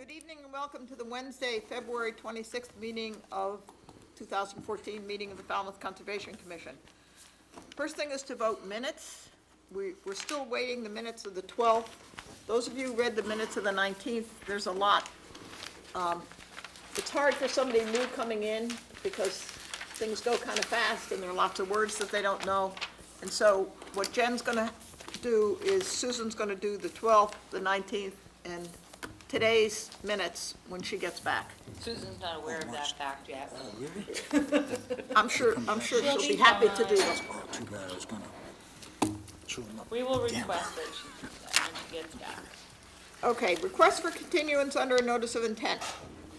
Good evening and welcome to the Wednesday, February 26th meeting of 2014 meeting of the Falmouth Conservation Commission. First thing is to vote minutes. We're still waiting the minutes of the 12th. Those of you who read the minutes of the 19th, there's a lot. It's hard for somebody new coming in because things go kind of fast and there are lots of words that they don't know. And so what Jen's going to do is Susan's going to do the 12th, the 19th, and today's minutes when she gets back. Susan's not aware of that fact yet. Oh, really? I'm sure she'll be happy to do that. Oh, too bad, I was gonna chew them up. We will request that when she gets back. Okay, request for continuance under a notice of intent.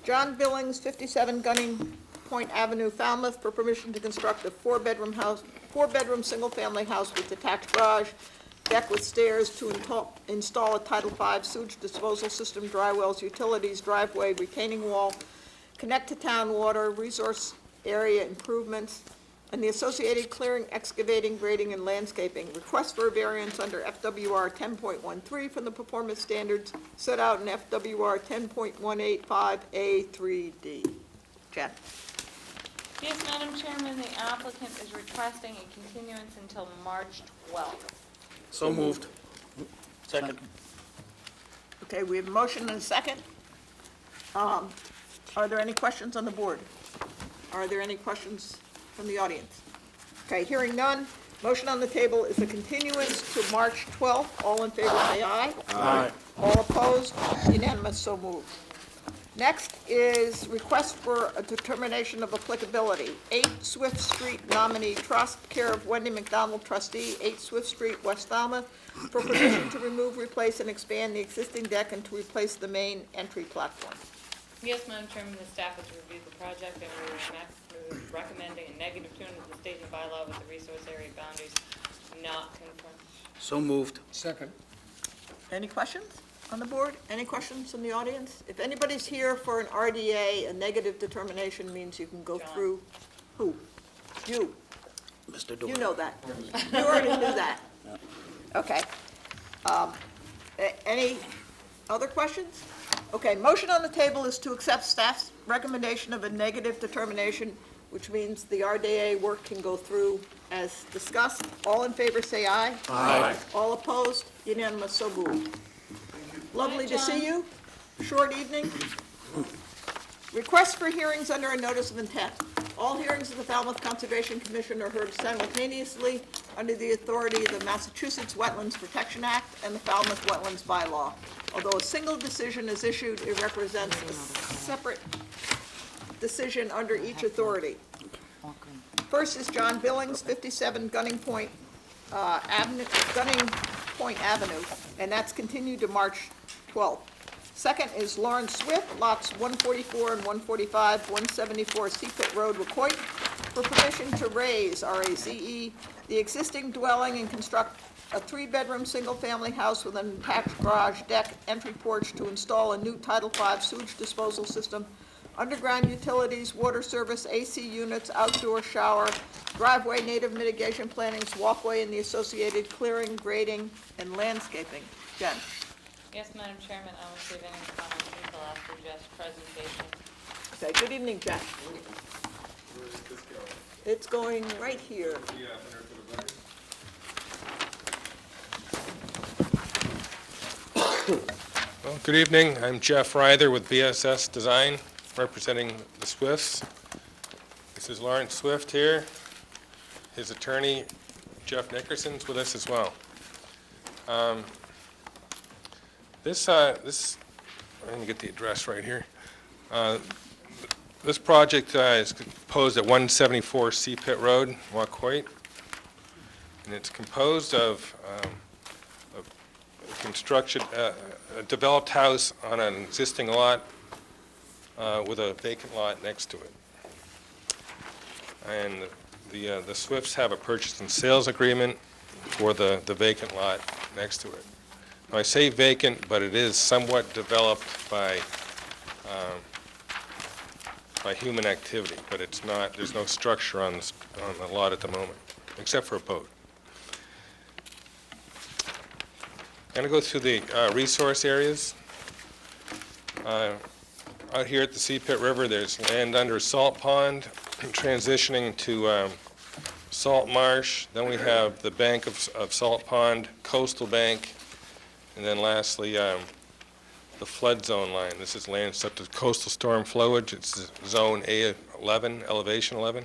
John Billings, 57 Gunning Point Avenue, Falmouth, for permission to construct a four-bedroom, single-family house with detached garage, deck with stairs to install a Title V sewage disposal system, dry wells, utilities, driveway, retaining wall, connect to town water, resource area improvements, and the associated clearing, excavating, grading, and landscaping. Request for a variance under FWR 10.13 from the performance standards set out in FWR 10.185A3D. Jen. Yes, Madam Chairman, the applicant is requesting a continuance until March 12th. So moved. Second. Okay, we have a motion and a second. Are there any questions on the board? Are there any questions from the audience? Okay, hearing none. Motion on the table is a continuance to March 12th. All in favor say aye. Aye. All opposed? Unanimous, so moved. Next is request for a determination of applicability. 8 Swift Street Nominee Trust, care of Wendy McDonald, trustee, 8 Swift Street, West Falmouth, for permission to remove, replace, and expand the existing deck and to replace the main entry platform. Yes, Madam Chairman, the staff has reviewed the project and we're recommending a negative tune of the statement bylaw with the resource area boundaries not confirmed. So moved. Second. Any questions on the board? Any questions from the audience? If anybody's here for an RDA, a negative determination means you can go John. through. Who? You. Mr. Doyle. You know that. You already knew that. Okay. Any other questions? Okay, motion on the table is to accept staff's recommendation of a negative determination, which means the RDA work can go through as discussed. All in favor say aye. Aye. All opposed? Unanimous, so moved. Lovely to see you. Short evening. Request for hearings under a notice of intent. All hearings of the Falmouth Conservation Commission are heard simultaneously under the authority of the Massachusetts Wetlands Protection Act and the Falmouth Wetlands Bylaw. Although a single decision is issued, it represents a separate decision under each authority. First is John Billings, 57 Gunning Point Avenue, and that's continued to March 12th. Second is Lawrence Swift, lots 144 and 145, 174 Seapit Road, Wacoit, for permission to raise, RAZE, the existing dwelling and construct a 3-bedroom single-family house with an attached garage, deck, entry porch to install a new Title V sewage disposal system, underground utilities, water service, AC units, outdoor shower, driveway, native mitigation plantings, walkway, and the associated clearing, grading, and landscaping. Jen. Yes, Madam Chairman, I will give any comments until after Jeff's presentation. Okay, good evening, Jeff. Where is this going? It's going right here. Yeah, under for the record. Well, good evening. I'm Jeff Ryther with BSS Design, representing the Swifts. This is Lawrence Swift here. His attorney, Jeff Nickerson's with us as well. This, I'm going to get the address right here. This project is composed at 174 Seapit Road, Wacoit, and it's composed of construction, a developed house on an existing lot with a vacant lot next to it. And the Swifts have a purchase and sales agreement for the vacant lot next to it. Now, I say vacant, but it is somewhat developed by human activity, but it's not. There's no structure on the lot at the moment, except for a boat. I'm going to go through the resource areas. Out here at the Sea Pit River, there's land under Salt Pond, transitioning to Salt Marsh. Then we have the bank of Salt Pond, coastal bank, and then lastly, the flood zone line. This is land subject to coastal storm flowage. It's zone A11, elevation 11.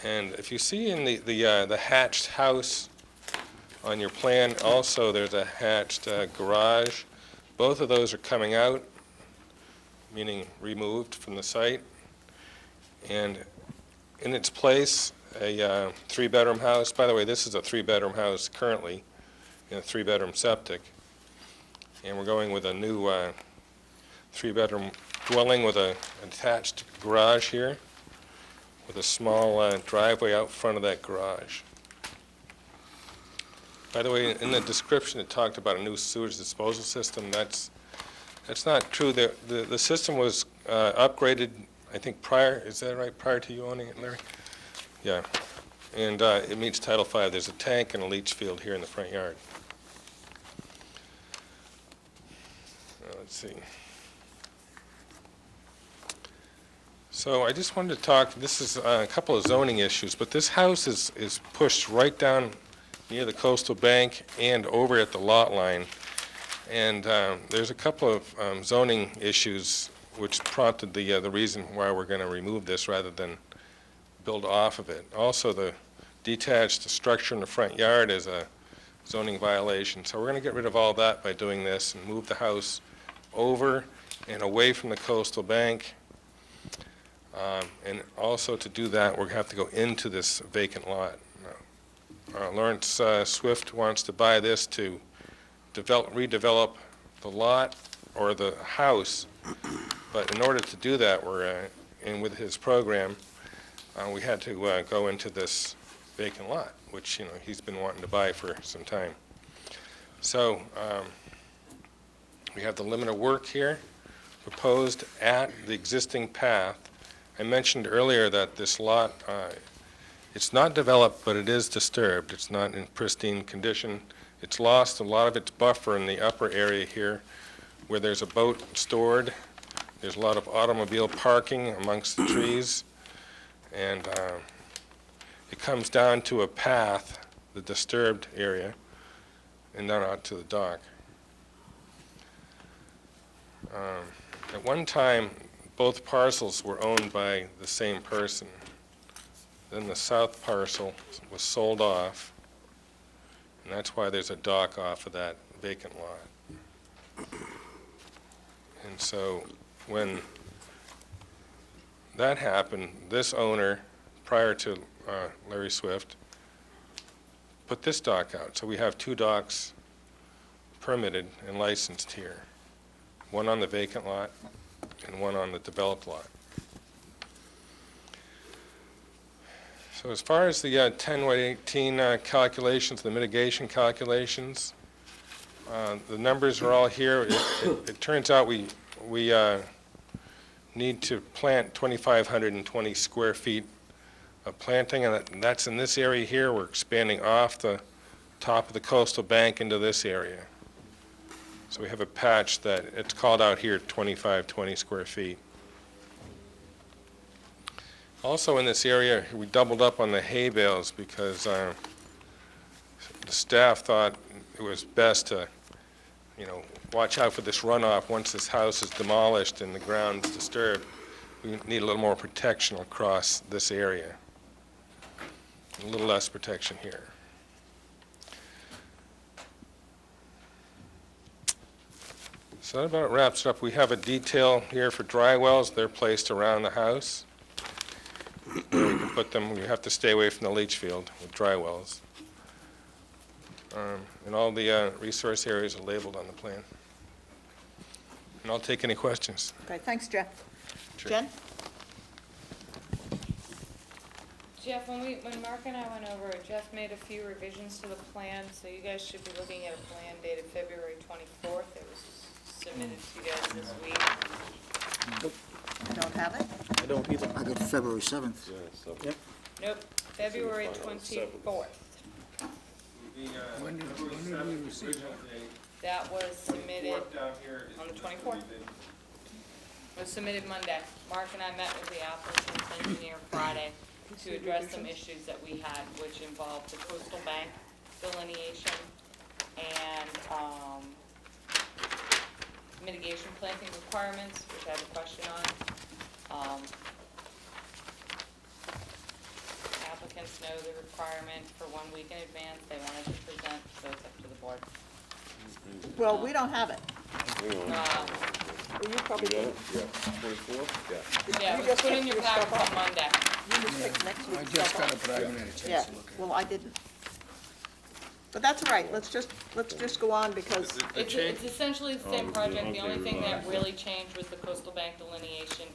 And if you see in the hatched house on your plan, also there's a hatched garage. Both of those are coming out, meaning removed from the site. And in its place, a three-bedroom house. By the way, this is a three-bedroom house currently, in a three-bedroom septic. And we're going with a new three-bedroom dwelling with an attached garage here, with a small driveway out front of that garage. By the way, in the description, it talked about a new sewage disposal system. That's not true. The system was upgraded, I think, prior, is that right, prior to you owning it, Larry? Yeah. And it meets Title V. There's a tank and a leach field here in the front yard. Let's see. So I just wanted to talk, this is a couple of zoning issues, but this house is pushed right down near the coastal bank and over at the lot line. And there's a couple of zoning issues which prompted the reason why we're going to remove this rather than build off of it. Also, the detached structure in the front yard is a zoning violation. So we're going to get rid of all that by doing this and move the house over and away from the coastal bank. And also to do that, we're going to have to go into this vacant lot. Lawrence Swift wants to buy this to redevelop the lot or the house, but in order to do that, we're in with his program, we had to go into this vacant lot, which he's been wanting to buy for some time. So we have the limit of work here proposed at the existing path. I mentioned earlier that this lot, it's not developed, but it is disturbed. It's not in pristine condition. It's lost a lot of its buffer in the upper area here where there's a boat stored. There's a lot of automobile parking amongst the trees. And it comes down to a path, the disturbed area, and then out to the dock. At one time, both parcels were owned by the same person. Then the south parcel was sold off, and that's why there's a dock off of that vacant lot. And so when that happened, this owner, prior to Larry Swift, put this dock out. So we have two docks permitted and licensed here, one on the vacant lot and one on the developed lot. So as far as the 10/18 calculations, the mitigation calculations, the numbers are all here. It turns out we need to plant 2,520 square feet of planting, and that's in this area here. We're expanding off the top of the coastal bank into this area. So we have a patch that it's called out here 2,520 square feet. Also in this area, we doubled up on the hay bales because the staff thought it was best to, watch out for this runoff once this house is demolished and the ground's disturbed. We need a little more protection across this area. A little less protection here. So that about wraps it up. We have a detail here for dry wells. They're placed around the house. Where we can put them, we have to stay away from the leach field with dry wells. And all the resource areas are labeled on the plan. And I'll take any questions. Okay, thanks, Jeff. Sure. Jen? Jeff, when Mark and I went over it, Jeff made a few revisions to the plan, so you guys should be looking at a plan dated February 24th. It was submitted to you guys this week. I don't have it. I don't either. I got February 7th. Nope, February 24th. When did we receive that? That was submitted Report down here is on the Mr. 24th. Levin. was submitted Monday. Mark and I met with the applicant's engineer Friday to address some issues that we had, which involved the coastal bank delineation and mitigation planting requirements, which I have a question on. Applicants know the requirement for 1 week in advance. They wanted to present, so it's up to the board. Well, we don't have it. Um, Well, you probably do. Yeah, it You was just put in picked your your packet stuff on Monday. You just pick next I week's just stuff got up. it, but I haven't had a chance Yeah, to look at it. well, I didn't. But that's all right, let's just go on because, It's essentially the same project. The only thing that really changed was the coastal bank delineation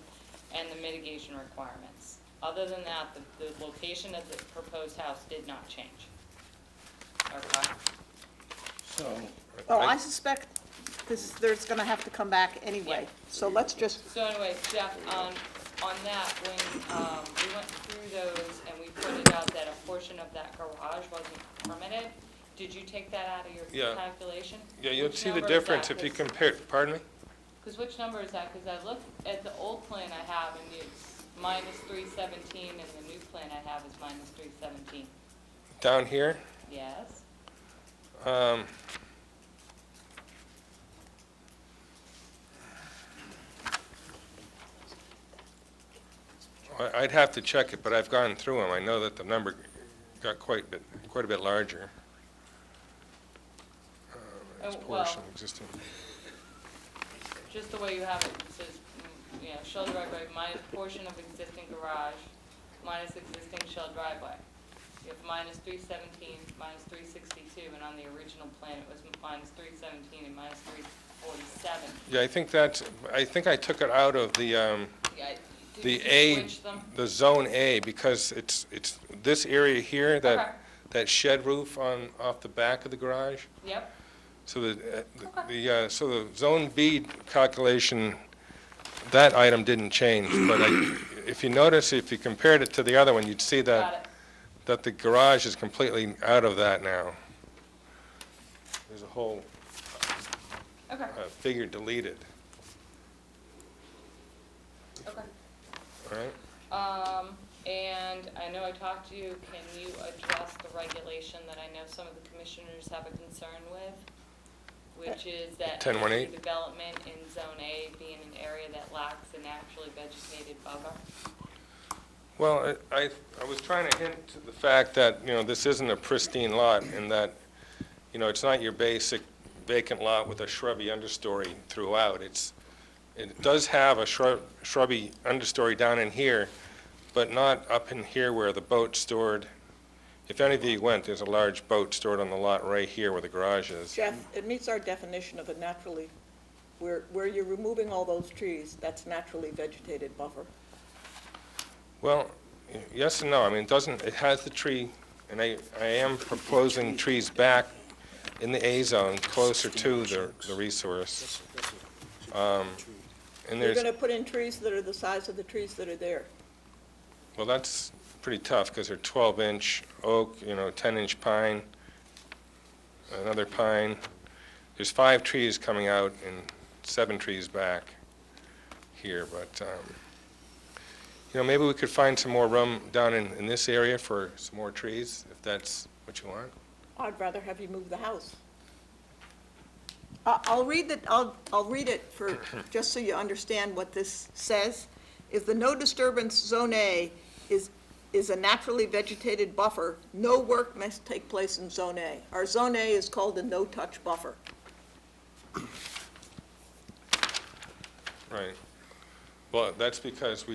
and the mitigation requirements. Other than that, the location of the proposed house did not change. Okay? So, oh, I suspect there's gonna have to come back anyway. Yeah. So let's just, So anyway, Jeff, on that, when we went through those and we pointed out that a portion of that garage wasn't permitted, did you take that out of your Yeah. calculation? Yeah, you'll Which see the number is difference that? if you compare, pardon me? Because which number is that? Because I looked at the old plan I have and it's minus 317 and the new plan I have is minus 317. Down here, Yes? I'd have to check it, but I've gone through them. I know that the number got quite a bit larger. As Oh, well- portion existing. Just the way you have it, it says, you know, shell driveway minus portion of existing garage, minus existing shell driveway. You have minus 317, minus 362, and on the original plan it was minus 317 and minus 347. Yeah, I think I took it out of Yeah, did the you A, switch them? the zone A, because it's this area here, Okay. that shed roof off the back of the garage. Yep, So so the zone B calculation, that item didn't change, but if you notice, if you compared it to the other one, you'd see got it. that the garage is completely out of that now. There's a whole Okay, figure deleted, okay. all right? And I know I talked to you, can you address the regulation that I know some of the commissioners have a concern with? Which is that 10-1-8? development in Zone A being an area that lacks a naturally vegetated buffer. Well, I was trying to hint to the fact that, this isn't a pristine lot, and that, it's not your basic vacant lot with a shrubby understory throughout. It does have a shrubby understory down in here, but not up in here where the boat's stored. If any of you went, there's a large boat stored on the lot right here where the garage is. Jeff, it meets our definition of a naturally, where you're removing all those trees, that's naturally vegetated buffer. Well, yes and no. I mean, it has the tree, and I am proposing trees back in the A zone, closer to the resource. And You're there's, gonna put in trees that are the size of the trees that are there. well, that's pretty tough, because they're 12-inch oak, 10-inch pine, another pine. There's 5 trees coming out and 7 trees back here, but, maybe we could find some more room down in this area for some more trees, if that's what you want. I'd rather have you move the house. I'll read it for, just so you understand what this says. If the no disturbance zone A is a naturally vegetated buffer, no work must take place in zone A. Our zone A is called a no-touch buffer. Right. Well, that's because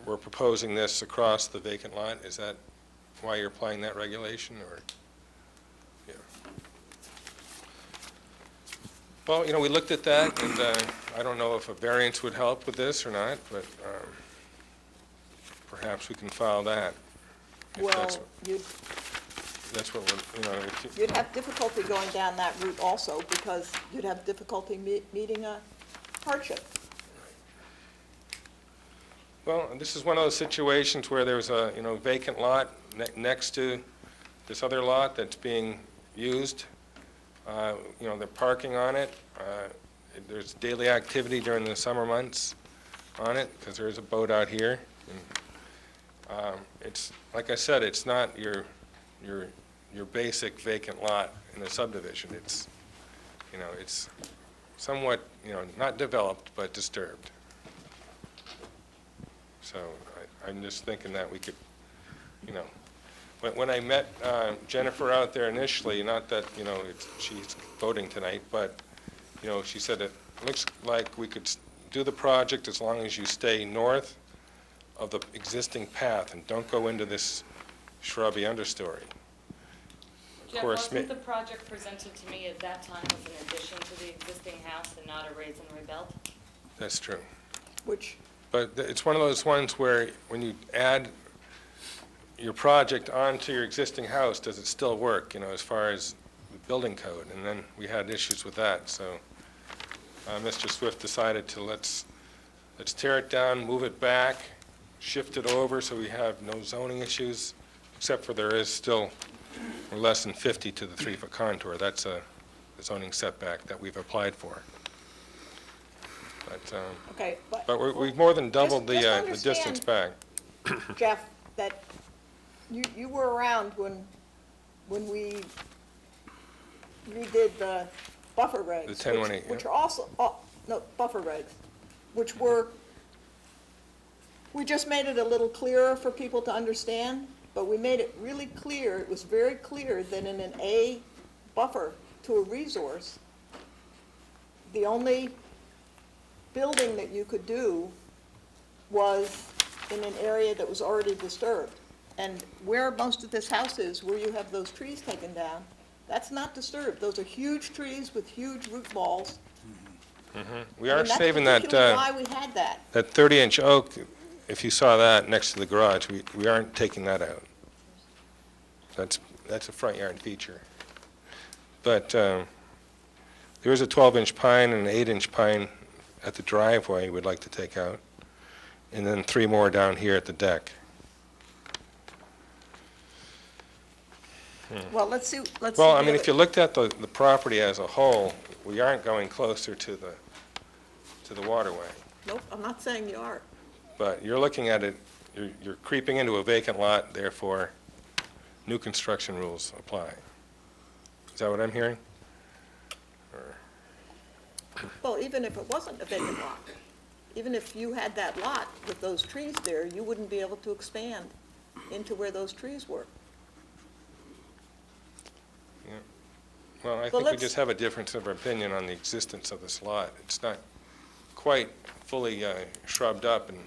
we're proposing this across the vacant lot. Is that why you're applying that regulation, or? Yeah. Well, we looked at that, and I don't know if a variance would help with this or not, but perhaps we can file that. if Well, That's what we're, if you- you'd have difficulty going down that route also, because you'd have difficulty meeting a hardship. Well, this is one of those situations where there's a, vacant lot next to this other lot that's being used, They're parking on it. There's daily activity during the summer months on it, because there is a boat out here. And, it's, like I said, it's not your basic vacant lot in a subdivision. It's, it's somewhat, not developed, but disturbed. So I'm just thinking that we could, when I met Jennifer out there initially, not that, she's voting tonight, but, she said it looks like we could do the project as long as you stay north of the existing path and don't go into this shrubby understory. Jeff, course, wasn't the project presented to me at that time as an addition to the existing house and not a raise and rebuild? That's true. Which, But it's one of those ones where when you add your project onto your existing house, does it still work, as far as the building code? And then we had issues with that, so Mr. Swift decided to let's tear it down, move it back, shift it over so we have no zoning issues, except for there is still less than 50 to the 3-foot contour. That's a zoning setback that we've applied for. But, okay, but we've more than doubled Just the distance back. Jeff, that you were around when we redid the buffer regs. The 10-1-8, which yeah. are also, no, buffer regs, which were, we just made it a little clearer for people to understand, but we made it really clear, it was very clear that in an A buffer to a resource, the only building that you could do was in an area that was already disturbed. And where most of this house is, where you have those trees taken down, that's not disturbed. Those are huge trees with huge root balls. We are saving that, That's particularly why we had that. that 30-inch oak. If you saw that next to the garage, we aren't taking that out. That's a front yard feature. But there is a 12-inch pine and an 8-inch pine at the driveway we'd like to take out, and then 3 more down here at the deck. Well, let's see. Well, I mean, if you looked at the property as a whole, we aren't going closer to the waterway. Nope, I'm not saying you are. But you're looking at it, you're creeping into a vacant lot, therefore, new construction rules apply. Is that what I'm hearing? Well, even if it wasn't a vacant lot, even if you had that lot with those trees there, you wouldn't be able to expand into where those trees were. Well, I Well, think we let's- just have a difference of opinion on the existence of this lot. It's not quite fully shrubbed up, and,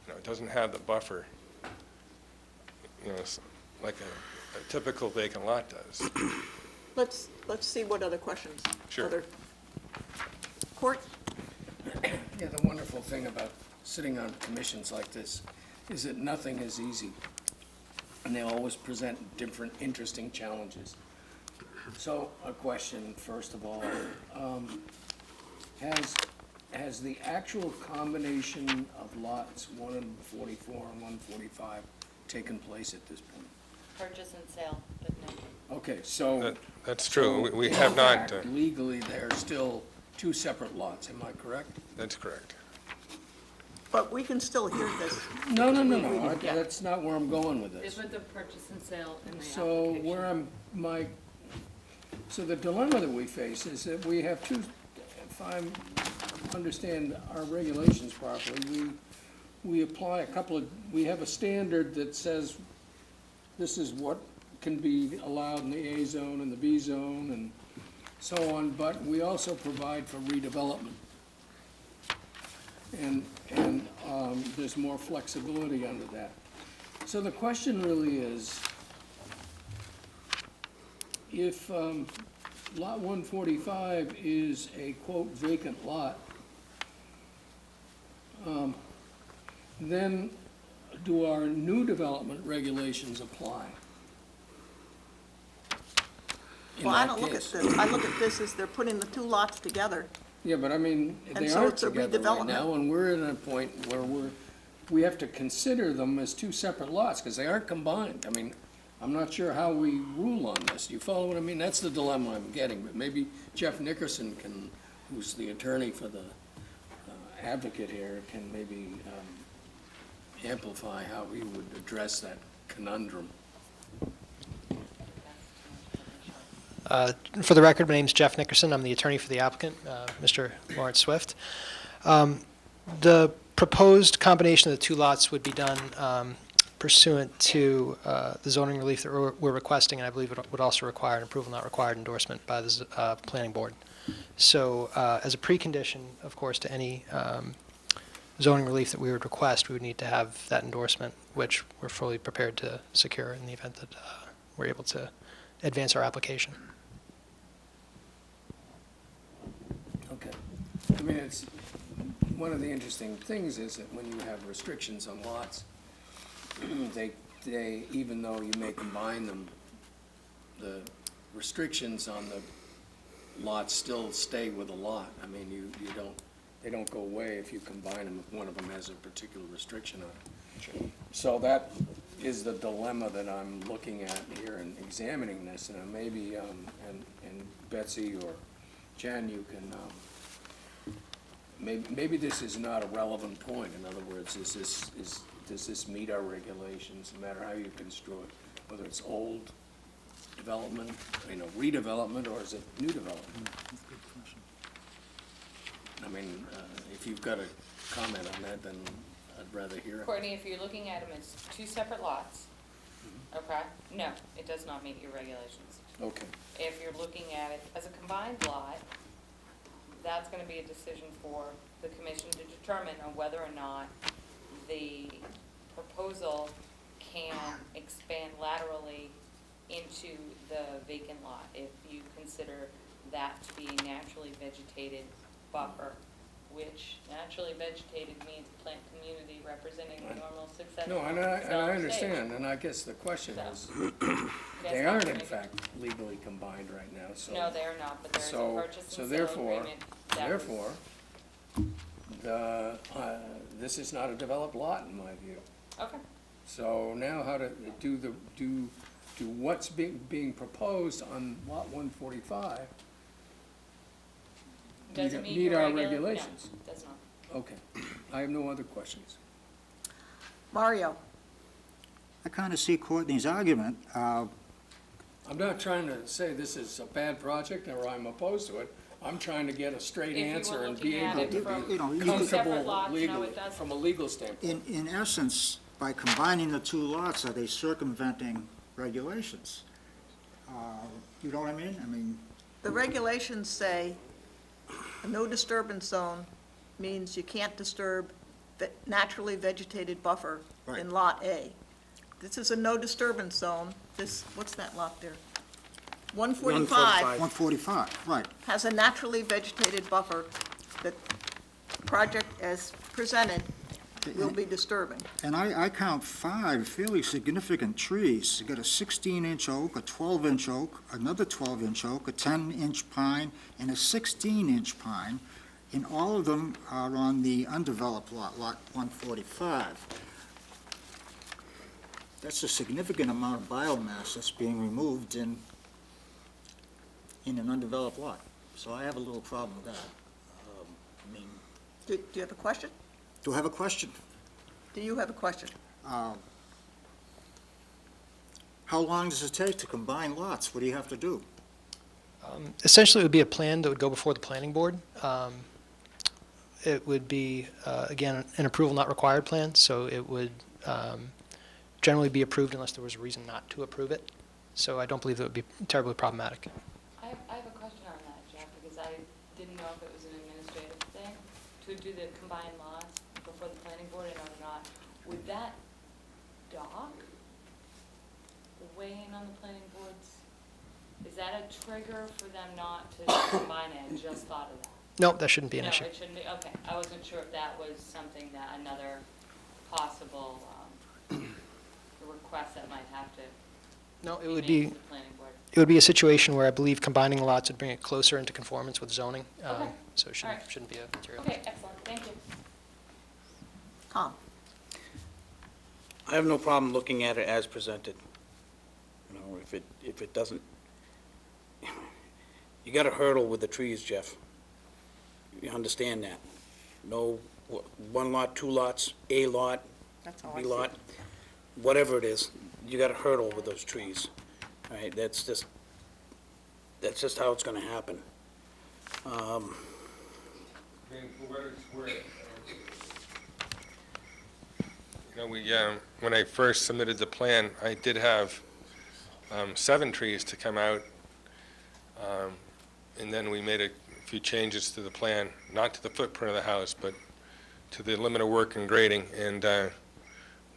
it doesn't have the buffer, like a typical vacant lot does. Let's see what other questions. Sure. Other Court? Yeah, the wonderful thing about sitting on commissions like this is that nothing is easy. And they always present different, interesting challenges. So, a question, first of all, has the actual combination of lots 144 and 145 taken place at this point? Purchase and sale, but no. Okay, so. That's true. so We in have not, fact, legally, they're still two separate lots, am I correct? that's correct. But we can still hear this. No, Yeah. that's not where I'm going with They this. put the purchase and sale in the So application. where so the dilemma that we face is that we have two, if I understand our regulations properly, we apply we have a standard that says this is what can be allowed in the A zone and the B zone and so on, but we also provide for redevelopment. And there's more flexibility under that. So the question really is, if lot 145 is a quote vacant lot, then do our new development regulations apply? In Well, I that don't look at case? this. I look at this as they're putting the two lots together. Yeah, but I mean, And they so aren't it's a together right redevelopment. now, and we're in a point where we have to consider them as two separate lots, because they aren't combined. I mean, I'm not sure how we rule on this. Do you follow what I mean? That's the dilemma I'm getting, but maybe Jeff Nickerson can, who's the attorney for the advocate here, can maybe amplify how he would address that conundrum. For the record, my name is Jeff Nickerson. I'm the attorney for the applicant, Mr. Lawrence Swift. The proposed combination of the two lots would be done pursuant to the zoning relief that we're requesting, and I believe it would also require an approval not required endorsement by the planning board. So as a precondition, of course, to any zoning relief that we would request, we would need to have that endorsement, which we're fully prepared to secure in the event that we're able to advance our application. Okay. I mean, it's, one of the interesting things is that when you have restrictions on lots, they, even though you may combine them, the restrictions on the lots still stay with a lot. I mean, you don't, they don't go away if you combine them if one of them has a particular restriction on it. Sure. So that is the dilemma that I'm looking at here and examining this, and maybe, and Betsy or Jen, you can, maybe this is not a relevant point. In other words, does this meet our regulations, no matter how you construe it, whether it's old development, redevelopment, or is it new development? I mean, if you've got a comment on that, then I'd rather hear it. Courtney, if you're looking at them as two separate lots, okay, no, it does not meet your regulations. Okay. If you're looking at it as a combined lot, that's gonna be a decision for the commission to determine on whether or not the proposal can expand laterally into the vacant lot, if you consider that to be a naturally vegetated buffer, which naturally vegetated means plant community representing the normal success. No, and I understand, and I guess the question is, they aren't in fact legally combined right now, so. No, they are not, but there is a purchase So and sale therefore, agreement. that was- this is not a developed lot in my view. Okay, So now how to do what's being proposed on lot 145 doesn't meet meet your our regulations? regulations? No, does not. Okay, I have no other questions. Mario? I kind of see Courtney's argument. I'm not trying to say this is a bad project or I'm opposed to it. I'm trying to get a straight If you were answer and be looking at able it to from You know, you two could- separate comfortable lots, no, legally, it doesn't. from a legal standpoint. In essence, by combining the two lots, are they circumventing regulations? You know what I mean? I mean, The regulations say a no disturbance zone means you can't disturb the naturally vegetated buffer in Right. Lot A. This is a no disturbance zone. This, what's that lot there? 145 145, right. has a naturally vegetated buffer that project as presented will be disturbing. And I count 5 fairly significant trees. You got a 16-inch oak, a 12-inch oak, another 12-inch oak, a 10-inch pine, and a 16-inch pine, and all of them are on the undeveloped lot, Lot 145. That's a significant amount of biomass that's being removed in an undeveloped lot. So I have a little problem with that. I mean, Do you have a question? do I have a question? Do you have a question? How long does it take to combine lots? What do you have to do? Essentially, it would be a plan that would go before the planning board. It would be, again, an approval not required plan, so it would generally be approved unless there was a reason not to approve it. So I don't believe it would be terribly problematic. I have a question on that, Jeff, because I didn't know if it was an administrative thing to do the combined lots before the planning board and or not. Would that dock weigh in on the planning board's? Is that a trigger for them not to combine it? I just thought of that. No, that shouldn't be an issue. No, it shouldn't be, okay. I wasn't sure if that was something that another possible request that might have to No, it be would made be, to the planning board. it would be a situation where I believe combining the lots would bring it closer into conformance with zoning. Okay. So it All right. shouldn't be a material. Okay, excellent, thank you. Tom? I have no problem looking at it as presented. if it doesn't, you got a hurdle with the trees, Jeff. You understand that? No, one lot, two lots, A lot, That's all I B see. lot, whatever it is, you got a hurdle with those trees. All right, that's just how it's gonna happen. When I first submitted the plan, I did have 7 trees to come out, and then we made a few changes to the plan, not to the footprint of the house, but to the limit of work and grading, and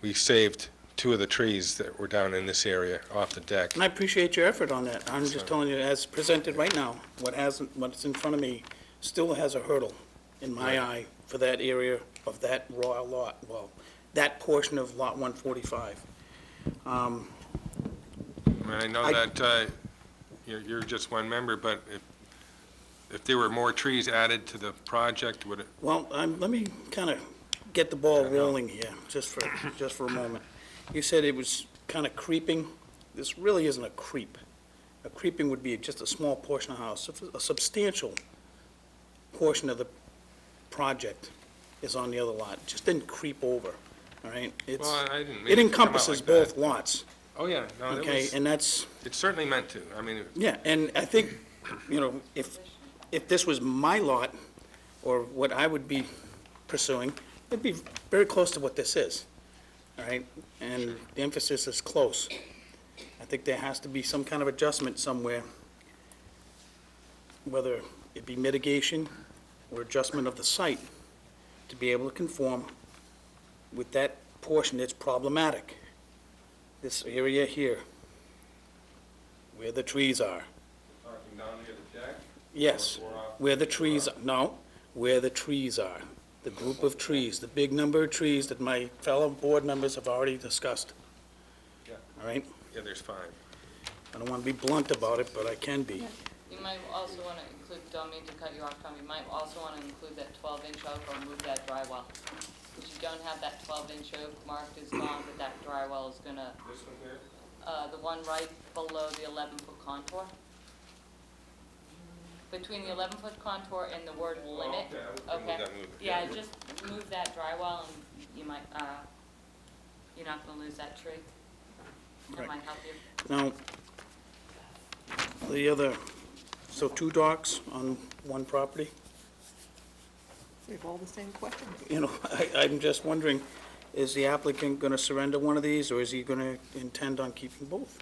we saved 2 of the trees that were down in this area off the deck. And I appreciate your effort on that. I'm just telling you, as presented right now, what's in front of me still has a hurdle, in my eye, for that area of that raw lot, well, that portion of lot 145. And I know I- that you're just one member, but if there were more trees added to the project, would it, Well, let me kind of get the ball I know. rolling here, just for a moment. You said it was kind of creeping. This really isn't a creep. A creeping would be just a small portion of the house. A substantial portion of the project is on the other lot. It just didn't creep over, all right? well, I didn't mean It it to come out encompasses like that. both lots, Oh, yeah, no, okay? And that's, it's certainly meant to. I mean, yeah, and I think, if this was my lot, or what I would be pursuing, it'd be very close to what this is, all right? And the emphasis is close. I think there has to be some kind of adjustment somewhere, whether it be mitigation or adjustment of the site, to be able to conform with that portion that's problematic. This area here, where the trees are. talking down near the deck? Yes, where the trees, no, where the trees are. The group of trees, the big number of trees that my fellow board members have already discussed. Yeah. All right? Yeah, there's 5. I don't want to be blunt about it, but I can be. You might also want to include, don't mean to cut you off, Tom, you might also want to include that 12-inch oak or move that drywall. Because you don't have that 12-inch oak marked as gone, but that drywall is gonna, This one here? the one right below the 11-foot contour. Between the 11-foot contour and the word limit. Okay. Yeah, just move that drywall and you might, you're not gonna lose that tree. That Right. might help you. Now, the other, so 2 docks on one property? We have all the same questions. I'm just wondering, is the applicant going to surrender one of these, or is he going to intend on keeping both?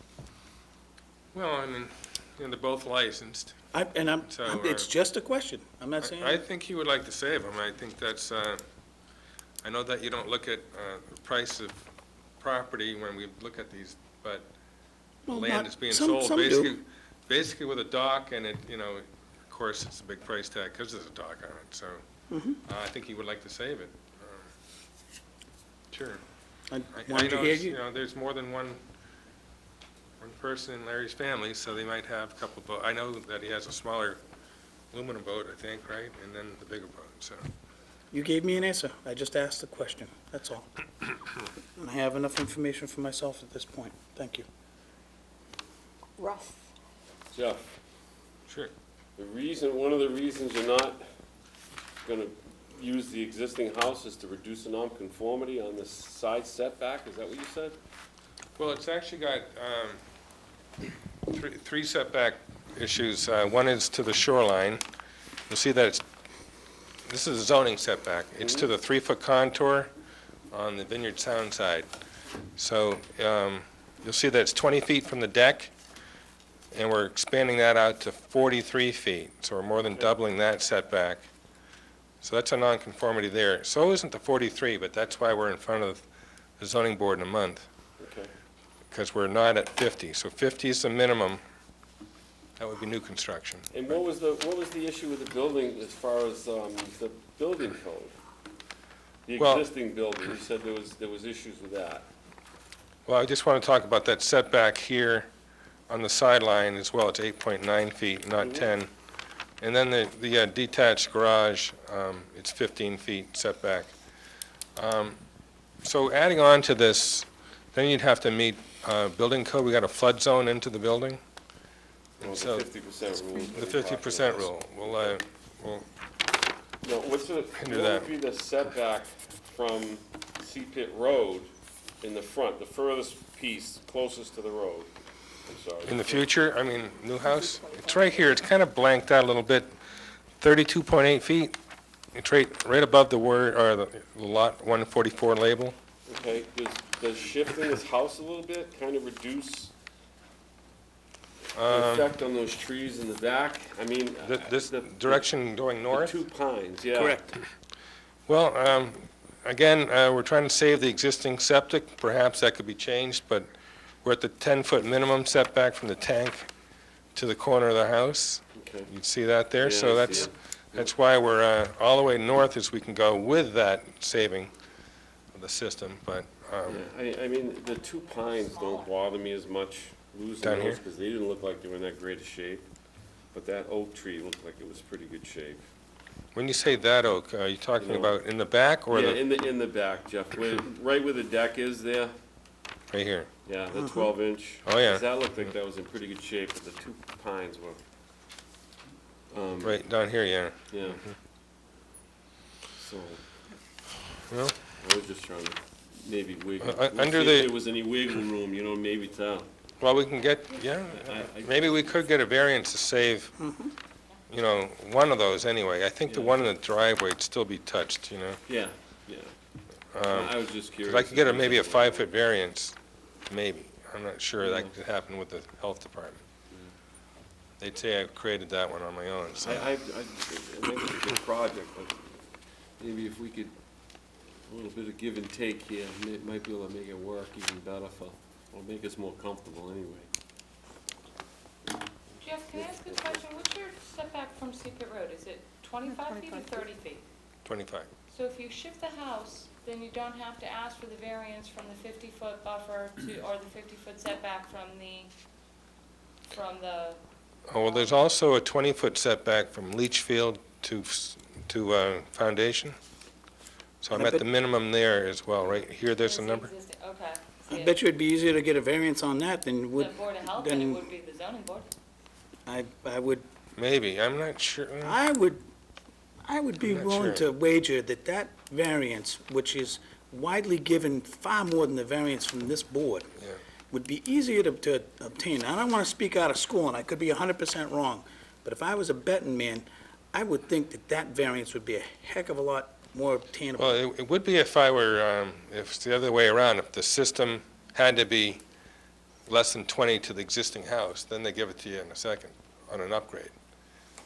Well, I mean, they're both licensed. It's just a question. I'm not saying. I think he would like to save them. I think that's, I know that you don't look at the price of property when we look at these, but the Well, land not- is being some- sold. some do. Basically with a dock, and it, of course, it's a big price tag because there's a dock on it, so Mhm. I think he would like to save it. Sure. I I wanted to know, hear it's, you. there's more than one person in Larry's family, so they might have a couple of boats. I know that he has a smaller aluminum boat, I think, right, and then the bigger boat, so. You gave me an answer. I just asked a question. That's all. And I have enough information for myself at this point. Thank you. Russ? Jeff, Sure. one of the reasons you're not gonna use the existing house is to reduce the nonconformity on the side setback, is that what you said? Well, it's actually got three setback issues. One is to the shoreline. You'll see that this is a zoning setback. It's to the 3-foot contour on the Vineyard Sound side. So you'll see that it's 20 feet from the deck, and we're expanding that out to 43 feet. So we're more than doubling that setback. So that's a nonconformity there. So isn't the 43, but that's why we're in front of the zoning board in a month, Okay. because we're not at 50. So 50 is the minimum. That would be new construction. And what was the issue with the building as far as the building code? The Well- existing building, you said there was issues with that. Well, I just want to talk about that setback here on the sideline as well. It's 8.9 feet, not 10. And then the detached garage, it's 15 feet setback. So adding on to this, then you'd have to meet building code, we got a flood zone into the building. Well, So- the 50% rule. The 50% rule, we'll, No, what Hinder would that. be the setback from Sea Pit Road in the front, the furthest piece closest to the road? I'm sorry. in the future, I mean, new house, it's right here, it's kind of blanked out a little bit, 32.8 feet. It's right above the word, or the lot 144 label. Okay, does shifting this house a little bit kind of reduce the effect on those trees in the back? I mean, This direction going the north? 2 pines, yeah. Correct. Well, again, we're trying to save the existing septic. Perhaps that could be changed, but we're at the 10-foot minimum setback from the tank to the corner of the house. Okay. You see that there? Yeah, So I see it. that's why we're all the way north as we can go with that saving of the system, but, Yeah, I mean, the 2 pines don't bother me as much, losing Down those, here? because they didn't look like they were in that great a shape. But that oak tree looked like it was pretty good shape. when you say that oak, are you talking No. about in the back or Yeah, the, in the back, Jeff, right where the deck is there, right here? yeah, the 12-inch. Oh, yeah. That looked like that was in pretty good shape, but the 2 pines were, Right down here, yeah. yeah. So, Well, I was just trying to maybe wiggle, under see if the- there was any wiggle room, maybe to, well, we can get, yeah, maybe we could get a variance to save, one of those anyway. I think the Yeah. one in the driveway would still be touched, yeah. I was just curious. Because I could get maybe a 5-foot variance, maybe. I'm not sure that could happen with the health department. They'd say I created that one on my own, so. I think it's a good project, but maybe if we could, a little bit of give and take here, might be able to make it work even better or make us more comfortable anyway. Jeff, can I ask a question? What's your setback from Sea Pit Road? Is it 25 feet or 30 feet? 25. So if you shift the house, then you don't have to ask for the variance from the 50-foot buffer or the 50-foot setback from the, Oh, well, there's also a 20-foot setback from leach field to foundation. So I'm I at bet- the minimum there as well, right here, there's a the number. existing- okay. I bet you it'd be easier to get a variance on that than The would, Board of Health, and it then would be the zoning board. I would, Maybe, I'm not sure. I would be I'm not willing sure. to wager that variance, which is widely given far more than the variance from this board, Yeah. would be easier to obtain. I don't want to speak out of school, and I could be 100% wrong, but if I was a betting man, I would think that variance would be a heck of a lot more obtainable. Well, it would be if I were, if it's the other way around, if the system had to be less than 20 to the existing house, then they give it to you in a second on an upgrade.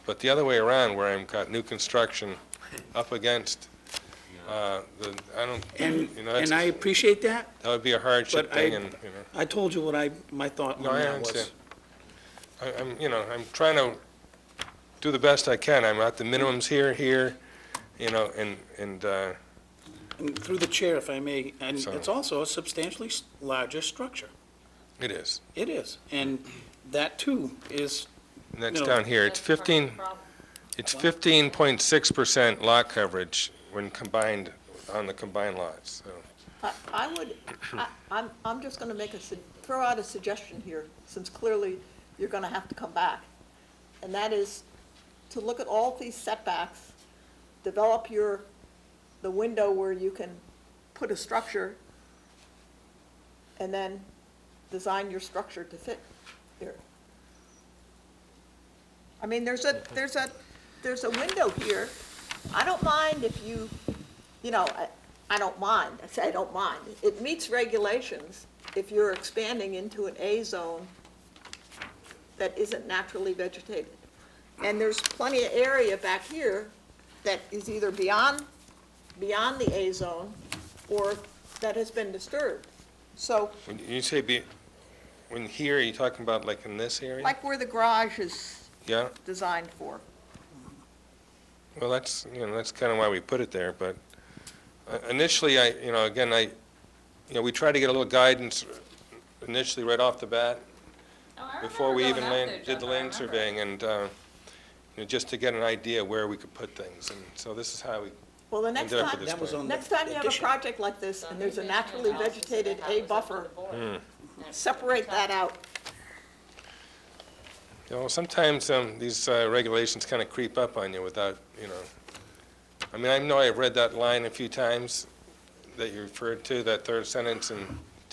But the other way around, where I've got new construction up against, I don't, And that's- I appreciate that. that would be a hardship But I- thing, and, I told you what my thought No, on I that was. understand. I'm trying to do the best I can. I'm at the minimums here, and And through the chair, if I may, and So- it's also a substantially larger structure. it is. It is. And that, too, is, And that's No. down here. It's That's part of the 15, problem. it's 15.6% lot coverage when combined, on the combined lots, so. I would, I'm just gonna throw out a suggestion here, since clearly you're gonna have to come back. And that is to look at all these setbacks, develop the window where you can put a structure, and then design your structure to fit there. I mean, there's a window here. I don't mind if I don't mind, I say I don't mind. It meets regulations if you're expanding into an A zone that isn't naturally vegetated. And there's plenty of area back here that is either beyond the A zone or that has been disturbed. So, When you say when here, are you talking about like in this area? like where the garage is Yeah, designed for. well, that's kind of why we put it there, but initially, we try to get a little guidance initially right off the bat, Oh, I before we remember even going out there, did Jeff, the I land remember. surveying, and, just to get an idea where we could put things, and so this is how we Well, the next ended up time, with this that was plan. on the next time you have a addition. project like this, So and there's a maybe naturally analysis of the vegetated house A is up to buffer, the board. separate that out. You know, sometimes these regulations kind of creep up on you without, you know, I mean, I know I've read that line a few times that you referred to, that third sentence in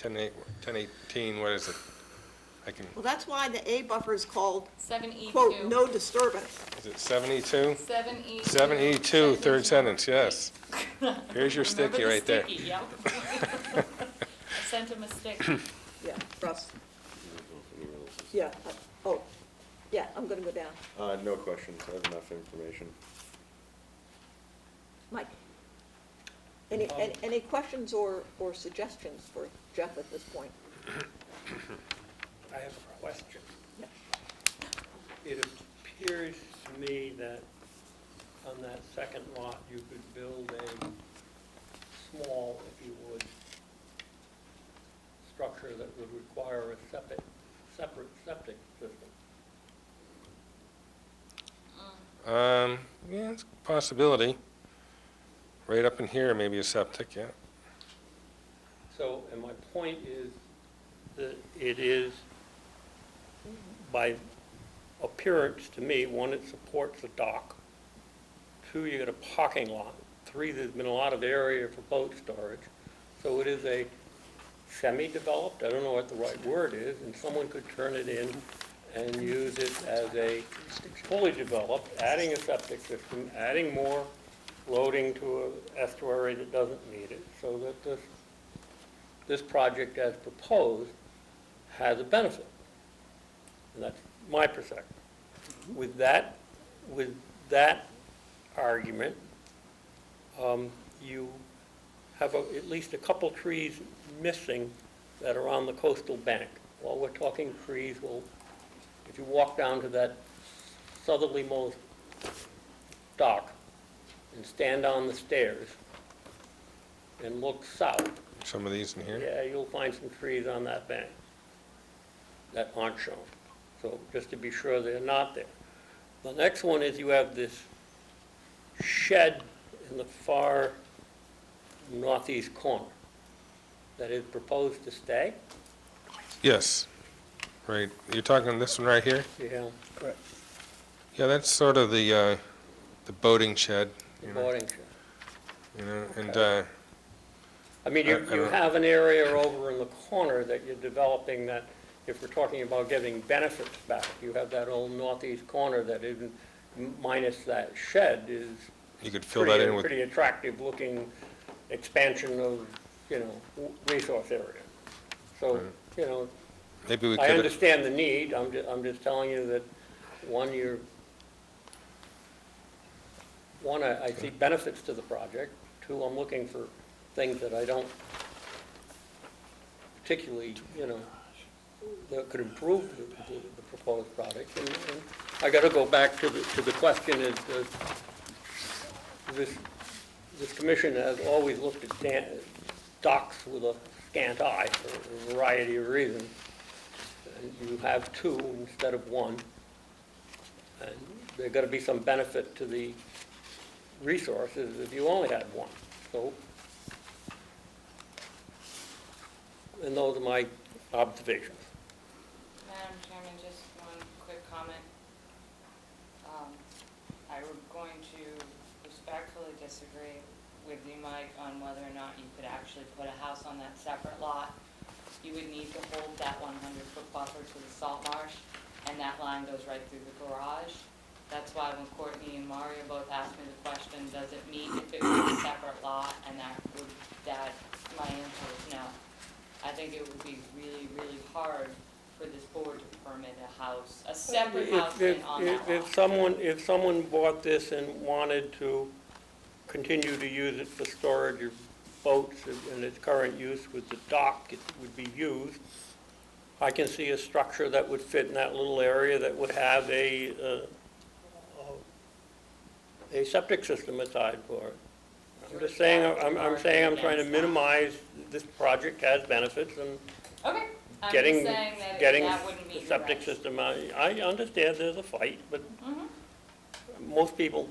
1018, what is it? I can, Well, that's why the A buffer is called, 7E2. quote, no disturbance. is it 72? 7E2. 7E2, third sentence, yes. Here's your sticky right there. Remember the sticky, yep. I sent him a sticky. Yeah, Russ. Yeah, oh, yeah, I'm gonna go down. No questions, I have enough information. Mike? Any questions or suggestions for Jeff at this point? I have a question. Yeah. It appears to me that on that second lot, you could build a small, if you would, structure that would require a separate septic system. Yeah, it's a possibility. Right up in here, maybe a septic, yeah. So, and my point is that it is, by appearance to me, one, it supports a dock. Two, you got a parking lot. Three, there's been a lot of area for boat storage. So it is a semi-developed, I don't know what the right word is, and someone could turn it in and use it as a fully developed, adding a septic system, adding more loading to an estuary that doesn't need it, so that this project as proposed has a benefit. And that's my perspective. With that argument, you have at least a couple trees missing that are on the coastal bank. While we're talking trees, well, if you walk down to that southerlymost dock and stand on the stairs and look south, Some of these in here. yeah, you'll find some trees on that bank that aren't shown. So just to be sure they're not there. The next one is you have this shed in the far northeast corner that is proposed to stay. Yes, right. You're talking this one right here? Yeah, Yeah, that's sort of the boating shed, the you know, boarding shed. you know, and, Okay. I mean, you I don't- have an area over in the corner that you're developing that, if we're talking about getting benefits back, you have that old northeast corner that isn't, minus that shed, is you could fill that in with, pretty attractive looking expansion of, you know, resource area. So, Right. you know, maybe we I could, understand the need, I'm just telling you that, I see benefits to the project. Two, I'm looking for things that I don't particularly, you know, that could improve the proposed project. And I gotta go back to the question is, this commission has always looked at docks with a scant eye for a variety of reasons. And you have two instead of one. And there's gotta be some benefit to the resources if you only had one. So, and those are my observations. Madam Chairman, just one quick comment. I'm going to respectfully disagree with you, Mike, on whether or not you could actually put a house on that separate lot. You would need to hold that 100-foot buffer to the salt marsh, and that line goes right through the garage. That's why when Courtney and Mario both asked me the question, does it mean if it was a separate lot, and my answer is no. I think it would be really, really hard for this board to permit a house, a separate house on that lot. If someone bought this and wanted to continue to use it for storage of boats in its current use with the dock, it would be used. I can see a structure that would fit in that little area that would have a septic system aside for it. I'm just saying, I'm trying to minimize, this project has benefits, and Okay, I'm just getting, saying that getting that wouldn't the meet your septic regs. system, I understand there's a fight, but Mhm. most people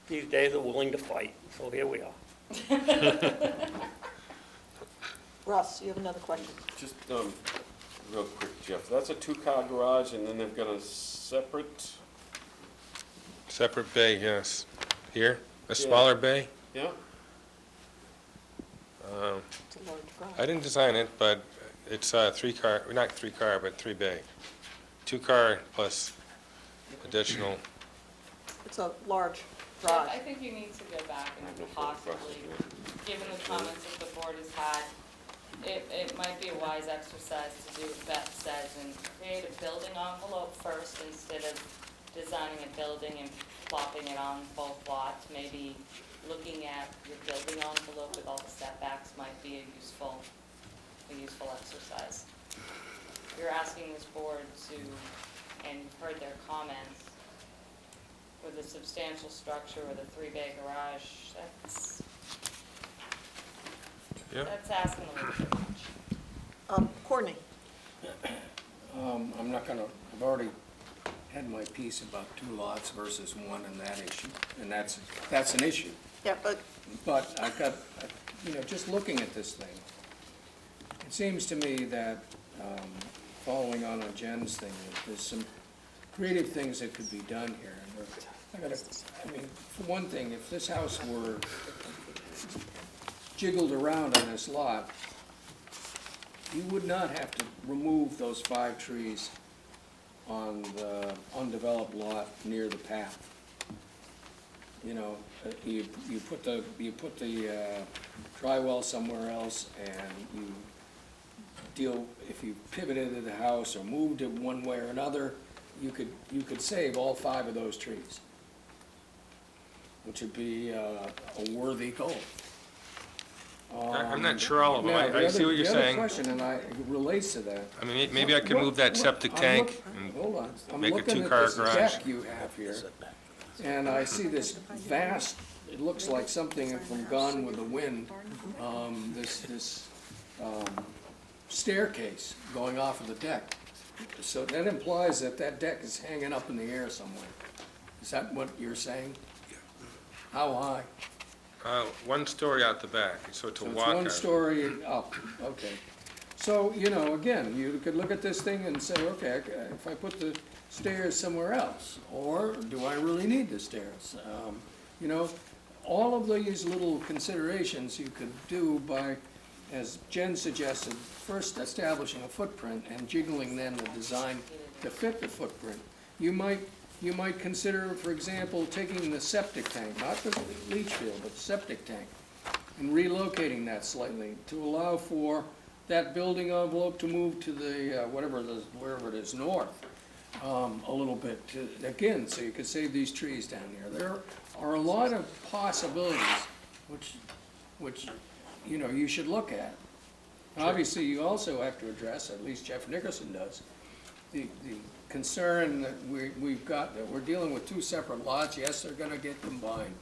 these days are willing to fight, so here we are. Russ, you have another question? Just, real quick, Jeff, that's a two-car garage, and then they've got a separate, Separate bay, yes. Here, a Yeah. smaller bay. yeah? It's a large garage. I didn't design it, but it's a three-car, not three-car, but three-bay. Two-car plus additional. It's a large Jeff, garage. I think you need to go back I have no and further possibly, questions, given the comments that the board has had, it might be a wise exercise to do what Beth says and create a building envelope first instead of designing a building and plopping it on both lots. Maybe looking at your building envelope with all the setbacks might be a useful exercise. You're asking this board to, and you've heard their comments, with a substantial structure with a three-bay garage, Yeah. that's asking a little bit much. Courtney? I'm not gonna, I've already had my piece about two lots versus one and that issue, and that's an issue. Yeah, but But I've got, just looking at this thing, it seems to me that, following on Jen's thing, that there's some creative things that could be done here. And for one thing, if this house were jiggled around on this lot, you would not have to remove those 5 trees on the undeveloped lot near the path. You put the dry well somewhere else, and you deal, if you pivoted the house or moved it one way or another, you could save all 5 of those trees, which would be a worthy goal. I'm not sure all of them. Now, I see what you're The other saying. question, and it relates to that. I mean, maybe I could move that septic tank and Hold on. I'm make a looking at two-car this garage. deck you have here, and I see this vast, it looks like something from Gone with the Wind, this staircase going off of the deck. So that implies that deck is hanging up in the air somewhere. Is that what you're saying? How high? 1 story out the back, so it's a So it's walkout. 1 story up, okay. So, again, you could look at this thing and say, okay, if I put the stairs somewhere else, or do I really need the stairs? All of these little considerations you could do by, as Jen suggested, first establishing a footprint and jiggling then the design to fit the footprint. You might consider, for example, taking the septic tank, not the leach field, but the septic tank, and relocating that slightly to allow for that building envelope to move to the, wherever it is, north, a little bit, again, so you could save these trees down here. There are a lot of possibilities which you should look at. Obviously, you also have to address, at least Jeff Nickerson does, the concern that we've got, that we're dealing with 2 separate lots. Yes, they're gonna get combined,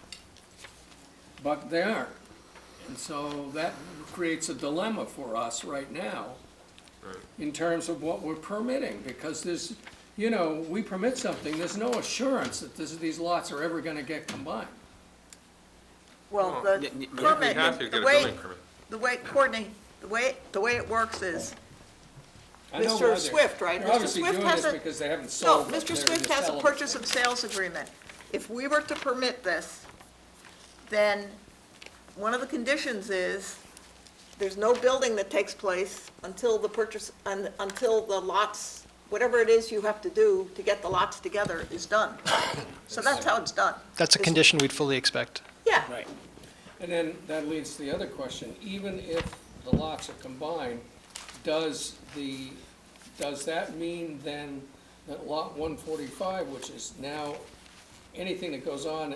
but they aren't. And so that creates a dilemma for us right now in terms of what we're permitting, because there's, we permit something, there's no assurance that these lots are ever gonna get combined. Well, Well, the You permit, have to get the a way, building permit. Courtney, the way it works is, I know why Mr. they're- Swift, right? They're Mr. obviously Swift doing has this a, because they haven't no, sold. but Mr. they're Swift gonna has a sell them. purchase and sales agreement. If we were to permit this, then one of the conditions is, there's no building that takes place until the purchase, until the lots, whatever it is you have to do to get the lots together is done. So that's how it's done. That's a Is- condition we'd fully expect. Yeah, Right. And then that leads to the other question, even if the lots are combined, does that mean then that lot 145, which is now, anything that goes on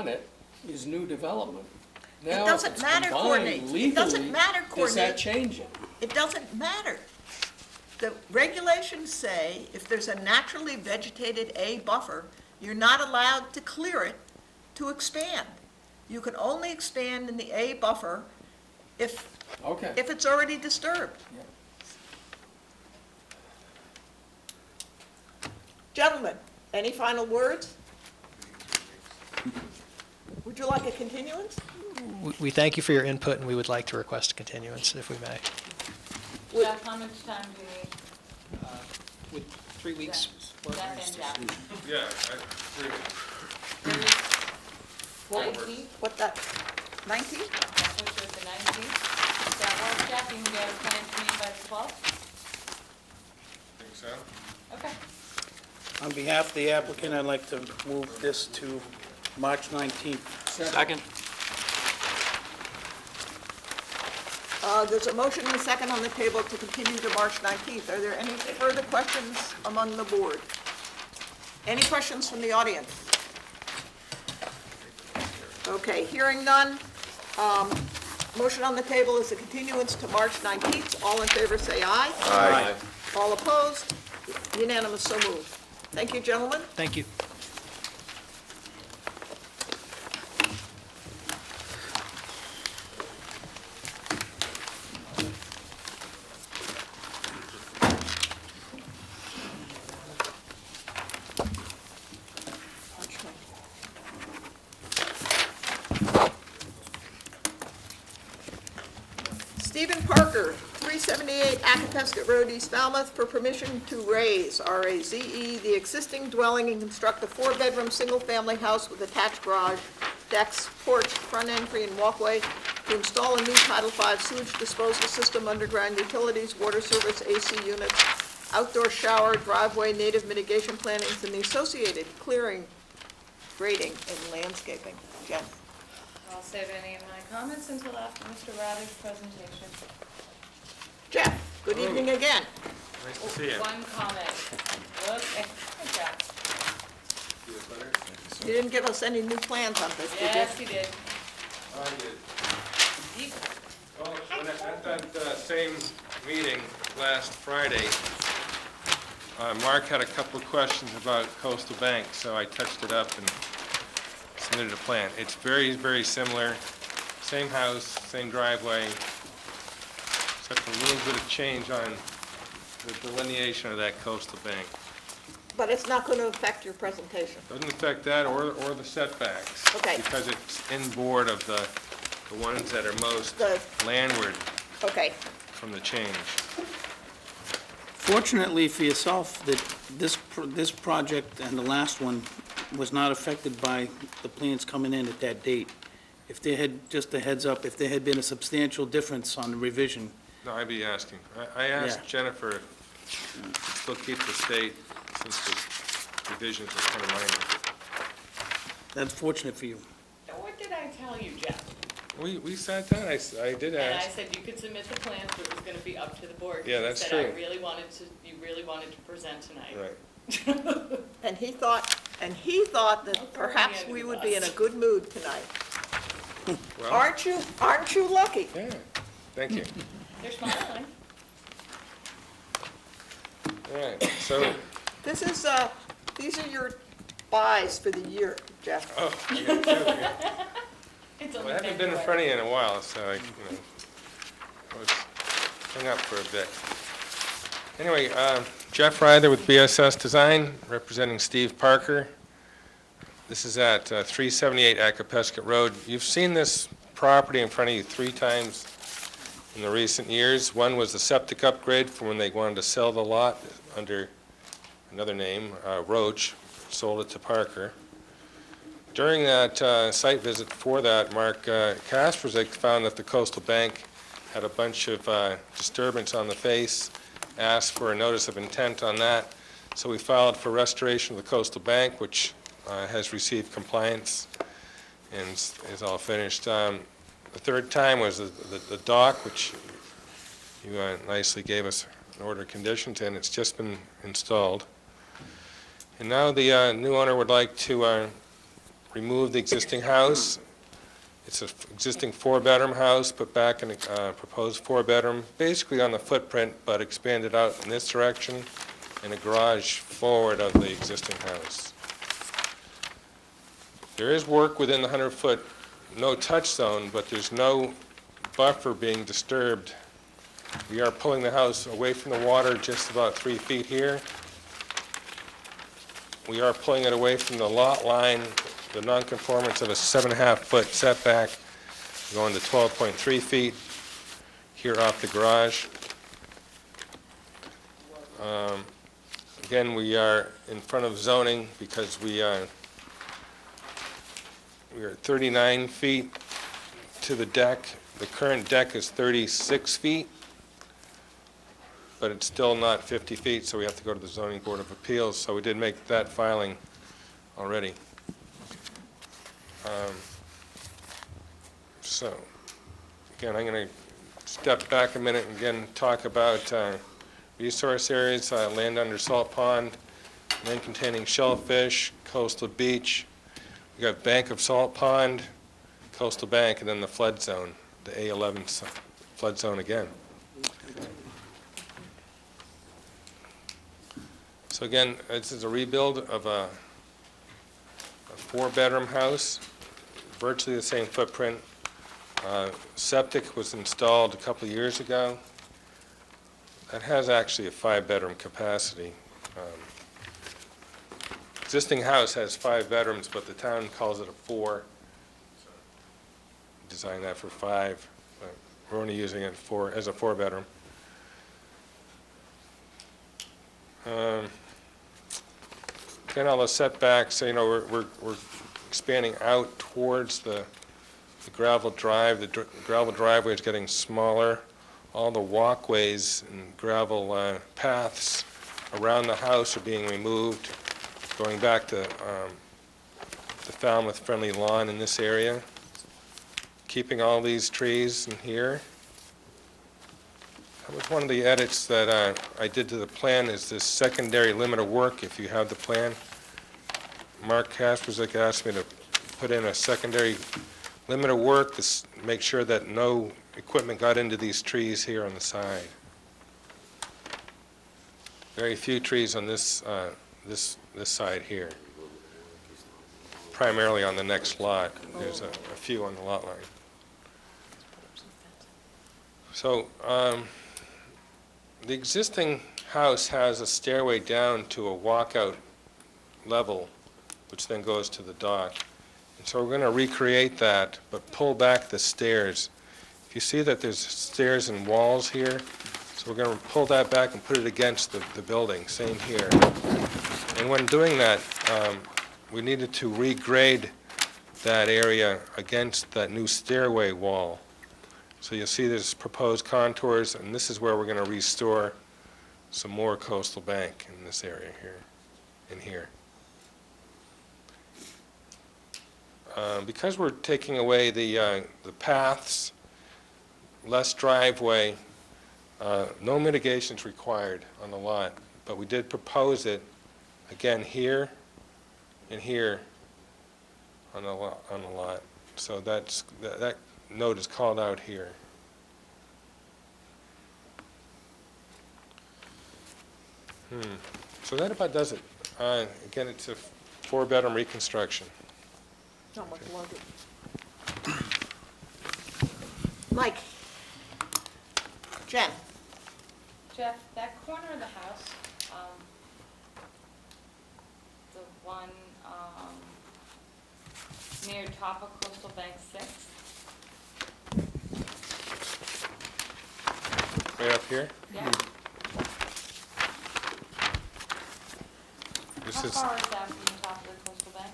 it is new development? Now, if doesn't it's matter, combined Courtney. It doesn't legally, matter, does that Courtney. change it? it doesn't matter. The regulations say if there's a naturally vegetated A buffer, you're not allowed to clear it to expand. You can only expand in the A buffer if Okay. it's already disturbed. Yeah. Gentlemen, any final words? Would you like a continuance? We thank you for your input, and we would like to request a continuance, if we may. Jeff, how much time do you need? With 3 weeks. Jeff and Jeff. Yeah, What, that, 19? I'll push it to 19th. Does that work, Jeff? You can get a plan to me by the 12th? think so. Okay. On behalf of the applicant, I'd like to move this to March 19th. Second. There's a motion and a second on the table to continue to March 19th. Are there any further questions among the board? Any questions from the audience? Okay, hearing none. Motion on the table is a continuance to March 19th. All in favor, say aye. Aye. All opposed? Unanimous, so moved. Thank you, gentlemen. Thank you. Stephen Parker, 378 Acapesket Road, East Falmouth, for permission to raise, R-A-Z-E, the existing dwelling and construct a 4-bedroom, single-family house with attached garage, decks, porch, front entry, and walkway, to install a new Title V sewage disposal system, underground utilities, water service, AC units, outdoor shower, driveway, native mitigation plantings, and the associated clearing, grading, and landscaping. Jen? I'll save any of my comments until after Mr. Raddick's presentation. Jeff, good evening again. Nice to see you. One comment. Okay, good job. You didn't give us any new plans on this, did you? Yes, he did. I did. He- Well, at that same meeting last Friday, Mark had a couple of questions about Coastal Bank, so I touched it up and submitted a plan. It's very, very similar, same house, same driveway, except a little bit of change on the delineation of that Coastal Bank. But it's not going to affect your presentation. Doesn't affect that or the setbacks. Okay. Because it's inboard of the ones that are most The- landward Okay, from the change. Fortunately for yourself, that this project and the last one was not affected by the plans coming in at that date. If there had, just a heads up, if there had been a substantial difference on the revision, No, I'd be asking. I asked Yeah. Jennifer if to still keep the state since the revisions are kind of minor. that's fortunate for you. What did I tell you, Jeff? We sat down, I did And I ask. said you could submit the plans, but it was gonna be up to the board. Yeah, You that's said true. you really wanted to present tonight. Right. and he thought that Don't throw me perhaps under we the would be in a bus. good mood tonight. Well, Aren't you lucky? yeah, thank you. They're smiling. All right, so, This is, these are your buys for the year, Jeff. oh, I got two here. It's Well, only I haven't been in February. front of you in a while, so I was hung up for a bit. Anyway, Jeff Ryther with BSS Design, representing Steve Parker. This is at 378 Acapesket Road. You've seen this property in front of you 3 times in the recent years. One was the septic upgrade for when they wanted to sell the lot under another name, Roach, sold it to Parker. During that site visit for that, Mark Kasperzik found that the Coastal Bank had a bunch of disturbance on the face, asked for a notice of intent on that, so we filed for restoration of the Coastal Bank, which has received compliance and is all finished. The third time was the dock, which you nicely gave us an order of conditions, and it's just been installed. And now the new owner would like to remove the existing house. It's an existing 4-bedroom house, put back in a proposed 4-bedroom, basically on the footprint, but expanded out in this direction, and a garage forward of the existing house. There is work within the 100-foot no-touch zone, but there's no buffer being disturbed. We are pulling the house away from the water just about 3 feet here. We are pulling it away from the lot line, the nonconformance of a 7.5-foot setback, going to 12.3 feet here off the garage. Again, we are in front of zoning because we are 39 feet to the deck. The current deck is 36 feet, but it's still not 50 feet, so we have to go to the zoning board of appeals. So we did make that filing already. So, again, I'm going to step back a minute and again talk about resource areas, land under salt pond, land containing shellfish, coastal beach. We got bank of salt pond, coastal bank, and then the flood zone, the A11 flood zone again. So again, this is a rebuild of a 4-bedroom house, virtually the same footprint. Septic was installed a couple of years ago. That has actually a 5-bedroom capacity. Existing house has 5 bedrooms, but the town calls it a 4. Designed that for 5, but we're only using it as a 4-bedroom. Again, all the setbacks, you know, we're expanding out towards the gravel drive. The gravel driveway is getting smaller. All the walkways and gravel paths around the house are being removed, going back to the Falmouth friendly lawn in this area. Keeping all these trees in here. That was one of the edits that I did to the plan, is this secondary limit of work, if you have the plan. Mark Kasperzik asked me to put in a secondary limit of work to make sure that no equipment got into these trees here on the side. Very few trees on this side here. Primarily on the next lot. There's a few on the lot line. So the existing house has a stairway down to a walkout level, which then goes to the dock. And so we're going to recreate that, but pull back the stairs. If you see that there's stairs and walls here, so we're going to pull that back and put it against the building, same here. And when doing that, we needed to regrade that area against that new stairway wall. So you'll see there's proposed contours, and this is where we're going to restore some more coastal bank in this area here, in here. Because we're taking away the paths, less driveway, no mitigation's required on the lot, but we did propose it again here and here on the lot. So that note is called out here. So that about does it. Again, it's a 4-bedroom reconstruction. Not much longer. Mike. Jen. Jeff, that corner of the house, the one near top of Coastal Bank 6, Right up here? yeah. This How is, far is that from the top of the Coastal Bank?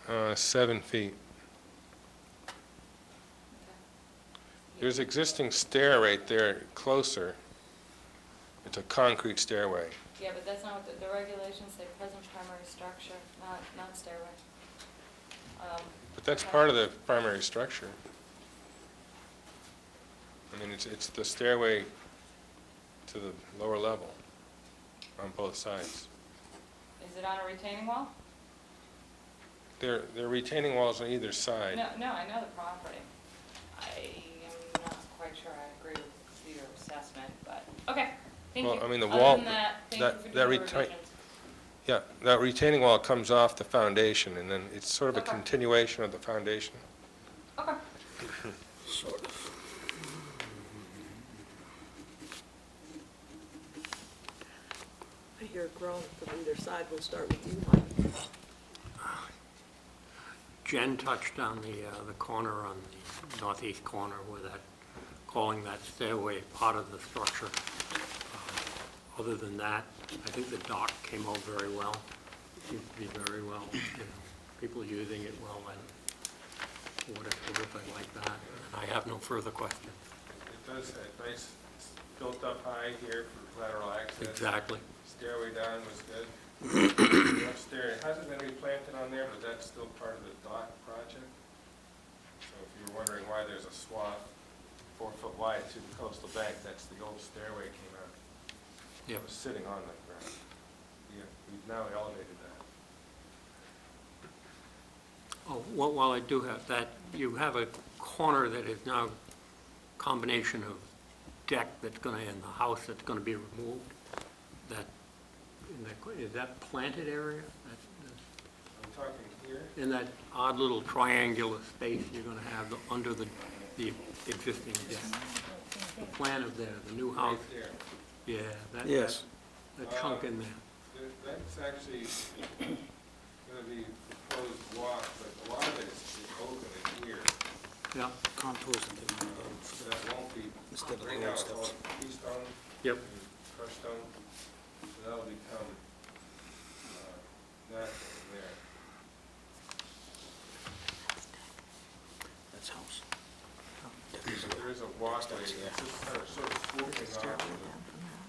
uh, 7 feet. There's existing stair right there closer. It's a concrete stairway. Yeah, but that's not what the regulations say, present primary structure, not stairway. But that's part of the primary structure. I mean, it's the stairway to the lower level on both sides. Is it on a retaining wall? There are retaining walls on either side. No, I know the property. I am not quite sure I agree with your assessment, but, okay, thank you. Well, I mean, the Other wall- than that, thank you that- for that doing the retain- revisions. Yeah, that retaining wall comes off the foundation, and then it's sort of a Okay. continuation of the foundation. Okay. Sort of. hear groans from either side. We'll start with you, Mike. Jen touched on the corner on the northeast corner where that, calling that stairway part of the structure. Other than that, I think the dock came out very well. Seems to be very well, you know, people using it well, and what I like that. And I have no further questions. It does have nice, built up high here for lateral access. Exactly. Stairway down was good. The upstairs, it hasn't been replanted on there, but that's still part of the dock project. So if you were wondering why there's a swath 4 foot wide to the coastal bank, that's the old stairway came out. It Yep. was sitting on the ground. Yeah, we've now elevated that. Oh, well, while I do have that, you have a corner that is now combination of deck that's gonna, in the house that's gonna be removed. That, is that planted area? I'm talking here. In that odd little triangular space you're gonna have under the existing deck? The plan of there, the new house, Right there. yeah, that. Yes. That chunk in there. That's actually gonna be proposed walk, but a lot of it is open in here. Yeah, Contours and things. So that won't be, Instead of right the now old it's all stuff. freestone yep. and crushed stone. So that'll become natural in there. That's house. There is a walkway, it's just kind of sort of swooping off of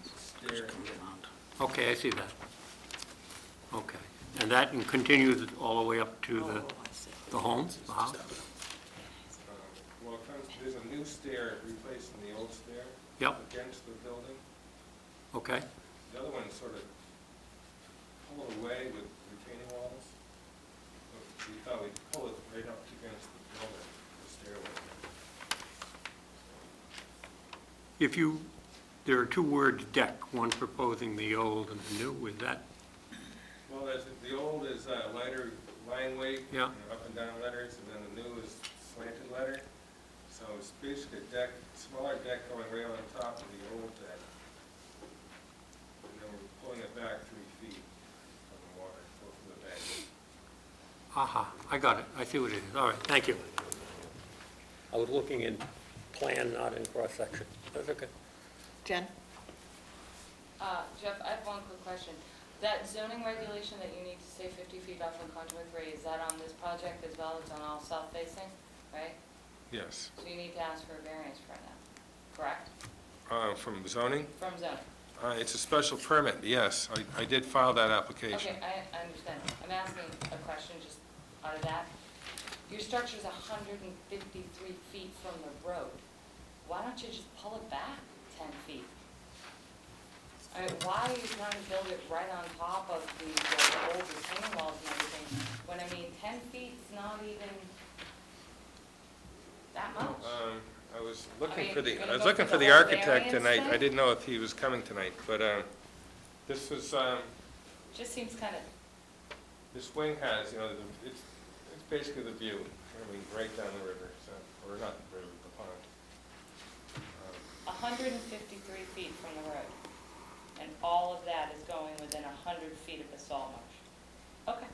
the stair. Okay, I see that. Okay. And that continues all the way up to the home, the house? Well, it comes, there's a new stair replacing the old stair Yep, against the building. okay. The other one's sort of pulled away with retaining walls. So we thought we'd pull it right up against the building, the stairway. If you, there are two words deck, one proposing the old and the new, is that, Well, the old is lighter line weight, Yeah. up and down letters, and then the new is slanted letter. So it's basically a deck, smaller deck going right on top of the old deck. And then we're pulling it back 3 feet from the water, or from the bank. aha, I got it, I see what it is, all right, thank you. I was looking in plan, not in cross-section, that's okay. Jen? Jeff, I have one quick question. That zoning regulation that you need to stay 50 feet off of contour 3, is that on this project as well as on all south facing, right? Yes. So you need to ask for a variance for that, correct? From zoning? From zoning. It's a special permit, yes. I did file that application. Okay, I understand. I'm asking a question just out of that. Your structure's 153 feet from the road. Why don't you just pull it back 10 feet? I mean, why are you trying to build it right on top of the old retaining walls and everything? When, I mean, 10 feet's not even that much. I was looking mean, for the, you're I gonna was go looking for for the the whole architect variance tonight. I thing? didn't know if he was coming tonight, but this was, Just seems kind of, this wing has, it's basically the view, I mean, right down the river, so, or not the river, the pond. 153 feet from the road. And all of that is going within 100 feet of the salt marsh. Okay.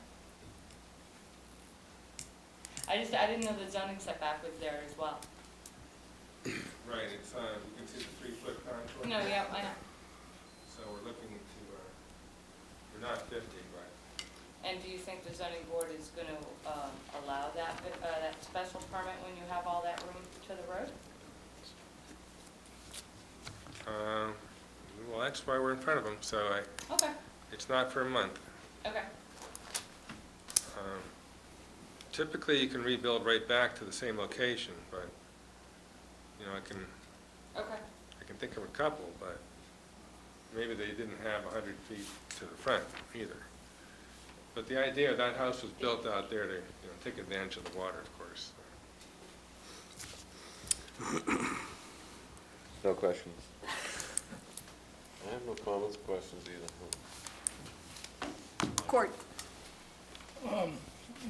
I didn't know the zoning setback was there as well. Right, it's, you can see the 3-foot contour. No, yeah, I know. So we're looking to, we're not 50, but And do you think the zoning board is going to allow that special permit when you have all that room to the road? well, that's why we're in front of them, so Okay, it's not for a month. okay. Typically, you can rebuild right back to the same location, but, Okay. I can think of a couple, but maybe they didn't have 100 feet to the front either. But the idea, that house was built out there to, take advantage of the water, of course. No questions. I have no comments, questions either. Court?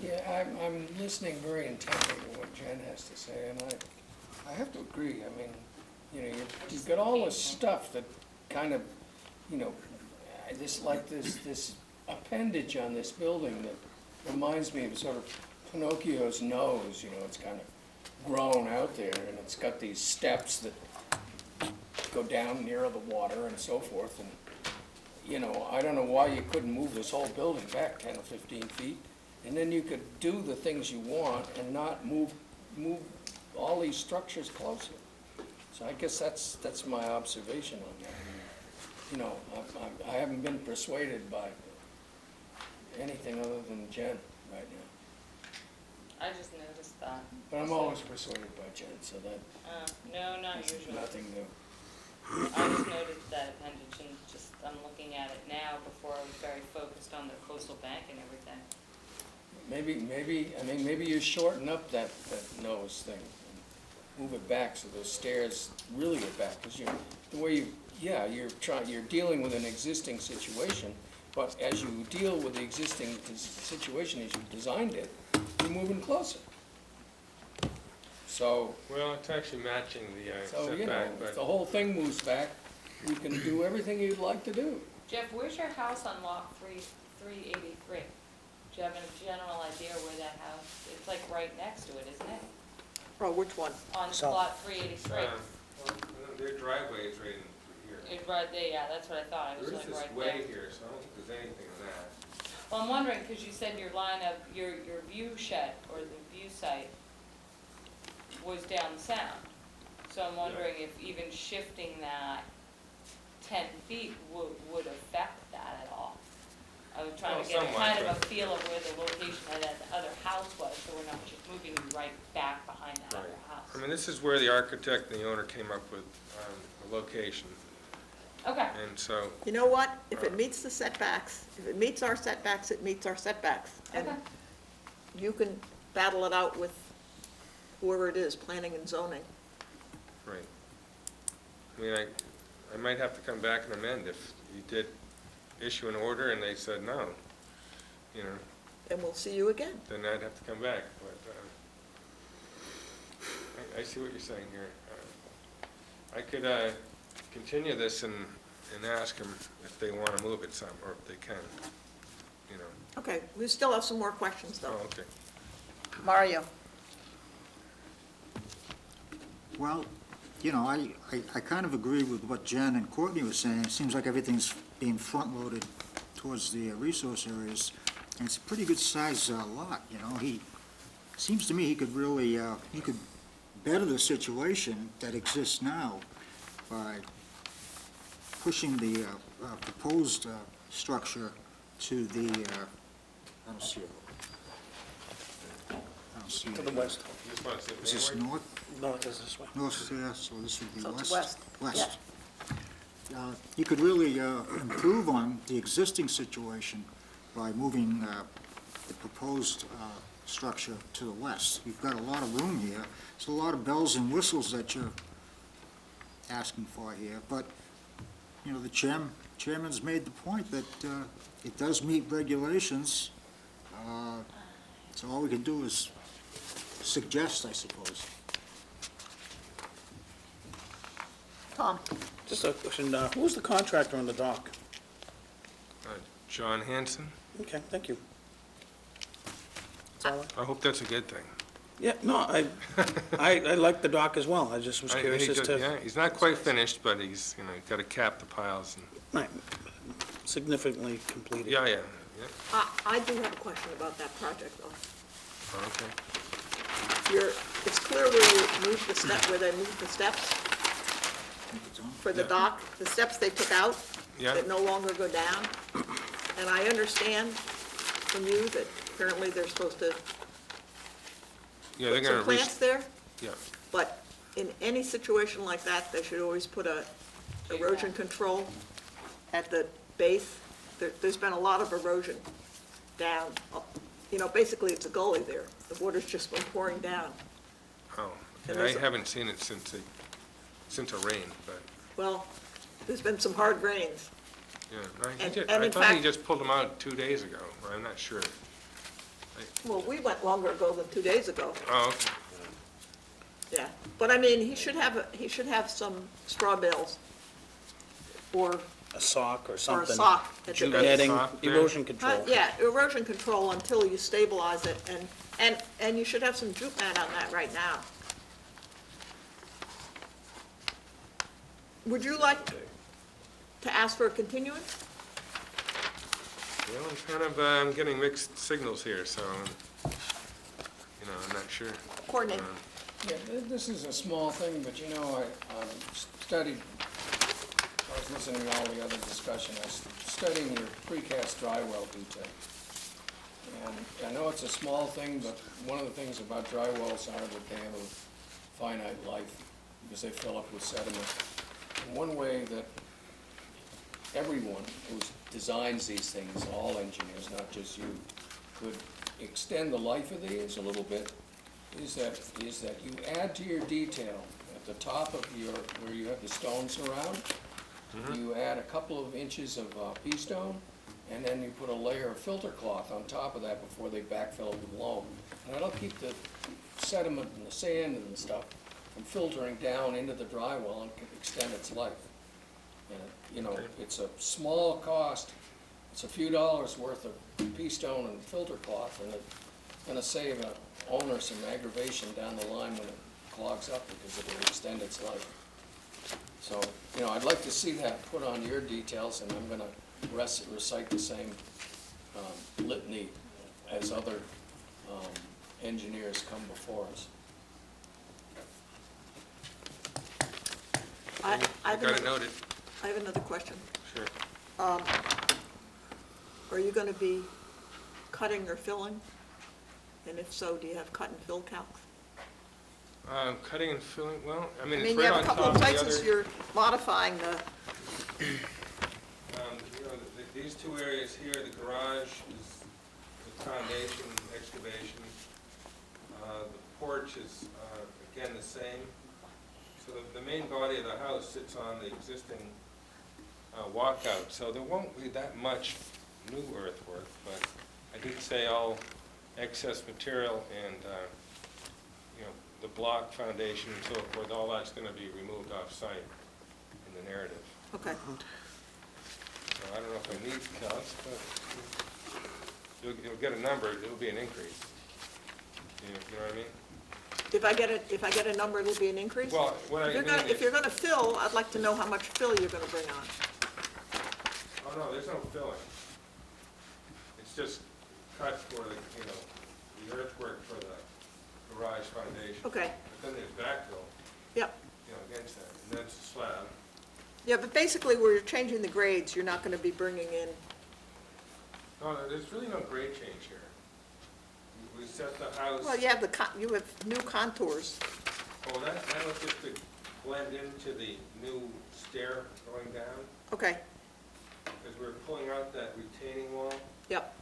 Yeah, I'm listening very intently to what Jen has to say, and I have to agree. I mean, you've got all this stuff that kind of, this appendage on this building that reminds me of sort of Pinocchio's nose, you know, it's kind of grown out there, and it's got these steps that go down near the water and so forth, and, you know, I don't know why you couldn't move this whole building back 10 or 15 feet, and then you could do the things you want and not move all these structures closer. So I guess that's my observation on that. You know, I haven't been persuaded by anything other than Jen right now. I just noticed that. But I'm always persuaded by Jen, so that No, not is usually. nothing new. I just noticed that appendage and just, I'm looking at it now. Before I was very focused on the coastal bank and everything. Maybe you shorten up that nose thing, and move it back so those stairs really get back, because you're dealing with an existing situation, but as you deal with the existing situation as you designed it, you're moving closer. So, Well, it's actually matching the you know, setback, if but the whole thing moves back, you can do everything you'd like to do. Jeff, where's your house on lot 383? Do you have a general idea where that house, it's like right next to it, isn't it? Oh, which one? On So- lot 383. well, their driveway is right in here. It's right there, yeah, that's what I thought, it was There is like this right way there. here, so I don't think there's anything on that. Well, I'm wondering, because you said your line of, your view shed, or the view site, was down the sound. So I'm wondering if even shifting that 10 feet would affect that at all. I was trying to get a somewhat, kind of a but- feel of where the location of that other house was, so we're not just moving you right back behind that other house. I mean, this is where the architect and the owner came up with the location, Okay, and so, You know what? If it meets the setbacks, if it meets our setbacks, it meets our setbacks. And okay. you can battle it out with whoever it is, planning and zoning. right. I mean, I might have to come back and amend if you did issue an order and they said no, you know, And we'll see you again. then I'd have to come back, but I see what you're saying here. I could continue this and ask them if they want to move it some, or if they can, you know. Okay, we still have some more questions, Oh, though. okay. Mario? Well, you know, I kind of agree with what Jen and Courtney were saying. It seems like everything's being front-loaded towards the resource areas, and it's a pretty good-sized lot, you know. Seems to me he could really, he could better the situation that exists now by pushing the proposed structure to the, I don't see it. I don't see it. To the west. You just want to say Is this mainward? north? No, it goes this way. North there, so this would be So west? it's west, West. You could really improve on the existing situation by moving the proposed structure to the west. You've got a lot of room here. There's a lot of bells and whistles that you're asking for here, but, you know, the chairman's made the point that it does meet regulations. So all we can do is suggest, I suppose. Tom? Just a question, who's the contractor on the dock? John Hanson? Okay, thank you. That's all I hope that's a good thing. Yeah, no, I like the dock as well, I just was curious as to. Yeah, he's not quite finished, but he's, you know, got to cap the piles and, Right, significantly completed. yeah. I do have a question about that project, though. Oh, okay. It's clear where you moved the step, where they moved the steps for the Yeah. dock, the steps they took out Yeah. that no longer go down. And I understand from you that apparently they're supposed to Yeah, they're put gonna some plants there, yeah, but in any situation like that, they should always put a erosion control at the base. There's been a lot of erosion down, you know, basically it's a gully there. The water's just been pouring down. oh. And Yeah, I there's a- haven't seen it since a rain, but, Well, there's been some hard rains. yeah. No, And I in thought he fact- just pulled them out 2 days ago, or I'm not sure. Well, we went longer ago than 2 days ago, Oh, okay. yeah. But I mean, he should have some straw bales or a sock or or a something. sock at the Jute base. netting, Sock there? erosion control. Yeah, erosion control until you stabilize it, and you should have some jute mat on that right now. Would you like to ask for a continuance? Well, I'm kind of, I'm getting mixed signals here, so, I'm not sure. Courtney? Yeah, this is a small thing, but I studied, I was listening to all the other discussion, I was studying your precast dry well detail. And I know it's a small thing, but one of the things about dry wells are that they have a finite life because they fill up with sediment. And one way that everyone who designs these things, all engineers, not just you, could extend the life of these a little bit is that you add to your detail at the top of where you have the stones around, you add a couple of inches of pea stone, and then you put a layer of filter cloth on top of that before they backfill it with loam. And that'll keep the sediment and the sand and stuff from filtering down into the dry well and can extend its life. And, it's a small cost, it's a few dollars worth of pea stone and filter cloth, and it's gonna save an owner some aggravation down the line when it clogs up because it will extend its life. So, I'd like to see that put on your details, and I'm gonna recite the same litany as other engineers come before us. I have Got it another- noted. I have another question. Sure. Are you going to be cutting or filling? And if so, do you have cut and fill calcs? Cutting and filling, well, I mean, I it's mean, you right have on a couple top of of the places other. you're modifying the, These two areas here, the garage is the foundation excavation. The porch is, again, the same. So the main body of the house sits on the existing walkout, so there won't be that much new earthwork, but I did say all excess material and, the block foundation and so forth, all that's gonna be removed off-site in the narrative. okay. So I don't know if I need counts, but you'll get a number, it'll be an increase. You know what I mean? If I get a number, it'll be an increase? Well, what I mean If you're is, gonna fill, I'd like to know how much fill you're gonna bring on. oh no, there's no filling. It's just cut for the earthwork for the garage foundation. Okay, But then there's backfill, yep. against that, and that's a slab. Yeah, but basically, where you're changing the grades, you're not gonna be bringing in, No, there's really no grade change here. We set the house. well, you have you have new contours. Oh, that was just to blend into the new stair going down, Okay, because we're pulling out that retaining wall, yep,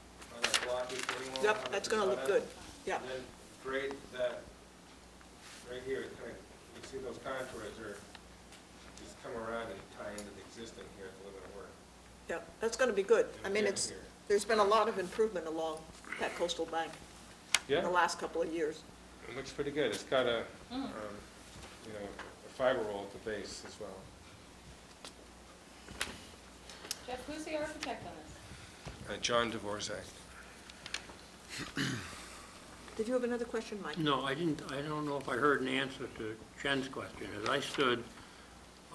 that block retaining wall. yep, that's gonna look good, yep. And then grade that, right here, you see those contours are, just come around and tie into the existing here if we're gonna work. Yep, that's gonna be good. I mean, Yeah, here. there's been a lot of improvement along that coastal bank in the Yeah, last couple of years. it looks pretty good. It's got a fiber roll at the base as well. Jeff, who's the architect on this? John Dvorak. Did you have another question, Mike? No, I didn't, I don't know if I heard an answer to Jen's question. As I stood,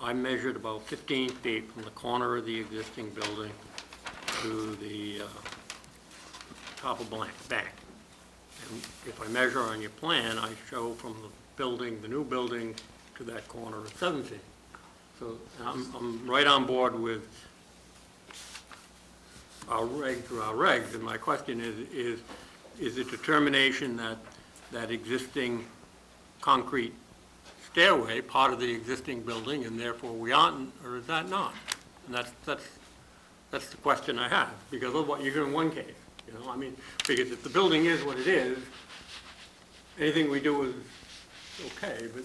I measured about 15 feet from the corner of the existing building to the top of bank. And if I measure on your plan, I show from the building, the new building, to that corner of 7 feet. So I'm right on board with our regs, and my question is a determination that existing concrete stairway part of the existing building, and therefore we aren't, or is that not? And that's the question I have, because of what you're doing in one case, I mean, because if the building is what it is, anything we do is okay, but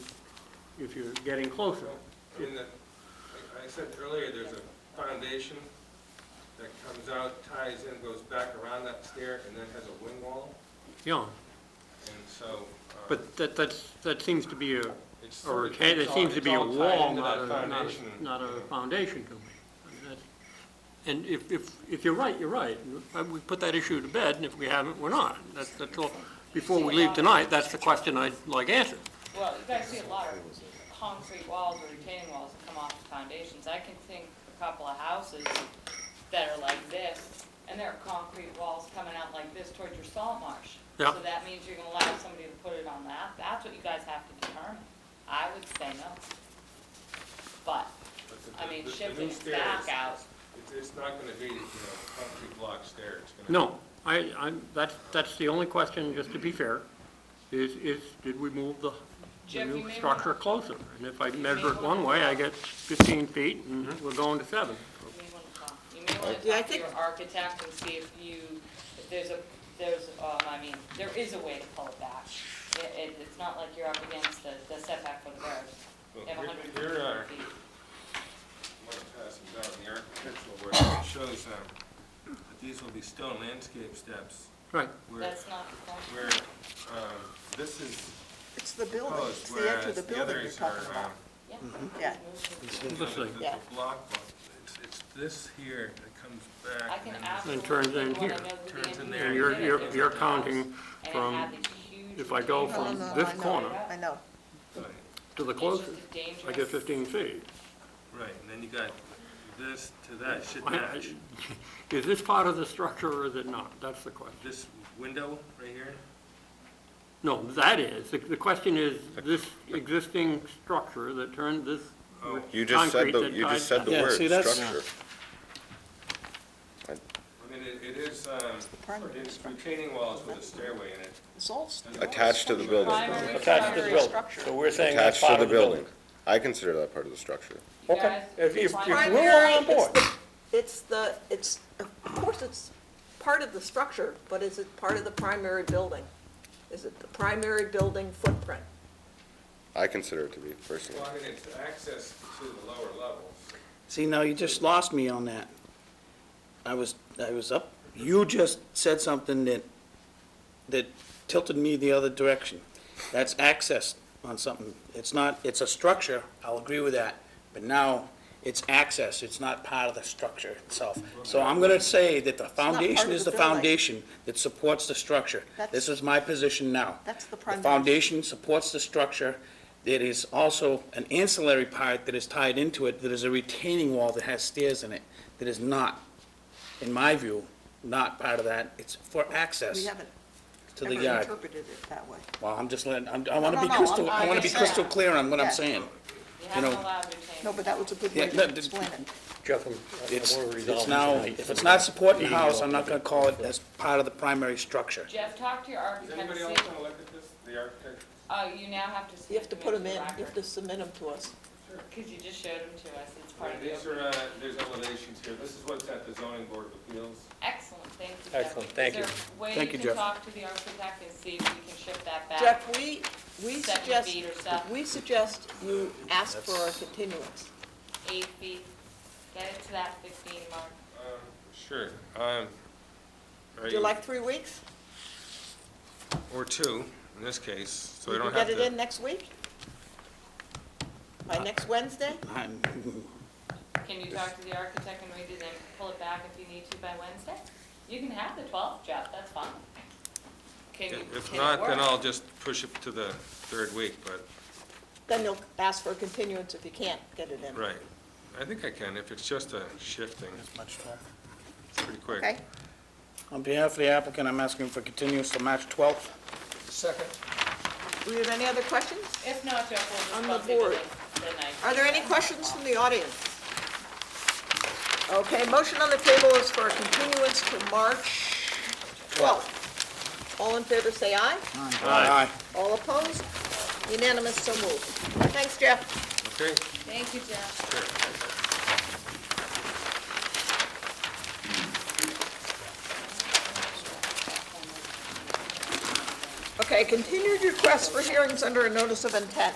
if you're getting closer. I mean, like I said earlier, there's a foundation that comes out, ties in, goes back around that stair, and then has a wing wall, Yeah, and so. but that seems to be it's or sort of- there it's all- seems to it's be a all tied wall, into not that a foundation. foundation to me. I mean, And if you're right, you're right. We put that issue to bed, and if we haven't, we're not. That's all. Before we leave tonight, that's the question I'd like answered. Well, you guys see a lot of concrete walls or retaining walls that come off the foundations. I can think a couple of houses that are like this, and there are concrete walls coming out like this towards your salt marsh. Yeah. So that means you're gonna allow somebody to put it on that. That's what you guys have to determine. I would say no. But, I mean, shifting it back out, It's not gonna be, concrete block stairs. It's gonna No, that's the only question, just to be fair, is did we move the Jeff, you new may structure wanna- closer? And if I measure it one way, I get 15 feet, and we're going to 7. You may want to talk, you may want to Yeah, I talk to think- your architect and see if there is a way to pull it back. It's not like you're up against the setback for the garage. Well, You have here 150 are- feet. I'm gonna pass them down, the architectural work, it shows, that these will be stone landscape steps, Right. where, That's not the point. where, this is It's the building, proposed, it's the edge of whereas the the building you're others talking are, about. Yeah. Yeah. This thing. Yeah. the block, it's this here that comes back. I can and absolutely. turns in when I here. know who the Turns in engineer there. And is, if you're there's a counting house, and it from, had these huge if I go retaining from walls, no, this I know. corner I know. Right, to the it's just closest, a dangerous. I get 15 feet. right, and then you got this to that, should I- match. Is this part of the structure or is it not? That's the question. This window right here, No, that is. The question is, this existing structure that turned this Oh. You just said concrete that you just said the Yeah, word see, that's- structure. I mean, it is, primary it's structure. retaining walls with a stairway in it. It's all Attached to the building. Primary attached to the primary building. structure. So we're saying that's Attached to part the of the building. building. I consider that part of the structure. You Okay, guys, if primary- we're all on board. Of course, it's part of the structure, but is it part of the primary building? Is it the primary building footprint? I consider it to be, personally. Well, I mean, it's access to the lower levels. See, now you just lost me on that. I was up, you just said something that tilted me the other direction. That's access on something. It's not, it's a structure, I'll agree with that, but now it's access, it's not part of the structure itself. So I'm gonna say that the part foundation of is the the building. foundation that supports the structure. That's- This is my position now. That's the The primary. foundation supports the structure. There is also an ancillary part that is tied into it, that is a retaining wall that has stairs in it, that is not, in my view, not part of that. It's for We access haven't to ever the yard. interpreted it that way. Well, I'm just letting, I wanna No, be no, crystal, I'm I wanna be just crystal saying. clear on what Yeah. I'm saying. You haven't know, allowed retaining. No, but that was a good way Yeah, to no, explain it. Jeff, It's now, if it's not supporting the house, I'm not gonna call it as part of the primary structure. Jeff, talk to your Does architect and anybody see. else want to look at this, the architect? You now have to. You have to put them in, you record. have to submit them to us. Because you just showed them to us, it's part of the. These are, there's elevations here, this is what's at the zoning board of appeals. Excellent, thank you, Jeff. Excellent, thank you. Is there a way Thank you you, can Jeff. talk to the architect and see if we can shift that back? Jeff, we 7 suggest, feet or so, we suggest you ask for a continuance. 8 feet, get it to that 15 mark. Sure, Would you like 3 weeks? or 2, in this case, so I You don't can have get it in to. next week? By next Wednesday? I'm- Can you talk to the architect and read it and pull it back if you need to by Wednesday? You can have the 12th, Jeff, that's fine. Can you, If can it not, then work? I'll just push it to the 3rd week, but, Then you'll ask for a continuance if you can't get it in. right. I think I can, if it's just a shifting, Much talk. it's pretty quick. Okay? On behalf of the applicant, I'm asking for continuance to March 12th. Second. Do we have any other questions? If not, Jeff, we'll On just the bump you board. to the night. Are there any questions from the audience? Okay, motion on the table is for a continuance to March 12th. All in favor, say aye. Aye. All opposed? Unanimous, so moved. Thanks, Jeff. Okay? Thank you, Jeff. Okay, continued requests for hearings under a notice of intent.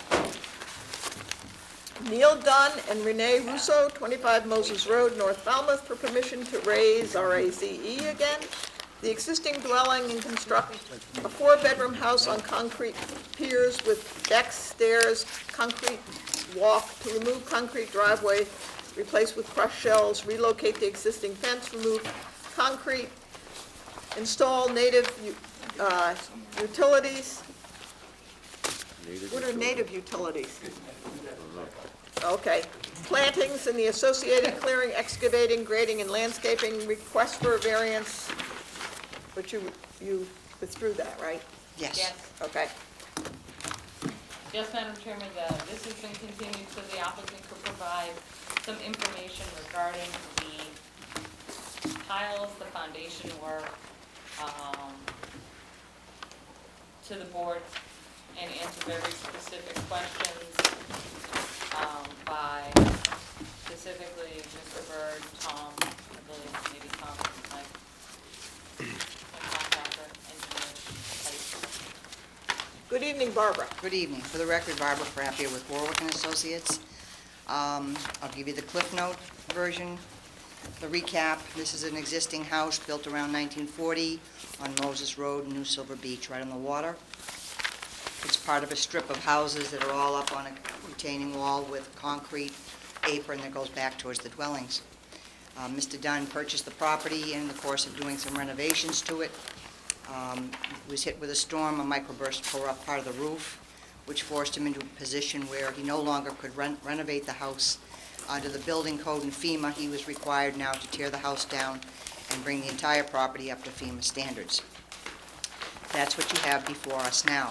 Neil Dunn and Renee Russo, 25 Moses Road, North Falmouth, for permission to raise, RAZE again, the existing dwelling and construct a 4-bedroom house on concrete piers with decks, stairs, concrete walk to remove concrete driveway replace with crushed shells, relocate the existing fence, remove concrete, install native utilities. What are native utilities? Okay. Plantings and the associated clearing, excavating, grading, and landscaping, request for a variance, but you withdrew that, right? Yes. Okay. Yes, Madam Chairman, this has been continued so the applicant could provide some information regarding the tiles, the foundation work, to the board, and answer very specific questions by specifically Mr. Bird, Tom, I believe, maybe Tom, Mike, and contractor, engineer, type. Good evening, Barbara. Good evening. For the record, Barbara Frapp here with Warwick and Associates. I'll give you the Cliff Note version, the recap. This is an existing house built around 1940 on Moses Road in New Silver Beach, right on the water. It's part of a strip of houses that are all up on a retaining wall with a concrete apron that goes back towards the dwellings. Mr. Dunn purchased the property in the course of doing some renovations to it. Was hit with a storm, a microburst tore up part of the roof, which forced him into a position where he no longer could renovate the house. Under the building code in FEMA, he was required now to tear the house down and bring the entire property up to FEMA standards. That's what you have before us now.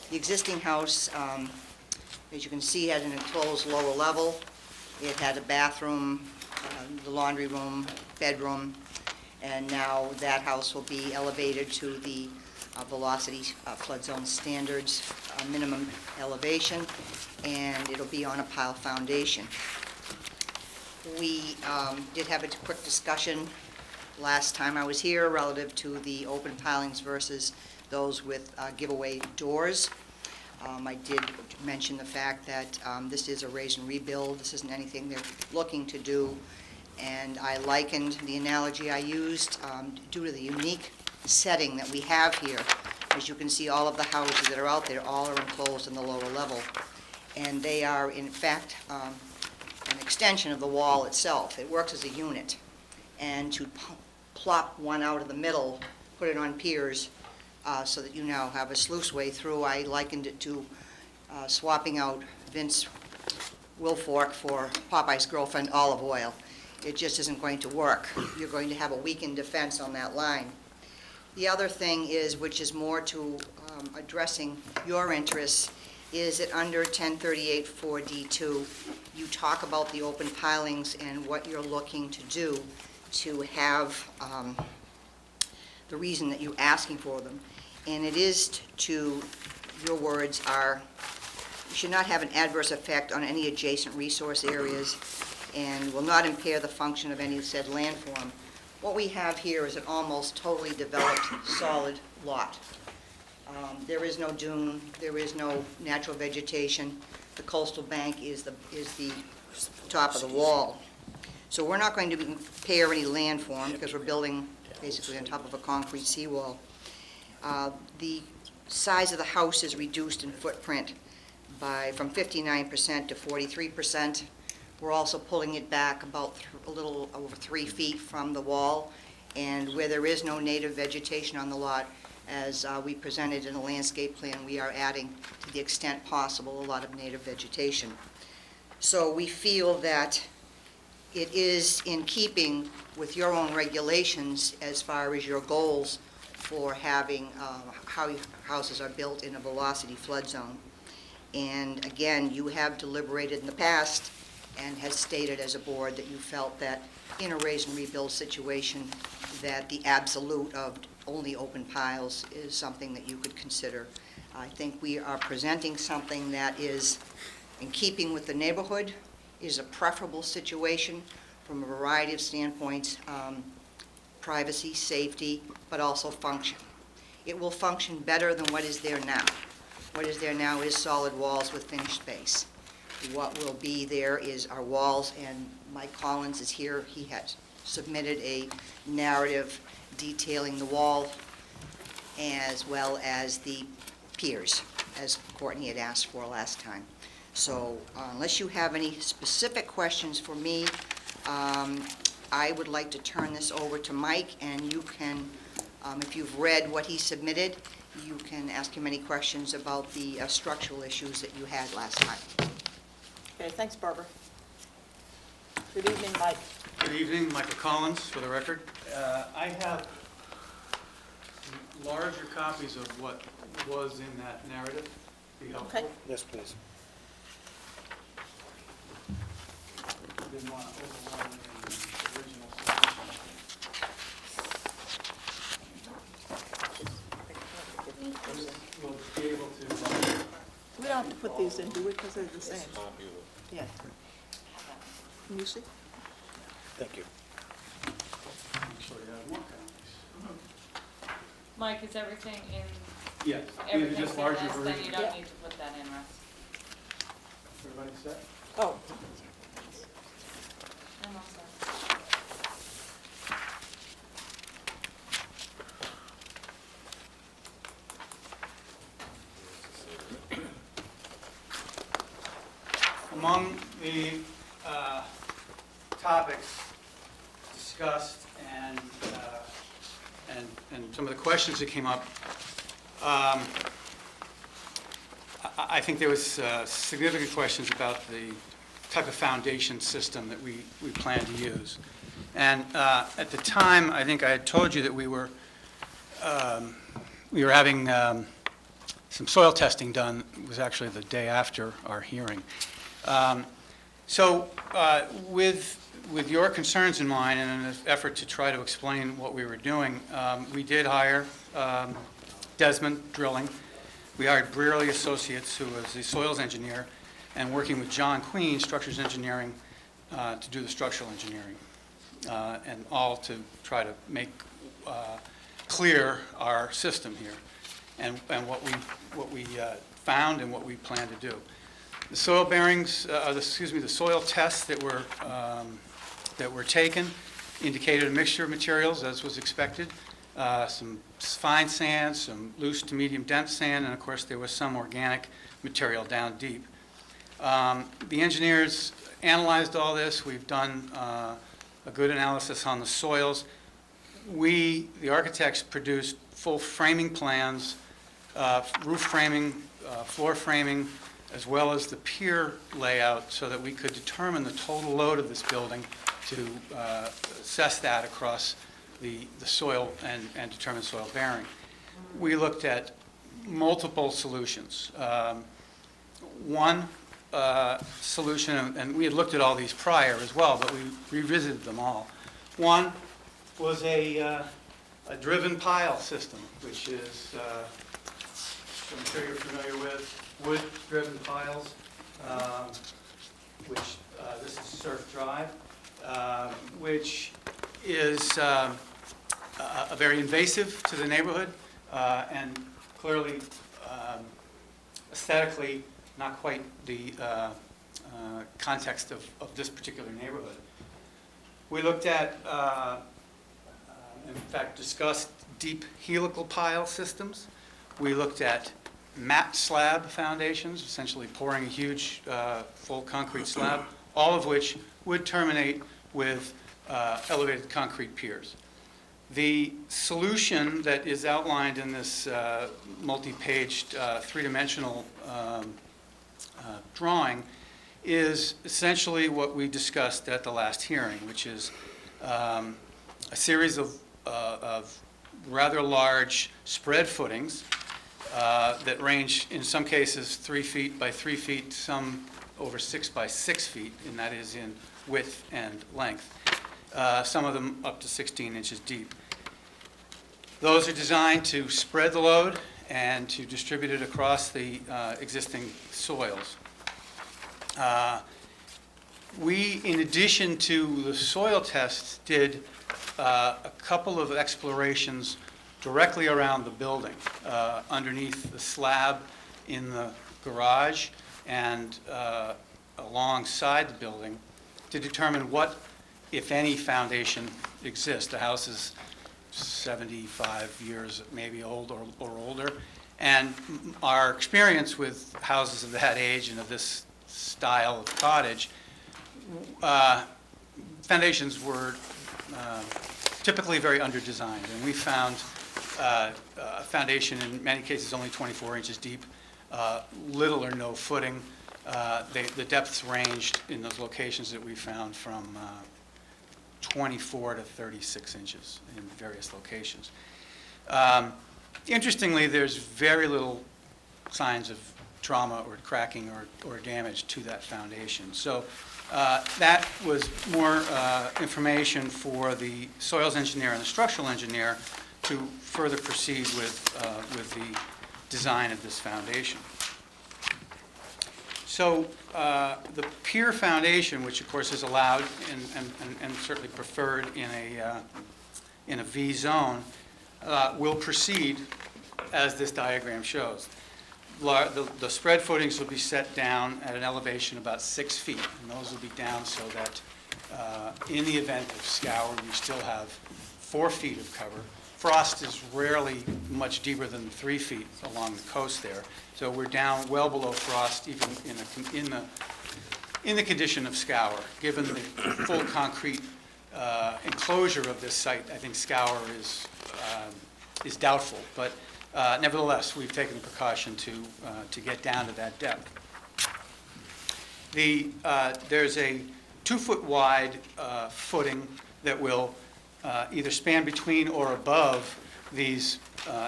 The existing house, as you can see, had an enclosed lower level. It had a bathroom, the laundry room, bedroom, and now that house will be elevated to the velocity flood zone standards, minimum elevation, and it'll be on a pile foundation. We did have a quick discussion last time I was here relative to the open pilings versus those with giveaway doors. I did mention the fact that this is a raise and rebuild. This isn't anything they're looking to do. And I likened the analogy I used due to the unique setting that we have here. As you can see, all of the houses that are out there, all are enclosed in the lower level. And they are, in fact, an extension of the wall itself. It works as a unit. And to plop one out of the middle, put it on piers, so that you now have a sluiceway through, I likened it to swapping out Vince Wilfork for Popeye's girlfriend, Olive Oil. It just isn't going to work. You're going to have a weakened defense on that line. The other thing is, which is more to addressing your interests, is that under 1038-4D2, you talk about the open pilings and what you're looking to do to have the reason that you're asking for them. And it is to, your words are, you should not have an adverse effect on any adjacent resource areas and will not impair the function of any said landform. What we have here is an almost totally developed solid lot. There is no dune, there is no natural vegetation. The coastal bank is the top of the wall. So we're not going to impair any landform because we're building basically on top of a concrete seawall. The size of the house is reduced in footprint from 59% to 43%. We're also pulling it back about a little over 3 feet from the wall, and where there is no native vegetation on the lot, as we presented in the landscape plan, we are adding, to the extent possible, a lot of native vegetation. So we feel that it is in keeping with your own regulations as far as your goals for having how houses are built in a velocity flood zone. And again, you have deliberated in the past and has stated as a board that you felt that in a raise and rebuild situation that the absolute of only open piles is something that you could consider. I think we are presenting something that is in keeping with the neighborhood, is a preferable situation from a variety of standpoints, privacy, safety, but also function. It will function better than what is there now. What is there now is solid walls with finished base. What will be there is our walls, and Mike Collins is here. He has submitted a narrative detailing the wall as well as the piers, as Courtney had asked for last time. So unless you have any specific questions for me, I would like to turn this over to Mike, and you can, if you've read what he submitted, you can ask him any questions about the structural issues that you had last time. Okay, thanks, Barbara. Good evening, Mike. Good evening, Michael Collins, for the record. I have larger copies of what was in that narrative. Be helpful? Okay. Yes, please. Didn't want to overwhelm the original submission. You'll be able to, We don't have to put these in, do we, because they're the same? Yeah. Can you see? Thank you. make sure you have more copies. Mike, is everything in, Yes, these are everything's just in larger this, then versions. you Yeah. don't need to put that in, Russ. Everybody set? Oh, I'm all set. Among the topics discussed and some of the questions that came up, I think there was significant questions about the type of foundation system that we plan to use. And at the time, I think I had told you that we were having some soil testing done. It was actually the day after our hearing. So with your concerns in mind and in an effort to try to explain what we were doing, we did hire Desmond Drilling. We hired Brearley Associates, who was the soils engineer, and working with John Queen, Structures Engineering, to do the structural engineering, and all to try to make clear our system here and what we found and what we plan to do. The soil bearings, the soil tests that were taken indicated a mixture of materials, as was expected. Some fine sand, some loose to medium dense sand, and of course there was some organic material down deep. The engineers analyzed all this. We've done a good analysis on the soils. We, the architects, produced full framing plans, roof framing, floor framing, as well as the pier layout, so that we could determine the total load of this building to assess that across the soil and determine soil bearing. We looked at multiple solutions. One solution, and we had looked at all these prior as well, but we revisited them all. One was a driven pile system, which is, I'm sure you're familiar with, wood-driven piles, which this is Surf Drive, which is very invasive to the neighborhood and clearly aesthetically not quite the context of this particular neighborhood. We looked at, in fact, discussed deep helical pile systems. We looked at mat slab foundations, essentially pouring a huge full concrete slab, all of which would terminate with elevated concrete piers. The solution that is outlined in this multi-paged three-dimensional drawing is essentially what we discussed at the last hearing, which is a series of rather large spread footings that range, in some cases, 3 feet by 3 feet, some over 6 by 6 feet, and that is in width and length. Some of them up to 16 inches deep. Those are designed to spread the load and to distribute it across the existing soils. We, in addition to the soil tests, did a couple of explorations directly around the building, underneath the slab in the garage and alongside the building, to determine what, if any, foundation exists. The house is 75 years maybe old or older, and our experience with houses of that age and of this style of cottage, foundations were typically very under-designed, and we found a foundation in many cases only 24 inches deep, little or no footing. The depths ranged in those locations that we found from 24 to 36 inches in various locations. Interestingly, there's very little signs of trauma or cracking or damage to that foundation. So that was more information for the soils engineer and the structural engineer to further proceed with the design of this foundation. So the pier foundation, which of course is allowed and certainly preferred in a V zone, will proceed as this diagram shows. The spread footings will be set down at an elevation about 6 feet, and those will be down so that in the event of scour, you still have 4 feet of cover. Frost is rarely much deeper than 3 feet along the coast there, so we're down well below frost even in the condition of scour. Given the full concrete enclosure of this site, I think scour is doubtful, but nevertheless, we've taken the precaution to get down to that depth. There's a 2-foot wide footing that will either span between or above these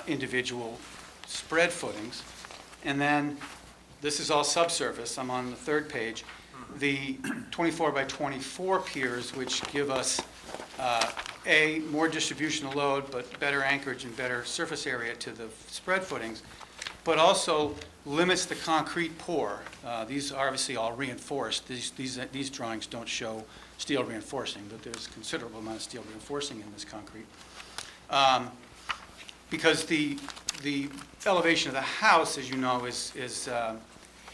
individual spread footings. And then, this is all subsurface, I'm on the 3rd page, the 24 by 24 piers, which give us more distributional load, but better anchorage and better surface area to the spread footings, but also limits the concrete pour. These are obviously all reinforced. These drawings don't show steel reinforcing, but there's a considerable amount of steel reinforcing in this concrete. Because the elevation of the house, as you know, is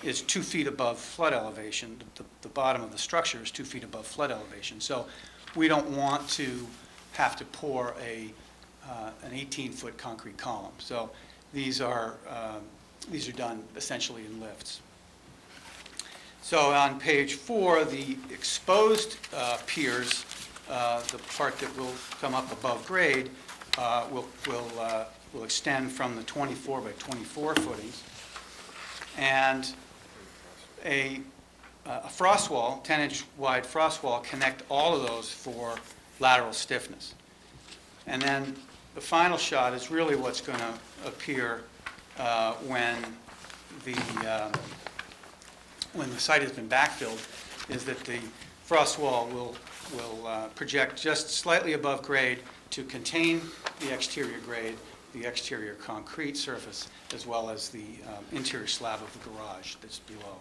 2 feet above flood elevation. The bottom of the structure is 2 feet above flood elevation. So we don't want to have to pour an 18-foot concrete column. So these are done essentially in lifts. So on page 4, the exposed piers, the part that will come up above grade, will extend from the 24 by 24 footings, and a frost wall, 10-inch wide frost wall, connect all of those for lateral stiffness. And then the final shot is really what's going to appear when the site has been backfilled, is that the frost wall will project just slightly above grade to contain the exterior grade, the exterior concrete surface, as well as the interior slab of the garage that's below.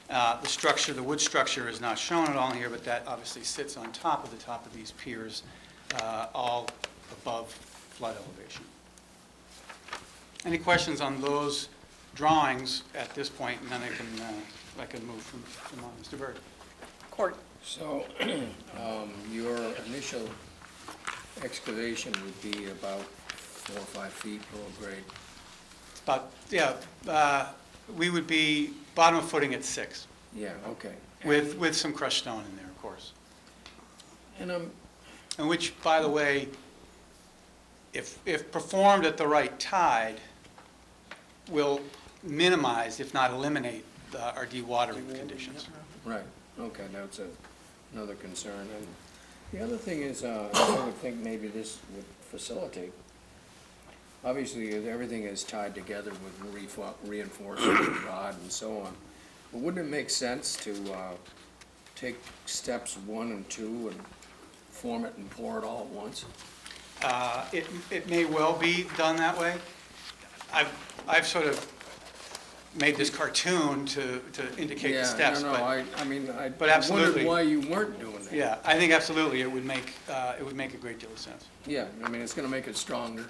The structure, the wood structure, is not shown at all here, but that obviously sits on top of these piers, all above flood elevation. Any questions on those drawings at this point, and then I can move from on. Mr. Bird. Court. So, your initial excavation would be about 4 or 5 feet below grade. About, yeah, we would be bottom of footing at 6. Yeah, okay. With some crushed stone in there, of course. And which, by the way, if performed at the right tide, will minimize, if not eliminate, our dewatering conditions. right, okay, that's another concern. And the other thing is, I would think maybe this would facilitate. Obviously, everything is tied together with reinforcement, rod, and so on. But wouldn't it make sense to take steps 1 and 2 and form it and pour it all at once? It may well be done that way. I've sort of made this cartoon to indicate the steps. Yeah, I but absolutely. wondered why you weren't doing that. Yeah, I think absolutely it would make a great deal of sense. Yeah, I mean, it's gonna make it stronger.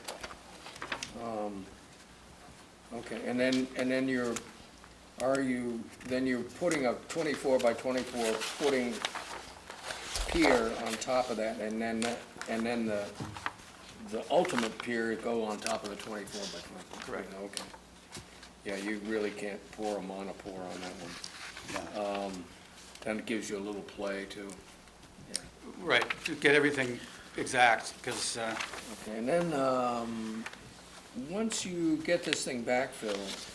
Okay, and then you're putting a 24 by 24 footing pier on top of that, and then the ultimate pier go on top of the 24 by 24. Correct. Okay. Yeah, you really can't pour a monopore on that one. Then it gives you a little play too. Right, to get everything exact, because, Okay, and then, once you get this thing backfilled,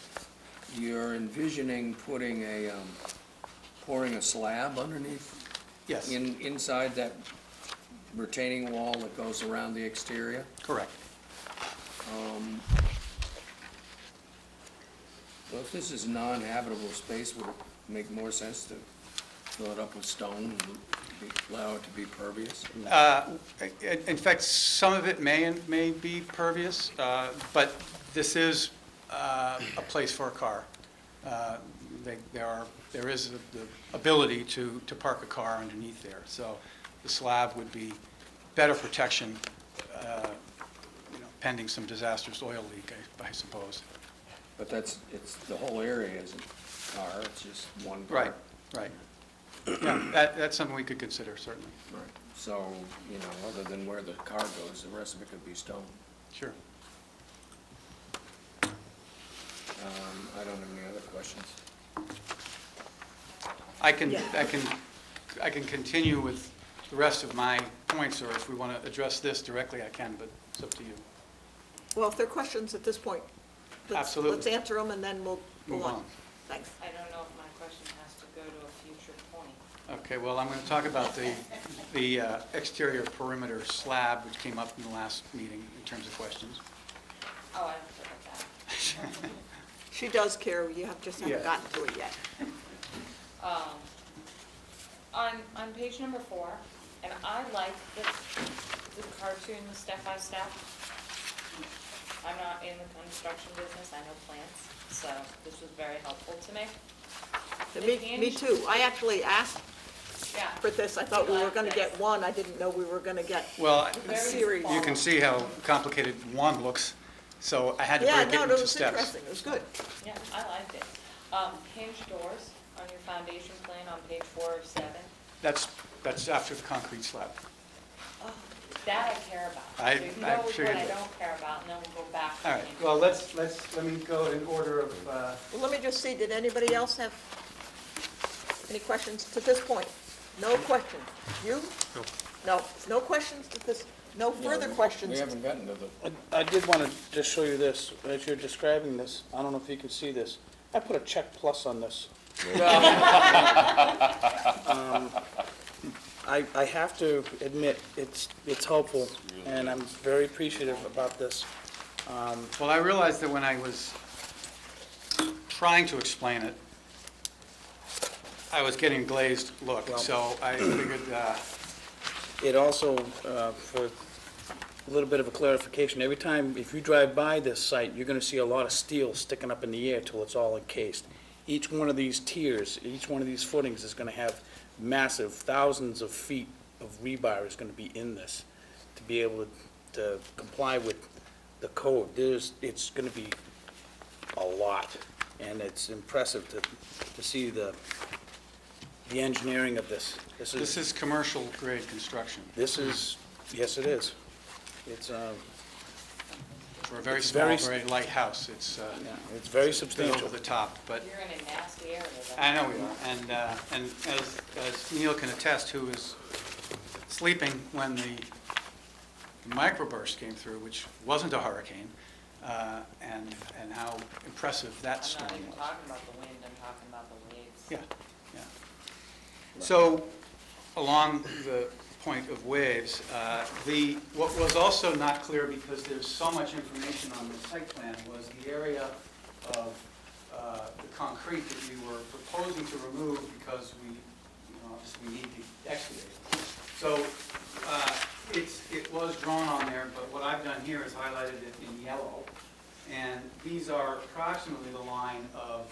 you're envisioning putting pouring a slab underneath? yes, Inside that retaining wall that goes around the exterior? correct. Well, if this is non-habitable space, would it make more sense to fill it up with stone and allow it to be pervious? In fact, some of it may be pervious, but this is a place for a car. There is the ability to park a car underneath there, so the slab would be better protection, pending some disastrous oil leak, I suppose. But the whole area isn't car, it's just one part. Right. Yeah, that's something we could consider, certainly. Right. So, other than where the car goes, the rest of it could be stone. Sure. I don't have any other questions. I can continue with the rest of my points, or if we want to address this directly, I can, but it's up to you. Well, if there are questions at this point, Absolutely. let's answer them and then we'll Move go on. on. Thanks. I don't know if my question has to go to a future point. Okay, well, I'm going to talk about the exterior perimeter slab, which came up in the last meeting in terms of questions. Oh, I forgot that. She does care, you just haven't Yeah. gotten to it yet. On page number 4, and I like the cartoon, the step-by-step. I'm not in the construction business, I know plants, so this was very helpful to me. Me too. I actually asked Yeah. for this. I thought we were gonna get one. I didn't know we were gonna get Well, a series. you can see how complicated one looks, so I had to Yeah, break it no, into it was steps. interesting. It was good. Yeah, I liked it. Hinged doors on your foundation plan on page 4 of 7. That's after the concrete slab. Oh, that I care about. I- So you can I go with figured what I that. don't care about, and then we'll go back. All right, well, let me go in order of, Well, let me just see, did anybody else have any questions to this point? No questions. You? No. No questions to this, no further questions. We haven't gotten to the, I did want to just show you this, as you're describing this, I don't know if you can see this. I put a check plus on this. I have to admit, it's helpful, and I'm very appreciative about this. well, I realized that when I was trying to explain it, I was getting a glazed look, Well- so I figured, It also, for a little bit of a clarification, every time, if you drive by this site, you're gonna see a lot of steel sticking up in the air till it's all encased. Each one of these tiers, each one of these footings is gonna have massive, thousands of feet of rebar is gonna be in this to be able to comply with the code. It's gonna be a lot, and it's impressive to see the engineering of this. this is commercial grade construction This is, yes, it is. It's, for a very It's small, very- very light house. It's yeah, it's very a bit substantial. over the top, but You're in a nasty area, though. I know we are. And as Neil can attest, who was sleeping when the microburst came through, which wasn't a hurricane, and how impressive that I'm storm not even was. talking about the wind, I'm talking about the waves. Yeah, yeah. So, along the point of waves, what was also not clear, because there's so much information on the site plan, was the area of the concrete that we were proposing to remove because obviously we need to excavate. So, it was drawn on there, but what I've done here is highlighted it in yellow. And these are approximately the line of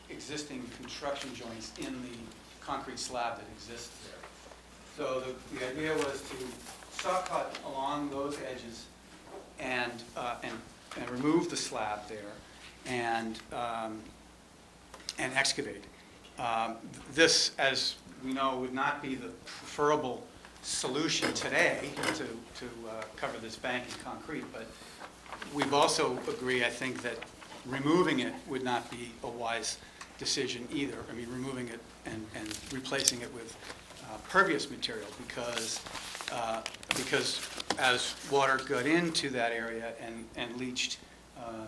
existing construction joints in the concrete slab that exists there. So the idea was to saw cut along those edges and remove the slab there and excavate. This, as we know, would not be the preferable solution today to cover this bank in concrete, but we've also agreed, I think, that removing it would not be a wise decision either. I mean, removing it and replacing it with pervious material because as water got into that area and leached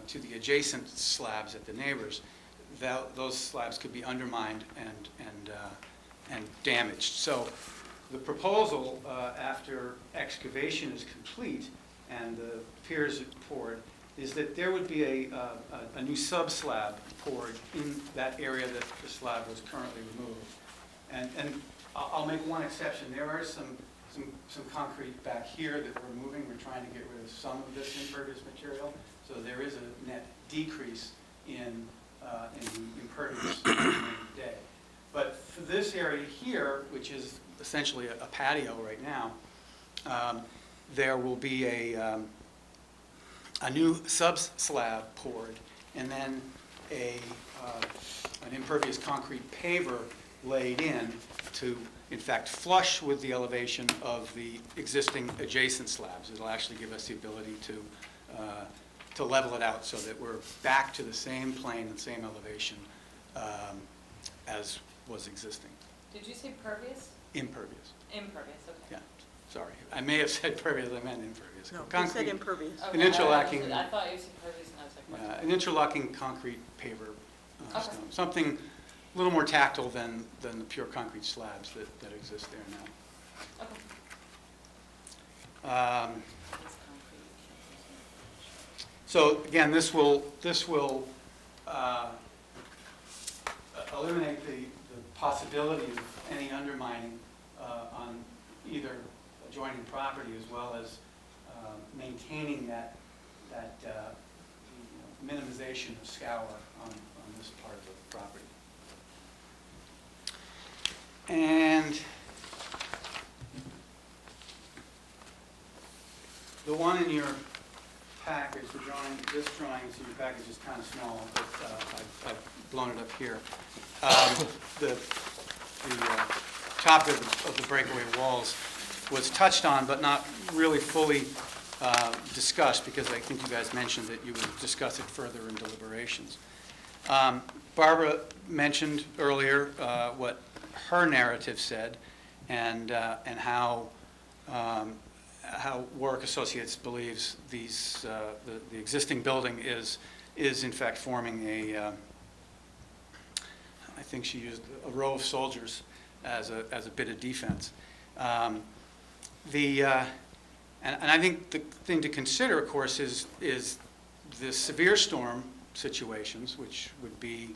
to the adjacent slabs at the neighbors, those slabs could be undermined and damaged. So the proposal, after excavation is complete and the piers are poured, is that there would be a new sub-slab poured in that area that the slab was currently removed. And I'll make one exception. There are some concrete back here that we're moving. We're trying to get rid of some of this impervious material. So there is a net decrease in impervious during the day. But for this area here, which is essentially a patio right now, there will be a new sub-slab poured, and then an impervious concrete paver laid in to, in fact, flush with the elevation of the existing adjacent slabs. It'll actually give us the ability to level it out so that we're back to the same plane and same elevation as was existing. Did you say pervious? Impervious. Impervious, okay. Yeah, sorry. I may have said pervious, I meant impervious. No, he Concrete- said impervious. Okay, An interlocking- I thought you said pervious, and I was like, what? An interlocking concrete paver Okay. stone. Something a little more tactile than the pure concrete slabs that exist there now. Okay. So again, this will eliminate the possibility of any undermining on either adjoining property, as well as maintaining that minimization of scour on this part of the property. And the one in your package, this drawing in your package is kind of small, but I've blown it up here. The top of the breakaway walls was touched on, but not really fully discussed, because I think you guys mentioned that you would discuss it further in deliberations. Barbara mentioned earlier what her narrative said, and how Warwick Associates believes the existing building is in fact forming I think she used a row of soldiers as a bit of defense. And I think the thing to consider, of course, is the severe storm situations, which would be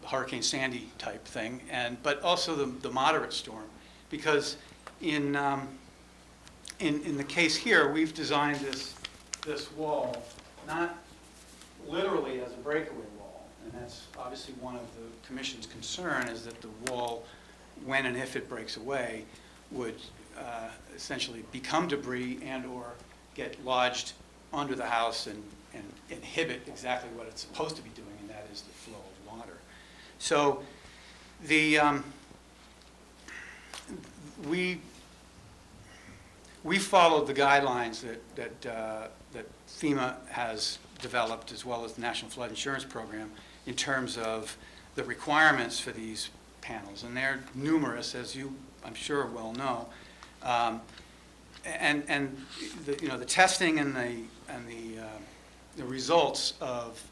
Hurricane Sandy type thing, but also the moderate storm, because in the case here, we've designed this wall not literally as a breakaway wall, and that's obviously one of the Commission's concern, is that the wall, when and if it breaks away, would essentially become debris and/or get lodged under the house and inhibit exactly what it's supposed to be doing, and that is the flow of water. So we followed the guidelines that FEMA has developed, as well as the National Flood Insurance Program, in terms of the requirements for these panels, and they're numerous, as you, I'm sure, well know. And the testing and the results of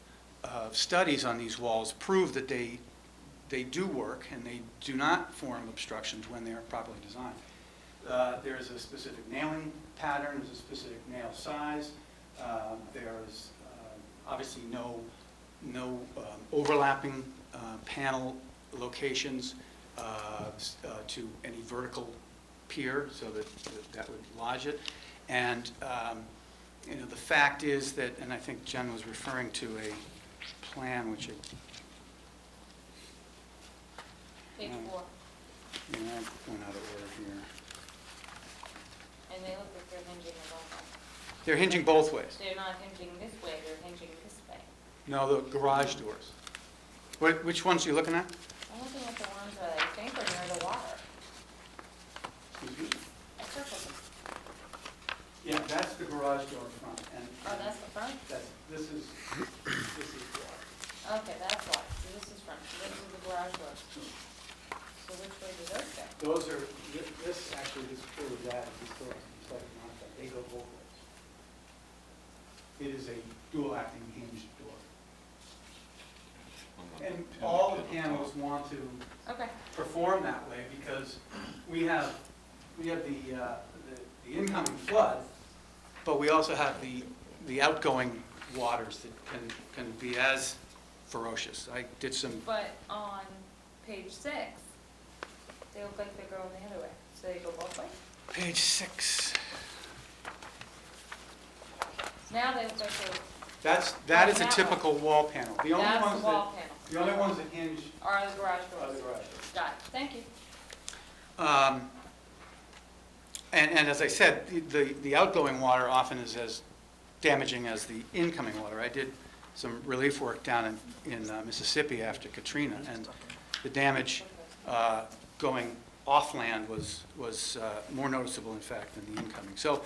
studies on these walls prove that they do work, and they do not form obstructions when they are properly designed. There is a specific nailing pattern, there's a specific nail size. There is obviously no overlapping panel locations to any vertical pier, so that would lodge it. And the fact is that, and I think Jen was referring to a plan which Page 4. I went out of order here. And they look like they're hinging both ways. They're hinging both ways. They're not hinging this way, they're hinging this way. No, the garage doors. Which ones are you looking at? I'm looking at the ones that I think are near the water. I circled them. Yeah, that's the garage door front. And Oh, that's the front? this is garage. Those are, this actually, this clear that is historic, slightly modified, they go both ways. It is a dual acting hinged door. And all the panels want to Okay. perform that way because we have the incoming flood, but we also have the outgoing waters that can be as ferocious. I did some, But on page 6, they look like they're going the other way, so they go both ways? page 6. Now they look like That is a That one. typical wall panel. The only that's ones the wall that, panel. the only ones that hinge Are the garage are doors. the garage doors. Got it, thank you. And as I said, the outgoing water often is as damaging as the incoming water. I did some relief work down in Mississippi after Katrina, and the damage going off-land was more noticeable, in fact, than the incoming. So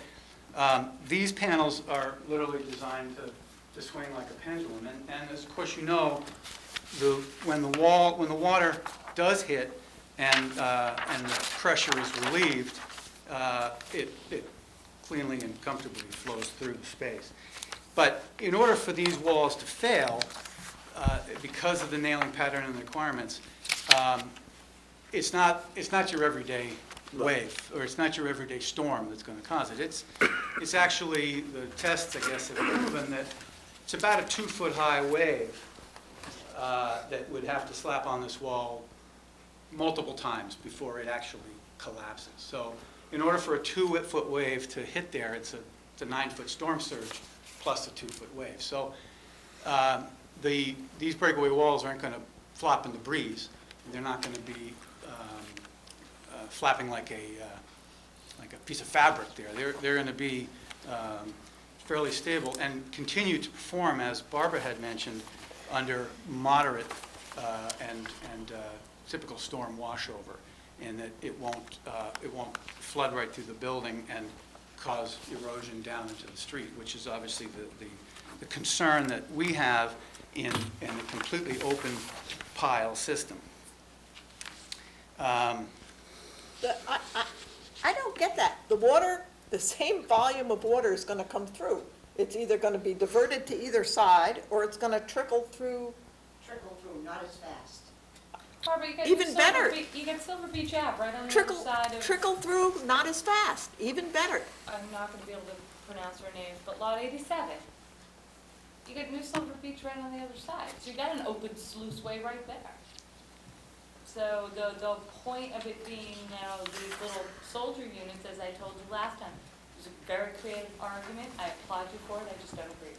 these panels are literally designed to swing like a pendulum. And as, of course, you know, when the water does hit and the pressure is relieved, it cleanly and comfortably flows through the space. But in order for these walls to fail, because of the nailing pattern and the requirements, it's not your everyday wave, or it's not your everyday storm that's going to cause it. It's actually, the tests, I guess, have proven that it's about a 2-foot-high wave that would have to slap on this wall multiple times before it actually collapses. So in order for a 2-foot wave to hit there, it's a 9-foot storm surge plus a 2-foot wave. So these breakaway walls aren't going to flop in the breeze. They're not going to be flapping like a piece of fabric there. They're going to be fairly stable and continue to perform, as Barbara had mentioned, under moderate and typical storm washover, and that it won't flood right through the building and cause erosion down into the street, which is obviously the concern that we have in a completely open pile system. I don't get that. The water, the same volume of water is gonna come through. It's either gonna be diverted to either side, or it's gonna trickle through. Trickle through, not as fast. Barbara, you got Even Silver better. You got Silver Beach Ave right on the Trickle, other side of. trickle through, not as fast, even better. I'm not gonna be able to pronounce her name, but Lot 87. You got New Silver Beach right on the other side, so you got an open sluiceway right there. So the point of it being now these little soldier units, as I told you last time, was a very creative argument. I applaud you for it, I just don't agree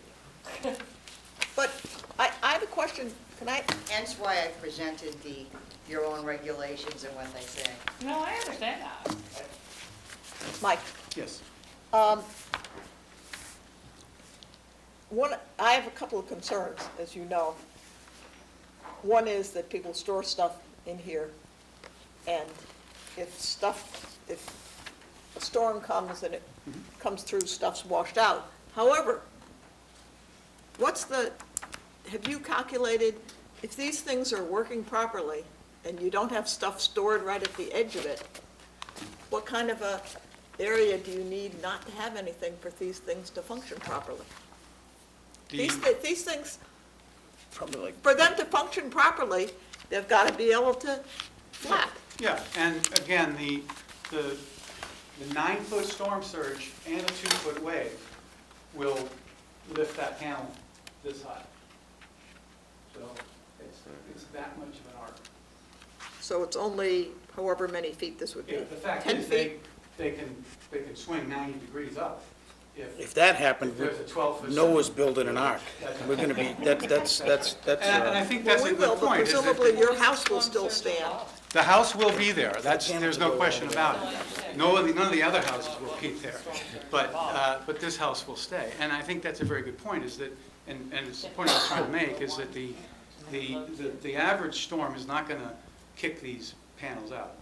with you. But I have a question, can I, Hence why I presented your own regulations and what they say. No, I understand that. Mike, Yes. I have a couple of concerns, as you know. One is that people store stuff in here, and if a storm comes and it comes through, stuff's washed out. However, have you calculated, if these things are working properly, and you don't have stuff stored right at the edge of it, what kind of a area do you need not to have anything for these things to function properly? These things, for them to function properly, they've got to be able to flap. Yeah, and again, the 9-foot storm surge and a 2-foot wave will lift that panel this high. So it's that much of an arc. So it's only however many feet this would be. Yeah, the fact 10 is, feet? they can swing 90 degrees up. If that happened, If there's a 12-foot. Noah's building an ark. We're gonna be, that's, And I think that's Well, a we will, good but point. is that presumably your house will still stand. The house will be there, there's no question about it. None of the other houses will be there, but this house will stay. And I think that's a very good point, is that, and it's the point I was trying to make, is that the average storm is not gonna kick these panels out.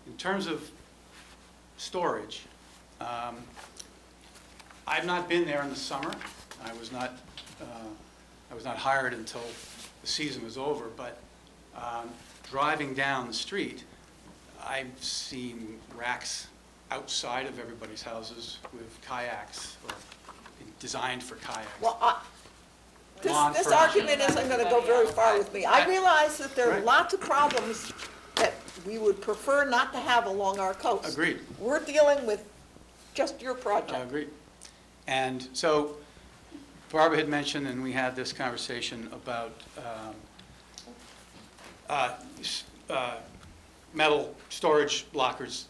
In terms of storage, I've not been there in the summer. I was not hired until the season was over, but driving down the street, I've seen racks outside of everybody's houses with kayaks, or designed for kayaks. Well, Lawn this furniture. argument isn't gonna go very far with me. I realize that there are Right. lots of problems that we would prefer not to have along our coast. Agreed. We're dealing with just your I project. agree. And so Barbara had mentioned, and we had this conversation about metal storage lockers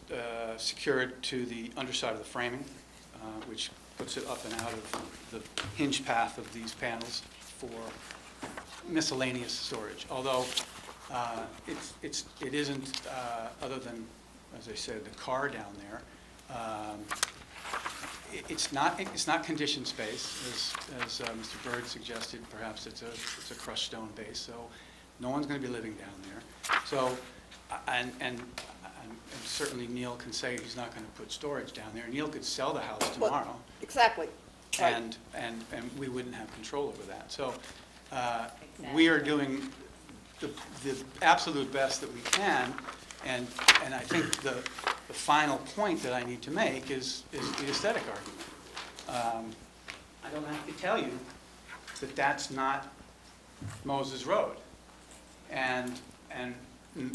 secured to the underside of the framing, which puts it up and out of the hinge path of these panels for miscellaneous storage. Although it isn't, other than, as I said, the car down there, it's not conditioned space, as Mr. Byrd suggested. Perhaps it's a crushed stone base, so no one's going to be living down there. So, and certainly Neil can say he's not going to put storage down there. Neil could sell the house tomorrow, Exactly. Right. and we wouldn't have control over that. So we are doing the absolute best that we can, and I think the final point that I need to make is the aesthetic argument. I don't have to tell you that that's not Moses Road. And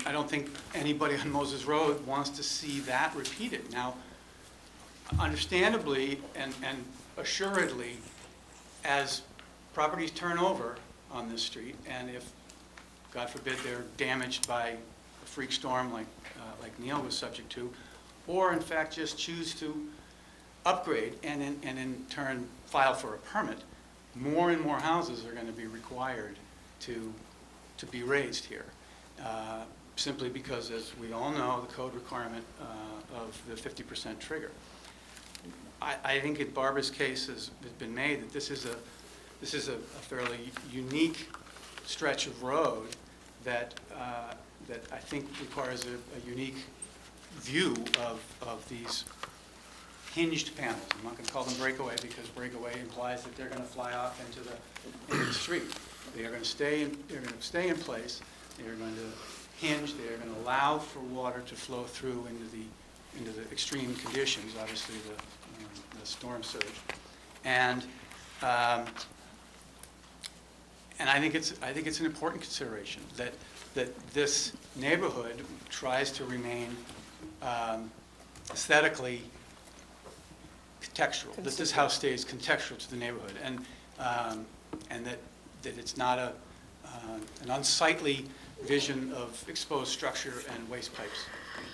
I don't think anybody on Moses Road wants to see that repeated. Now, understandably and assuredly, as properties turn over on this street, and if, God forbid, they're damaged by a freak storm like Neil was subject to, or in fact just choose to upgrade and in turn file for a permit, more and more houses are going to be required to be raised here, simply because, as we all know, the code requirement of the 50% trigger. I think in Barbara's case has been made that this is a fairly unique stretch of road that I think requires a unique view of these hinged panels. I'm not going to call them breakaway, because breakaway implies that they're going to fly off into the street. They are going to stay in place. They are going to hinge. They are going to allow for water to flow through into the extreme conditions, obviously the storm surge, and I think it's an important consideration that this neighborhood tries to remain aesthetically contextual, that this house stays contextual to the neighborhood, and that it's not an unsightly vision of exposed structure and waste pipes,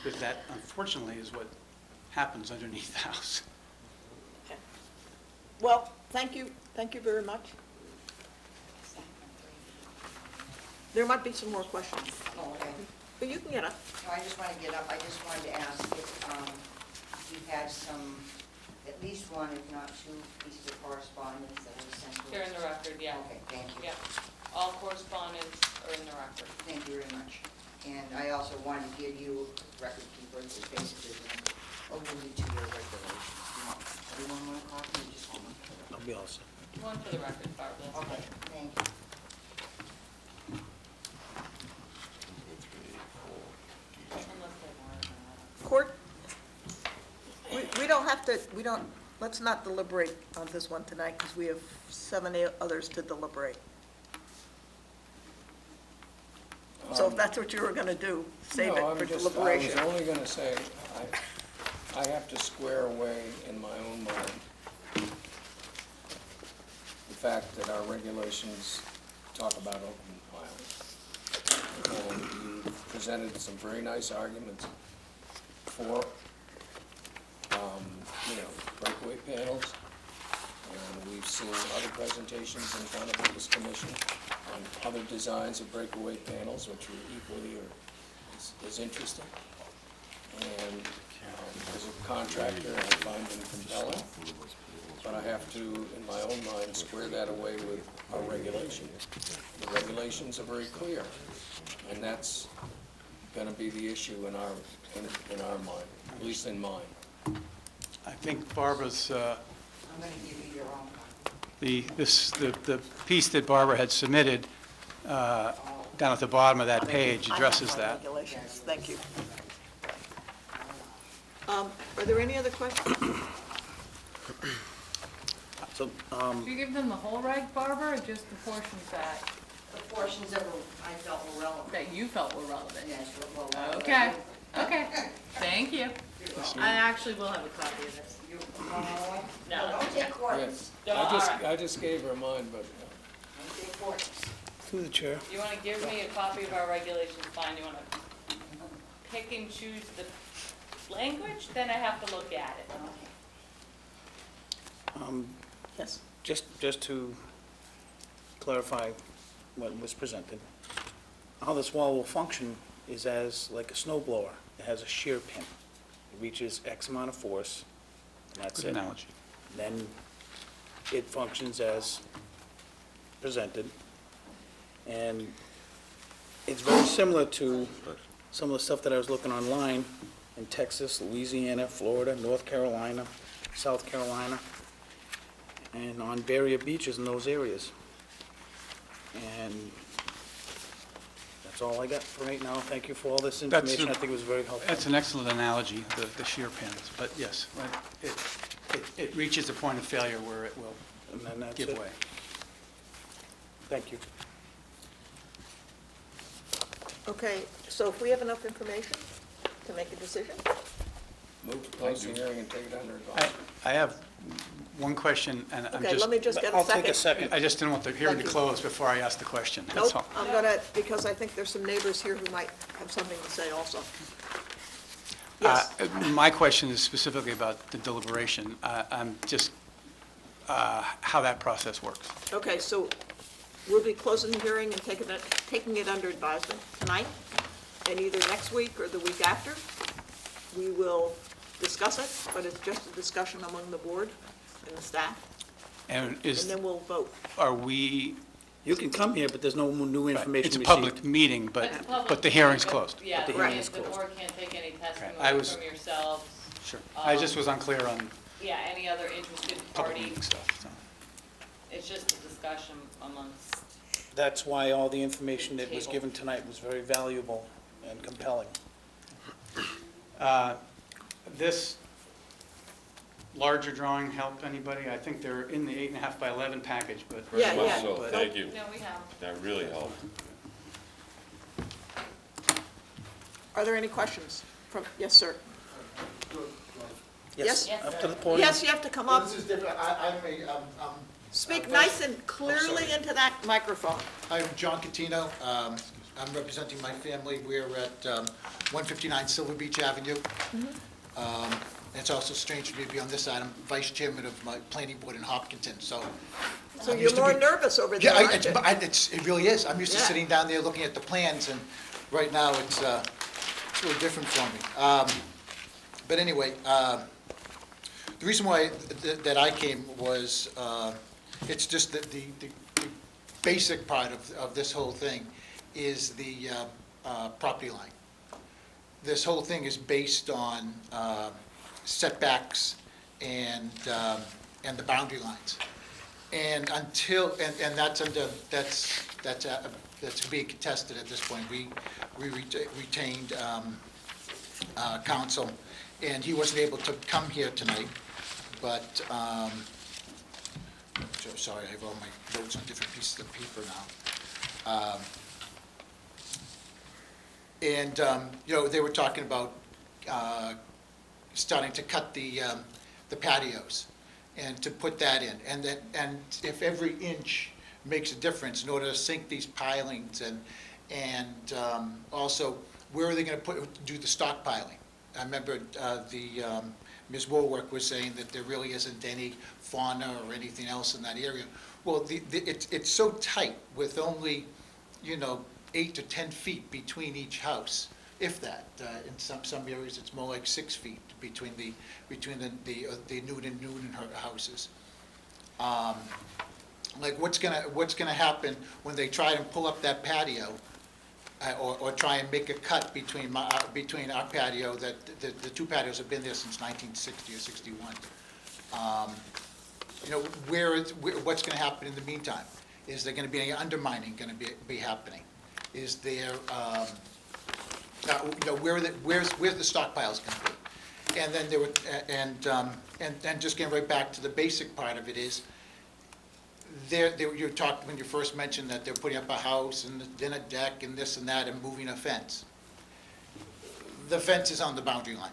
because that unfortunately is what happens underneath the house. Well, thank you very much. There might be some more questions, Oh, okay. but you can get up. No, I just want to get up. I just wanted to ask if you had at least one, if not two, pieces of correspondence that was sent to us. They're in the record, yeah. Okay, thank you. Yeah, all correspondence are in the record. Thank you very much. And I also wanted to give you, record keeper, this basically alluded to your regulations. Everyone want a copy or just one? I'll be all set. One for the record, Barbara. Okay, thank you. Unless they want it. Court, let's not deliberate on this one tonight, because we have 7 others to deliberate. So if that's what you were going to do, save No, it for I deliberation. was only going to say, I have to square away in my own mind the fact that our regulations talk about open piling. And you presented some very nice arguments for, breakaway panels. And we've seen other presentations in front of this commission on other designs of breakaway panels, which are equally as interesting. And as a contractor, I find them compelling, but I have to, in my own mind, square that away with our regulations. The regulations are very clear, and that's going to be the issue in our mind, at least in mine. I think Barbara's, I'm going to give you your own copy. the piece that Barbara had submitted down at the bottom of that page addresses I have my that. regulations. Thank you. Are there any other questions? So, Did you give them the whole reg, Barbara, or just the portions that, The portions that I felt were relevant. that you felt were relevant? Yes, well, Okay, okay, thank you. I actually will have a copy of this. No, Don't take quarters. I just gave her mine, but Don't take quarters. through the chair. You wanna give me a copy of our regulations, fine, you wanna pick and choose the language, then I have to look at it. Yes. Just to clarify what was presented, how this wall will function is as like a snow blower. It has a shear pin. It reaches X amount of force, and that's Good it. analogy. Then it functions as presented. And it's very similar to some of the stuff that I was looking online in Texas, Louisiana, Florida, North Carolina, South Carolina, and on barrier beaches in those areas. And that's all I got for right now. Thank you for all this That's information. a- I think it was very helpful. That's an excellent analogy, the shear pins, but yes, it reaches a point of failure where it will And then that's give it. way. Thank you. Okay, so if we have enough information to make a decision? move to close the hearing and take it under advisement. I have one question, and I'm Okay, just, let me just get a I'll take a second. second. I just didn't want the hearing to Thank you. close before I ask the question, that's Nope, all. I'm gonna, because I think there's some neighbors here who might have something to say also. Yes, My question is specifically about the deliberation. I'm just, how that process works. okay, so we'll be closing the hearing and taking it under advisement tonight, and either next week or the week after, we will discuss it, but it's just a discussion among the board and the staff, And and is, then we'll vote. are we, You can come here, but there's no new information it's a received. public meeting, but It's public, the hearing's but- closed? Yeah, But the the hearing is closed. board can't take any I testimony was- from yourselves. Sure. I just was unclear on Yeah, any other interested public party. meeting stuff, so. It's just a discussion amongst, That's why all the information that was Table. given tonight was very valuable and compelling. This larger drawing help anybody? I think they're in the 8.5 by 11 package, but. Yeah, Very much yeah. so, thank you. no, we have. That really helped. Are there any questions from, yes, sir? Yes? Yes, Up sir. to the podium. Yes, you have to come up, This is different. I'm speak nice and clearly into that microphone. I'm John Catino. I'm representing my family. We're at 159 Silver Beach Avenue. It's also strange for me to be on this side. I'm vice chairman of my planning board in Hopkinton, so. So I'm you're used to more be- nervous over there, Yeah, aren't you? it really is. I'm used to Yeah. sitting down there looking at the plans, and right now it's a little different for me. But anyway, the reason why that I came was, it's just that the basic part of this whole thing is the property line. This whole thing is based on setbacks and the boundary lines. And until, and that's under, that's being contested at this point. We retained counsel, and he wasn't able to come here tonight, but, so sorry, I have all my notes on different pieces of paper now. And, you know, they were talking about starting to cut the patios and to put that in. And then, and if every inch makes a difference in order to sink these pilings, and also, where are they gonna do the stockpiling? I remember Ms. Woolwork was saying that there really isn't any fauna or anything else in that area. Well, it's so tight with only, you know, 8 to 10 feet between each house, if that. In some areas, it's more like 6 feet between the Newton houses. Like, what's gonna happen when they try and pull up that patio, or try and make a cut between our patio, that the two patios have been there since 1960 or 61. You know, what's gonna happen in the meantime? Is there gonna be any undermining gonna be happening? Is there, you know, where's the stockpiles gonna be? And then there were, and just getting right back to the basic part of it is, you talked, when you first mentioned that they're putting up a house and then a deck and this and that and moving a fence. The fence is on the boundary line.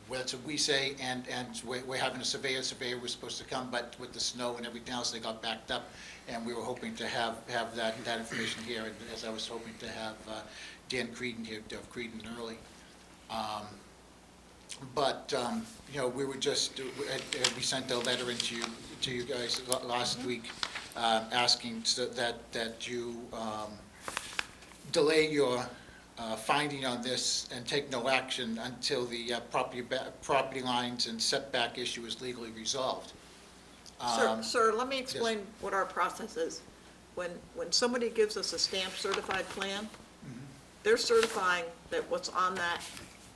Well, that's what we say, and we're having a surveyor was supposed to come, but with the snow and everything else, they got backed up, and we were hoping to have that information here, and as I was hoping to have Dan Creedon here, of Creedon early. But, you know, we were just, we sent a letter into you guys last week, asking so that you delay your finding on this and take no action until the property lines and setback issue is legally resolved. Sir, let me explain what our process is. When somebody gives us a stamped certified plan, they're certifying that what's on that,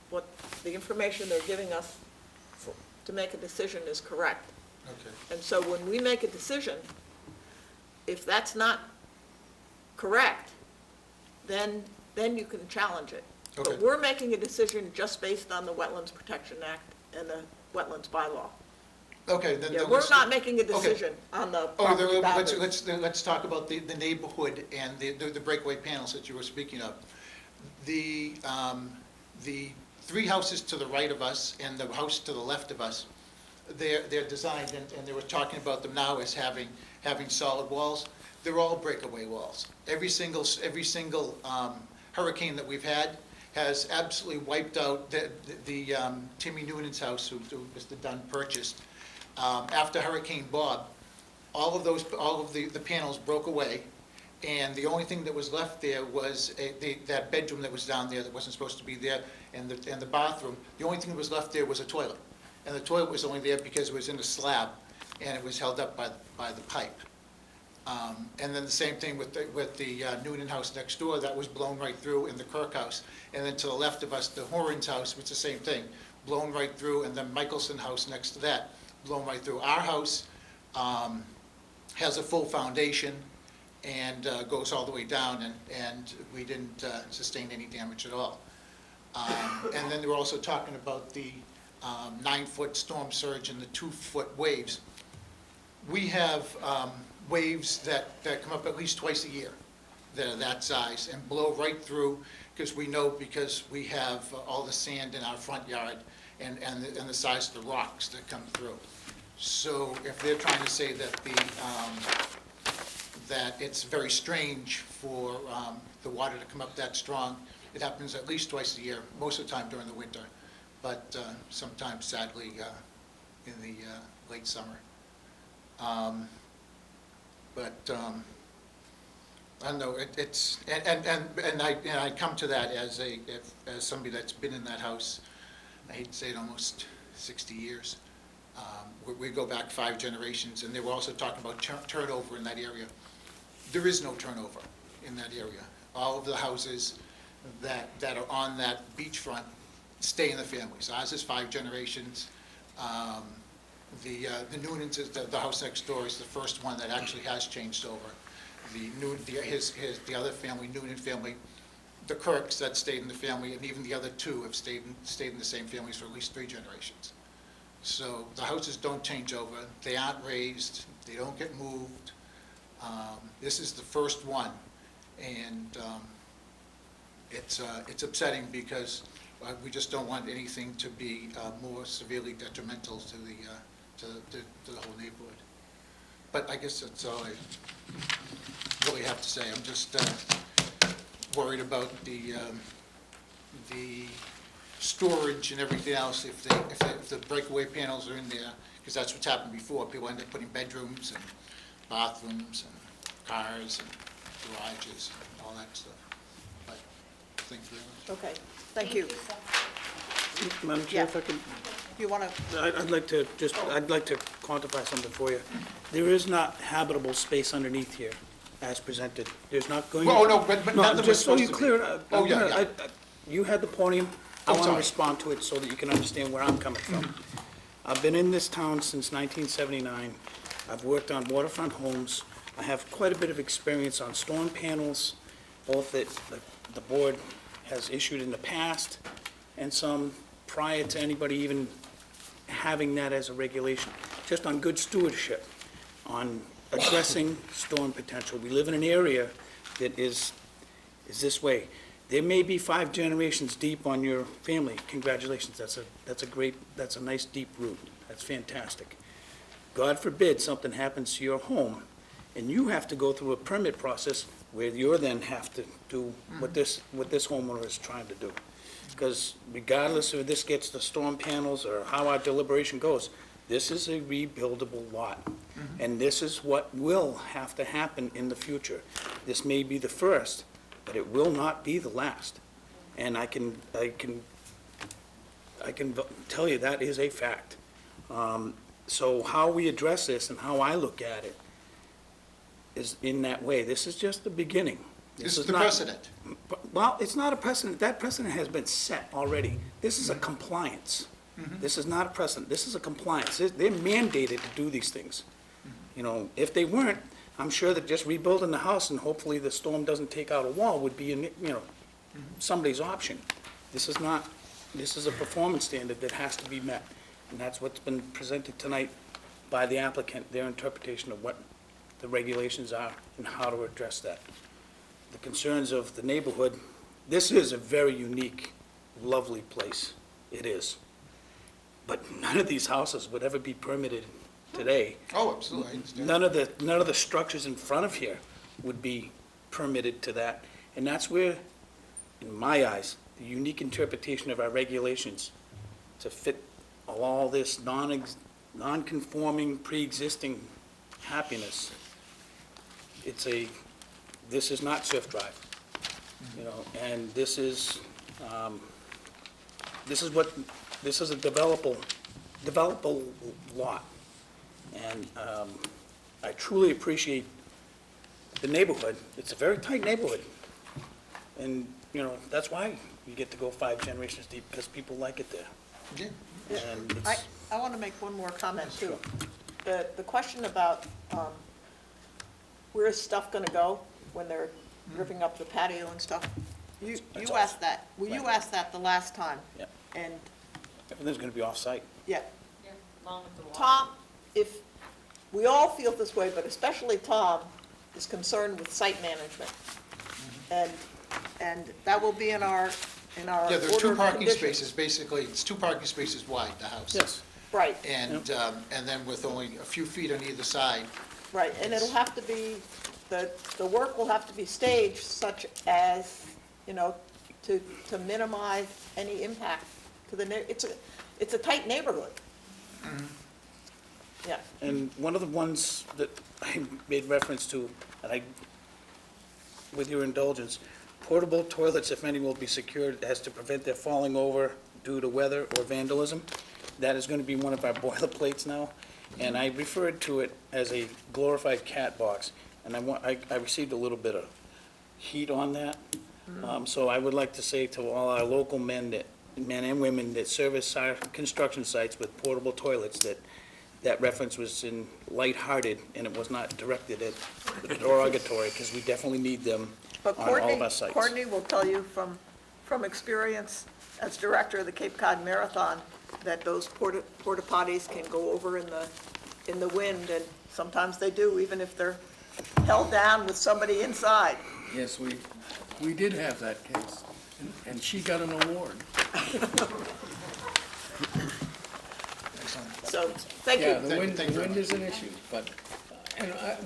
what the information they're giving us to make a decision is correct. Okay. And so when we make a decision, if that's not correct, then you can challenge it. Okay. But we're making a decision just based on the Wetlands Protection Act and the Wetlands bylaw. Okay, then. Yeah, we're not making a decision on the property boundaries. Let's talk about the neighborhood and the breakaway panels that you were speaking of. The 3 houses to the right of us and the house to the left of us, they're designed, and they were talking about them now as having solid walls. They're all breakaway walls. Every single hurricane that we've had has absolutely wiped out the Timmy Noonan's house, who Mr. Dunn purchased. After Hurricane Bob, all of the panels broke away, and the only thing that was left there was that bedroom that was down there that wasn't supposed to be there, and the bathroom. The only thing that was left there was a toilet, and the toilet was only there because it was in a slab, and it was held up by the pipe. And then the same thing with the Noonan house next door, that was blown right through, in the Kirk house. And then to the left of us, the Horan's house, which is the same thing, blown right through, and then Michelson house next to that, blown right through. Our house has a full foundation and goes all the way down, and we didn't sustain any damage at all. And then they were also talking about the 9-foot storm surge and the 2-foot waves. We have waves that come up at least twice a year that are that size and blow right through, because we have all the sand in our front yard and the size of the rocks that come through. So if they're trying to say that that it's very strange for the water to come up that strong, it happens at least twice a year, most of the time during the winter, but sometimes sadly in the late summer. But I don't know, it's, and I come to that as somebody that's been in that house, I hate to say it, almost 60 years. We go back 5 generations, and they were also talking about turnover in that area. There is no turnover in that area. All of the houses that are on that beachfront stay in the families. Ours is 5 generations. The Noonans, the house next door, is the first one that actually has changed over. The other family, Noonan family, the Kirks that stayed in the family, and even the other 2 have stayed in the same families for at least 3 generations. So the houses don't change over. They aren't raised. They don't get moved. This is the first one, and it's upsetting because we just don't want anything to be more severely detrimental to the whole neighborhood. But I guess that's all I really have to say. I'm just worried about the storage and everything else if the breakaway panels are in there, because that's what's happened before. People end up putting bedrooms and bathrooms and cars and garages and all that stuff. But thank you very much. Okay, thank you. Madam Chair, if I could, You want to, I'd like to quantify something for you. There is not habitable space underneath here as presented. There's not going to. Oh, no, but none of it was Just so you supposed to clear be. it up. Oh, yeah. You had the podium. I Oh, want to sorry. respond to it so that you can understand where I'm coming from. I've been in this town since 1979. I've worked on waterfront homes. I have quite a bit of experience on storm panels, both that the board has issued in the past and some prior to anybody even having that as a regulation, just on good stewardship, on addressing storm potential. We live in an area that is this way. There may be 5 generations deep on your family. Congratulations, that's a nice deep root. That's fantastic. God forbid something happens to your home, and you have to go through a permit process where you then have to do what this homeowner is trying to do. Because regardless if this gets the storm panels or how our deliberation goes, this is a rebuildable lot. And this is what will have to happen in the future. This may be the first, but it will not be the last. And I can tell you that is a fact. So how we address this and how I look at it is in that way. This is just the beginning. This is the not- precedent. Well, it's not a precedent. That precedent has been set already. This is a compliance. This is not a precedent. This is a compliance. They're mandated to do these things. You know, if they weren't, I'm sure that just rebuilding the house and hopefully the storm doesn't take out a wall would be, somebody's option. This is not, this is a performance standard that has to be met. And that's what's been presented tonight by the applicant, their interpretation of what the regulations are and how to address that. The concerns of the neighborhood, this is a very unique, lovely place. It is. But none of these houses would ever be permitted today. Oh, absolutely, I understand. None of the structures in front of here would be permitted to that. And that's where, in my eyes, the unique interpretation of our regulations to fit all this non-conforming, pre-existing happiness, this is not Swift Drive, and this is a developable lot. And I truly appreciate the neighborhood. It's a very tight neighborhood. And, that's why you get to go 5 generations deep, because people like it there. Yeah. And it's, I want to make one more comment, too. The question about where is stuff going to go when they're ripping up the patio and stuff, you asked that. Well, you asked that the last time. Yeah. And, everything's gonna be off-site. yeah, Yeah, along with the water. Tom, if, we all feel this way, but especially Tom is concerned with site management. And that will be in our Yeah, there are order 2 of parking conditions. spaces, basically, it's 2 parking spaces wide, the house. Yes. Right, And then with only a few feet on either side. right, and it'll have to be, the work will have to be staged such as, to minimize any impact to the, it's a tight neighborhood. Yeah, And one of the ones that I made reference to, and with your indulgence, portable toilets, if any, will be secured as to prevent their falling over due to weather or vandalism. That is going to be one of our boilerplates now, and I referred to it as a glorified cat box, and I received a little bit of heat on that. So I would like to say to all our local men and women that service our construction sites with portable toilets, that reference was in lighthearted, and it was not directed at derogatory, because we definitely need them but on all of our sites. Courtney will tell you from experience as director of the Cape Cod Marathon, that those porta potties can go over in the wind, and sometimes they do, even if they're held down with somebody inside. Yes, we did have that case, and she got an award. So, thank Yeah, you. the wind Thank you very much. is an issue, but,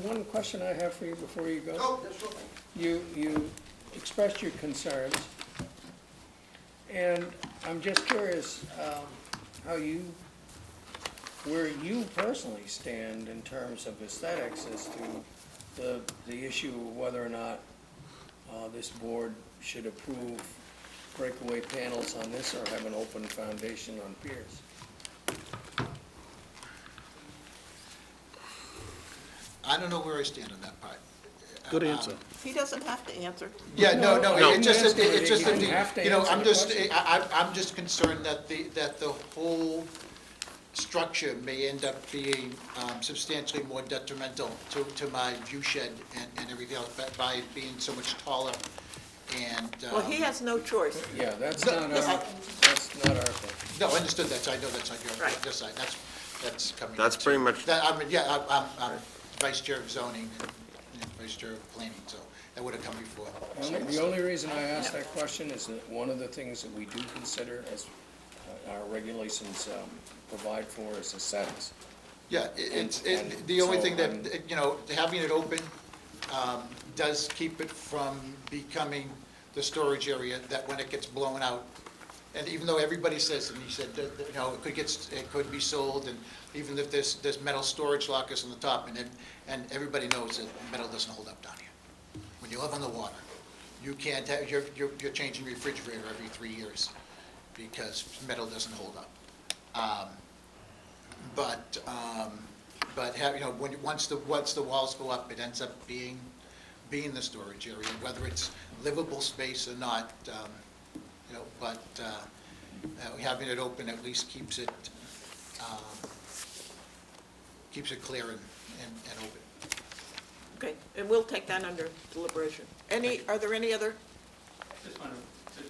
one question I have for you before you go. Oh, that's right. You expressed your concerns, and I'm just curious where you personally stand in terms of aesthetics as to the issue of whether or not this board should approve breakaway panels on this or have an open foundation on piers. I don't know where I stand on that part. Good answer. He doesn't have to answer. Yeah, no, it's just No. that, You have to I'm answer the question. I'm just concerned that the whole structure may end up being substantially more detrimental to my view shed and everything else by being so much taller And, Well, he has no choice. Yeah, that's not our thing. no, understood that, I know that's on your, Right. this side, that's coming. That's up, pretty too. much- That, I mean, yeah, I'm vice chair of zoning and vice chair of planning, so that would have come before. The only reason I asked that question is that one of the things that we do consider, as our regulations provide for, is aesthetics. Yeah, And the only so thing that, I'm- you know, having it open does keep it from becoming the storage area that when it gets blown out, and even though everybody says, and he said, that, you know, it could be sold, and even if there's metal storage lockers on the top, and everybody knows that metal doesn't hold up down here. When you live on the water, you can't have, you're changing your refrigerator every 3 years, because metal doesn't hold up. But have, you know, once the walls go up, it ends up being the storage area, whether it's livable space or not, you know, but having it open at least keeps it clear and open. Okay, and we'll take that under deliberation. Are there any other?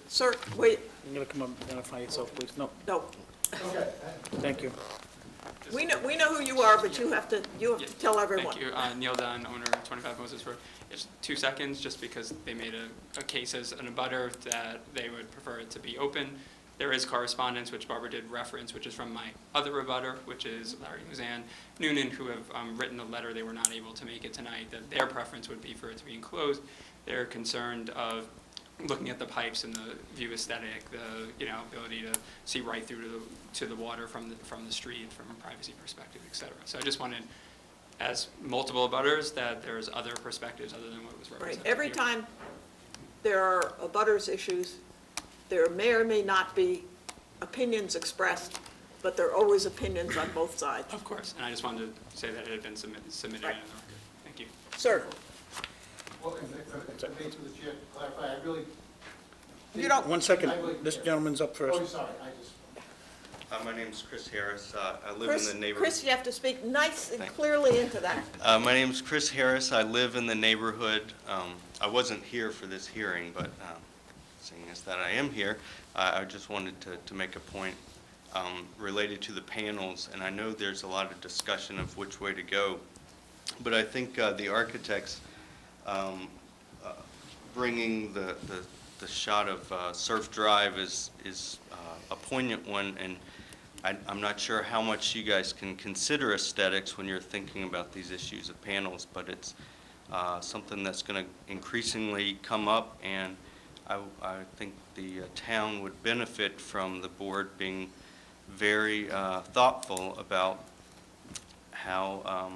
Sir, wait, You're going to come up and identify yourself, please. No, no. thank you. We know who you are, but you have to tell everyone. Thank you. Neil Dunn, owner of 25 Moses Road. It's 2 seconds, just because they made a case as an abutter that they would prefer it to be open. There is correspondence, which Barbara did reference, which is from my other abutter, which is Larry and Luzanne Noonan, who have written a letter. They were not able to make it tonight, that their preference would be for it to be enclosed. They're concerned of looking at the pipes and the view aesthetic, the ability to see right through to the water from the street, from a privacy perspective, et cetera. So I just wanted, as multiple abutters, that there's other perspectives other than what was represented Right, every here. time there are abutters issues, there may or may not be opinions expressed, but there are always opinions on both sides. Of course, and I just wanted to say that it had been submitted Right. in the record. Thank you. Sir, Well, if I may, through the chair, to clarify, I really. you don't, 1 second, this gentleman's up first. Oh, sorry, I just. My name's Chris Harris. I live in the neighborhood. Chris, you have to speak nice and Thank you. clearly into that. My name's Chris Harris. I live in the neighborhood. I wasn't here for this hearing, but seeing as that I am here, I just wanted to make a point related to the panels. And I know there's a lot of discussion of which way to go, but I think the architects bringing the shot of Surf Drive is a poignant one, and I'm not sure how much you guys can consider aesthetics when you're thinking about these issues of panels, but it's something that's going to increasingly come up, and I think the town would benefit from the board being very thoughtful about how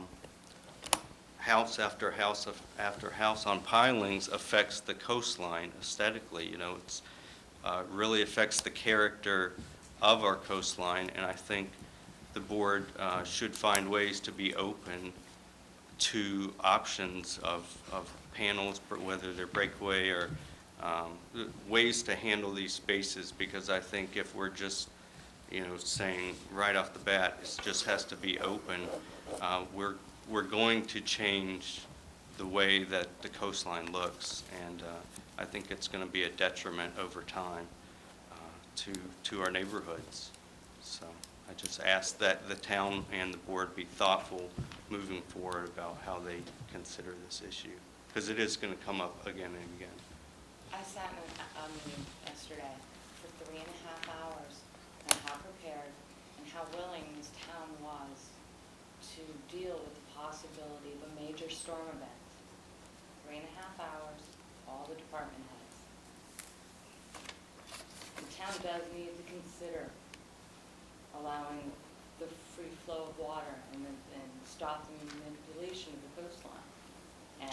house after house after house on pilings affects the coastline aesthetically. You know, it's really affects the character of our coastline, and I think the board should find ways to be open to options of panels, whether they're breakaway or ways to handle these spaces, because I think if we're just, saying right off the bat, it just has to be open, we're going to change the way that the coastline looks, and I think it's going to be a detriment over time to our neighborhoods. So I just ask that the town and the board be thoughtful moving forward about how they consider this issue, because it is going to come up again and again. I sat in a meeting yesterday for 3.5 hours on how prepared and how willing this town was to deal with the possibility of a major storm event. 3.5 hours, all the department heads. The town does need to consider allowing the free flow of water and stop the manipulation of the coastline.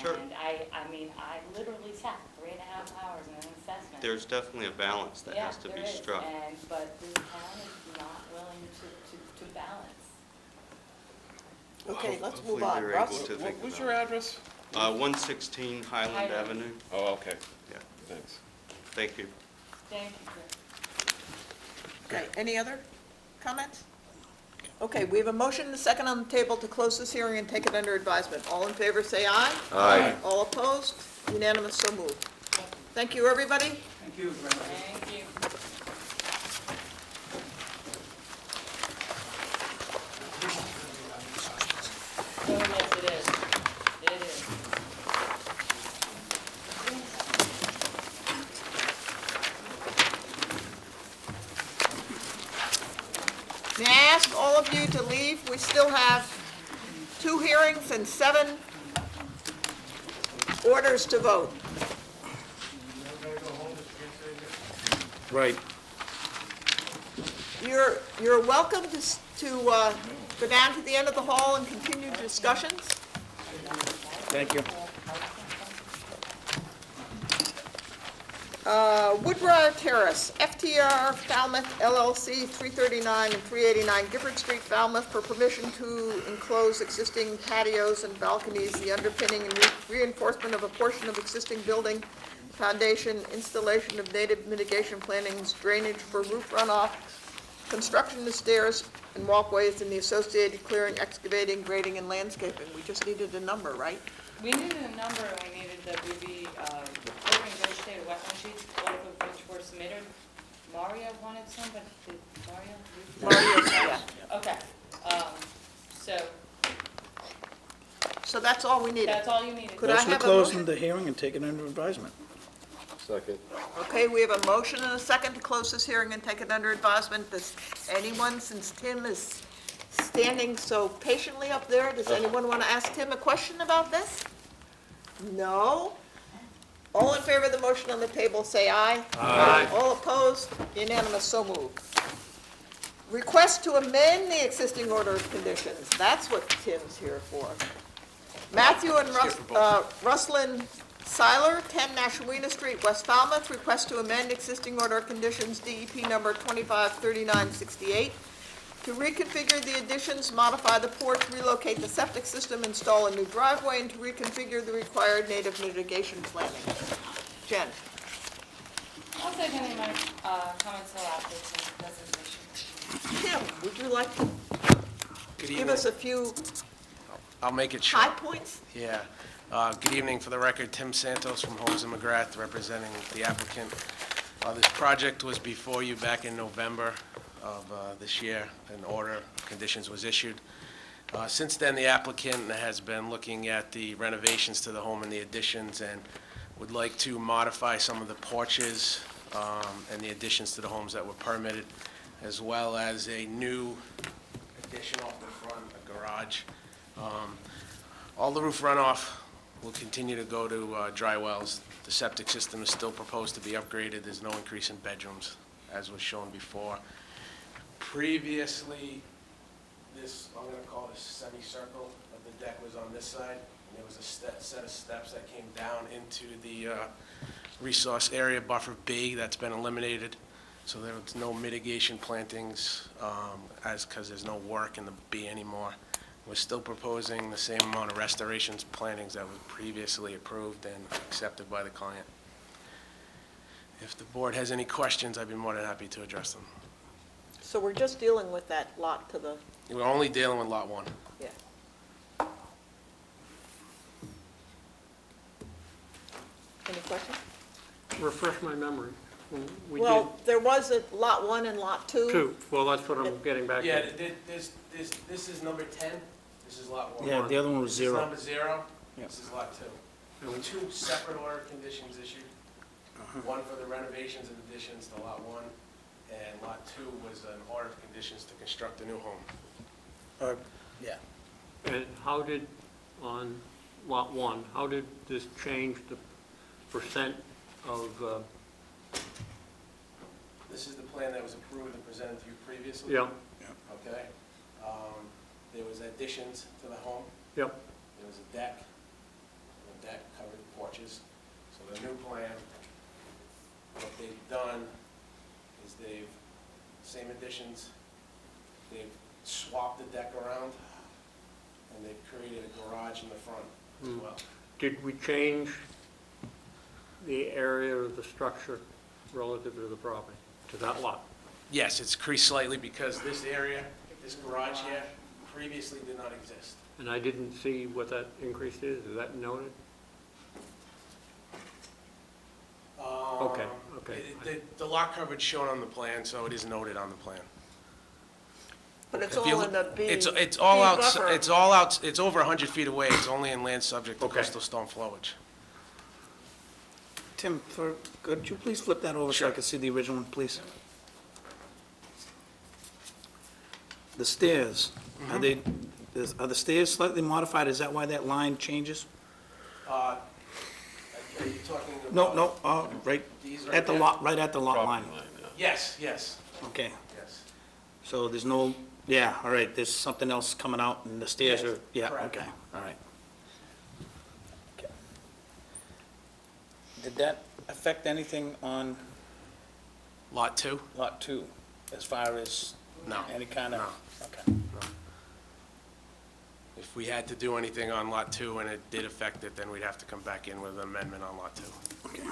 Sure. And I mean, I literally sat 3.5 hours in an assessment. There's definitely a balance that has to be struck. But the town is not willing to balance. Okay, let's Hopefully move on. they're Russ? able to think What was about your it. address? 116 Highland Highland. Avenue. Oh, okay. Yeah, Thanks. thank you. Thank you, Chris. Okay, any other comments? Okay, we have a motion and a second on the table to close this hearing and take it under advisement. All in favor, say aye. Aye. All opposed? Unanimous, so moved. Thank you, everybody. Thank you very much. Thank you. Oh, yes, it is. It is. May I ask all of you to leave? We still have 2 hearings and 7 orders to vote. Right. You're welcome to go down to the end of the hall and continue discussions. Thank you. Woodbriar Terrace, FTR Falmouth LLC, 339 and 389 Gifford Street, Falmouth, for permission to enclose existing patios and balconies, the underpinning and reinforcement of a portion of existing building, foundation, installation of native mitigation plantings, drainage for roof runoff, construction of stairs and walkways, and the associated clearing, excavating, grading, and landscaping. We just needed a number, right? We needed a number, and we needed the UV, urban vegetated wetland sheets, both of which were submitted. Mario wanted some, but did Mario? Yeah. Okay, So that's all we needed. that's all you needed. Could I Motion to have a close motion? the hearing and take it under advisement. Second. Okay, we have a motion and a second to close this hearing and take it under advisement. Does anyone, since Tim is standing so patiently up there, does anyone want to ask Tim a question about this? No? All in favor of the motion on the table, say aye. Aye. All opposed? Unanimous, so moved. Request to amend the existing order of conditions. That's what Tim's here for. Matthew and Ruslyn Seiler, 10 Nashawina Street, West Falmouth, request to amend existing order of conditions, DEP number 253968, to reconfigure the additions, modify the porch, relocate the septic system, install a new driveway, and to reconfigure the required native mitigation planning. Jen? I'll take any of my comments till after the presentation. Tim, would you like to Good give evening. us a few I'll make it short. high points? Yeah. Good evening. For the record, Tim Santos from Holmes and McGrath, representing the applicant. This project was before you back in November of this year. An order of conditions was issued. Since then, the applicant has been looking at the renovations to the home and the additions, and would like to modify some of the porches and the additions to the homes that were permitted, as well as a new addition off the front, a garage. All the roof runoff will continue to go to dry wells. The septic system is still proposed to be upgraded. There's no increase in bedrooms, as was shown before. Previously, this, I'm going to call it a semicircle of the deck, was on this side, and there was a set of steps that came down into the resource area buffer B. That's been eliminated, so there's no mitigation plantings because there's no work in the B anymore. We're still proposing the same amount of restorations plantings that was previously approved and accepted by the client. If the board has any questions, I'd be more than happy to address them. So we're just dealing with that lot to the, We're only dealing with lot one. yeah. Any questions? Refresh my memory. When we Well, there was a lot 1 and lot 2. did two, well, that's what I'm getting back Yeah, to. this is number 10, this is lot one. Yeah, the other one was This is 0. number 0, Yeah. this is lot 2. There were 2 separate order conditions issued, one for the renovations and additions to lot 1, and lot 2 was an order of conditions to construct a new home. Yeah. And how did, on lot one, how did this change the percent of, This is the plan that was approved and presented to you previously. yeah, Okay? There was additions to the home. yep, There was a deck. The deck covered porches. So the new plan, what they've done is same additions, they've swapped the deck around, and they've created a garage in the front as well. did we change the area of the structure relative to the property, to that lot? Yes, it's increased slightly because this area, this garage here, previously did not exist. And I didn't see what that increase is that noted? Okay, okay. The lot coverage shown on the plan, so it is noted on the plan. But it's If you all look- in the B. It's all B out, buffer. it's all out, it's over 100 feet away, it's only in land subject to Okay. coastal stone flowage. Tim, could you please flip that over so I Sure. can see the original one, please? The stairs, are the stairs slightly modified? Is that why that line changes? Are you talking about? No, right These at the there? lot, right at the lot line. Yes, yes, Okay, yes. so there's no, yeah, all right, there's something else coming out and the stairs Yes, are, yeah, correct. okay, all right. Okay. Did that affect anything on Lot 2? Lot 2, as far as No. any kind of? No. Okay. If we had to do anything on Lot 2 and it did affect it, then we'd have to come back in with an amendment on Lot 2. Okay.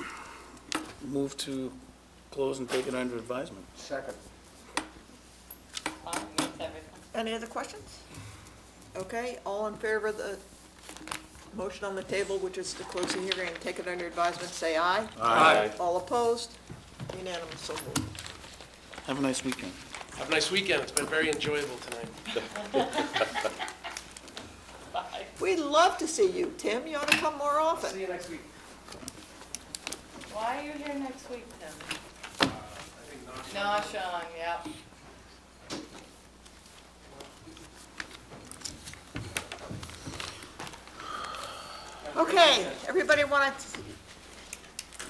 Move to close and take it under advisement. Second. Fine, meets everything. Any other questions? Okay, all in favor of the motion on the table, which is to close the hearing and take it under advisement, say aye. Aye. All opposed? Unanimous, so moved. Have a nice weekend. Have a nice weekend, it's been very enjoyable tonight. Bye. We'd love to see you, Tim. You ought to come more often. See you next week. Why are you here next week, Tim? No, Sean, yep. Okay, everybody want to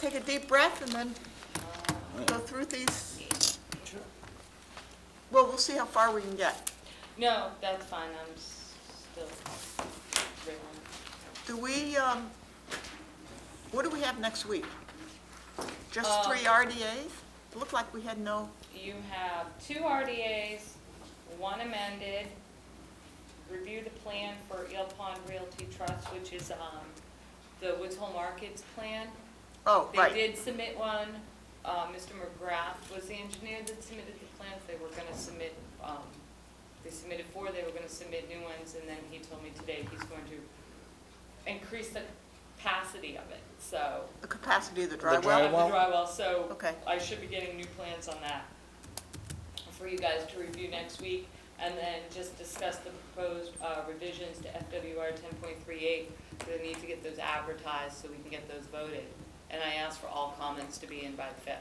take a deep breath and then go through these? Well, we'll see how far we can get. No, that's fine, I'm still written. Do we, what do we have next week? Just Um, 3 RDAs? It looked like we had no, You have 2 RDAs, 1 amended, review the plan for Eel Pond Realty Trust, which is the Woods Hole Markets plan. oh, They right. did submit one. Mr. McGrath was the engineer that submitted the plans. They were going to submit, they submitted 4, they were going to submit new ones, and then he told me today he's going to increase the capacity of it, so. The capacity of the Of dry the well? dry well, so Okay. I should be getting new plans on that for you guys to review next week, and then just discuss the proposed revisions to FWR 10.38. So they need to get those advertised so we can get those voted. And I asked for all comments to be in by the 5th.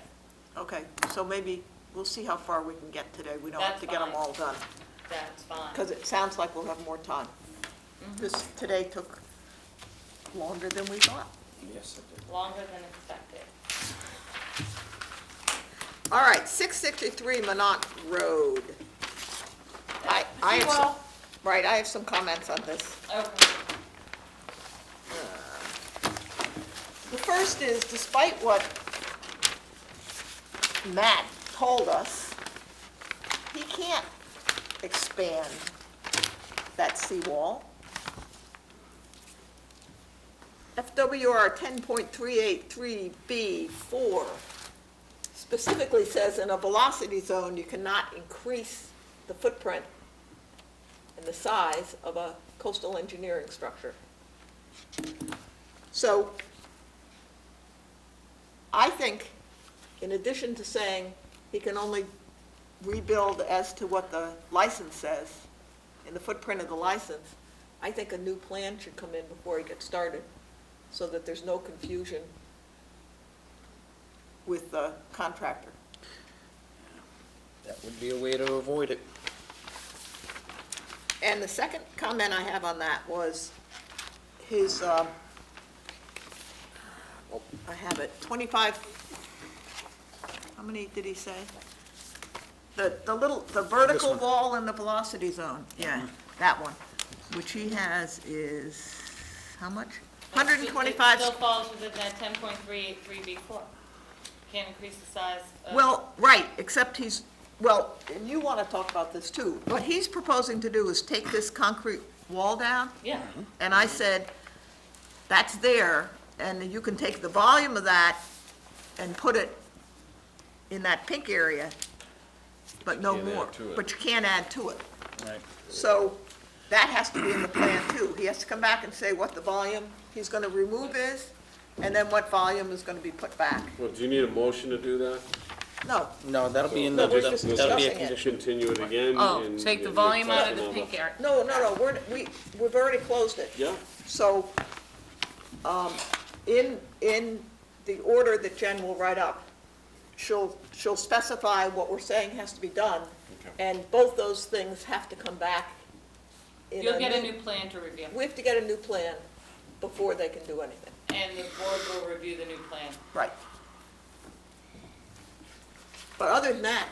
Okay, so maybe we'll see how far we can get today. We don't have That's to get them fine. all done, That's fine. because it sounds like we'll have more time. This today took longer than we thought. Yes, it did. Longer than expected. All right, 663 Minot Road. I have some, Well, right, I have some comments on this. okay. The first is, despite what Matt told us, he can't expand that seawall. FWR 10.383B4 specifically says in a velocity zone, you cannot increase the footprint and the size of a coastal engineering structure. So I think, in addition to saying he can only rebuild as to what the license says, in the footprint of the license, I think a new plan should come in before he gets started, so that there's no confusion with the contractor. That would be a way to avoid it. And the second comment I have on that was his, I have it, 25, how many did he say? The vertical one. wall in the velocity zone, yeah, that one, which he has is, how much? 125. It still falls within that 10.383B4. Can't increase the size of. Well, right, except he's, well, and you want to talk about this too. What he's proposing to do is take this concrete wall down, Yeah, and I said, that's there, and you can take the volume of that and put it in that pink area, but no Can't add more. to it. But you can't add to it. Right. So that has to be in the plan too. He has to come back and say what the volume he's going to remove is, and then what volume is gonna be put back. Well, do you need a motion to do that? No, No, that'll be in No, the, we're that'll just be a discussing it. condition. Continue it again? Oh, and- take the and volume make out of the another- pink area. no, we've already closed it. Yeah, So, in the order that Jen will write up, she'll specify what we're saying has to be done. Okay. And both those things have to come back in You'll get a new plan to review, We have to get a new plan before they can do anything. and the board will review the new plan. Right. But other than that,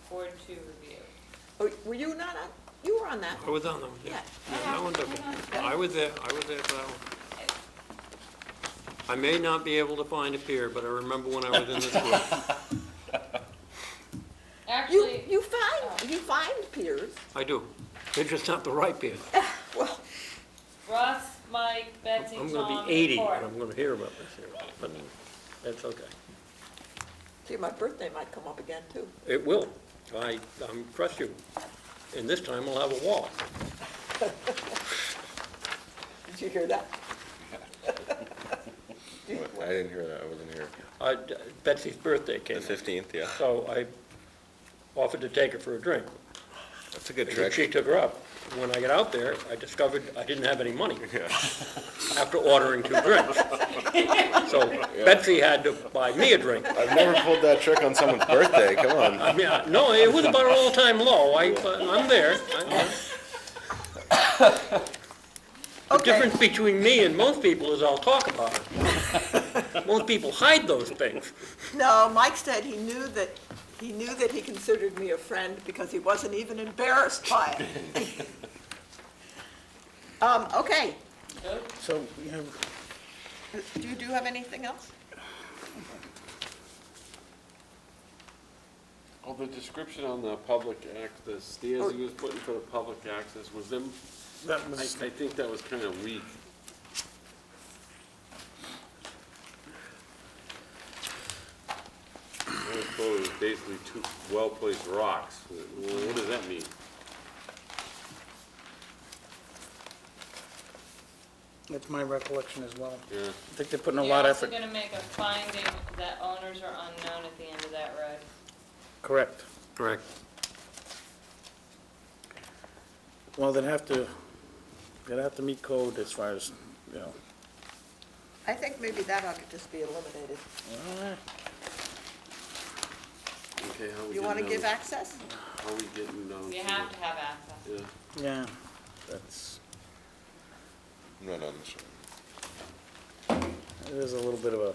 Board to review. were you not on, you were on that I one? was on them, yeah. Yeah. Yeah, that one's okay. I was there for that one. I may not be able to find a pier, but I remember when I was in the school. Actually, You find peers. I do. They're just not the right pier. Well, Russ, Mike, Betsy, I'm Tom, gonna be 80 and when Court. I'm gonna hear about this here, but that's okay. see, my birthday might come up again, too. It will. I trust you. And this time we'll have a wall. Did you hear that? I didn't hear that, I wasn't here. Betsy's birthday came. The 15th, yeah. So I offered to take her for a drink. That's a good And trick. she took her up. When I got out there, I discovered I didn't have any money Yeah. after ordering 2 drinks. So Betsy had to buy me a drink. I've never pulled that trick on someone's birthday, come on. I mean, no, it was about an all-time low. I'm there. The Okay. difference between me and most people is I'll talk about it. Most people hide those things. No, Mike said he knew that he considered me a friend because he wasn't even embarrassed by it. Okay, So, you have, do you have anything else? oh, the description on the public the stairs he was putting for the public access, was them, that I was, think that was kind of weak. I was told it was basically 2 well-placed rocks. Well, what does that mean? that's my recollection as well. Yeah. I think they're putting a You're lot of also effort. gonna make a finding that owners are unknown at the end of that road. Correct. Correct. Well, they'd have to meet code as far as, you know. I think maybe that ought to just be eliminated. Okay, how we You want to getting give down? access? How we getting down? You have to have access. Yeah. Yeah, that's, Not on this one. it is a little bit of a,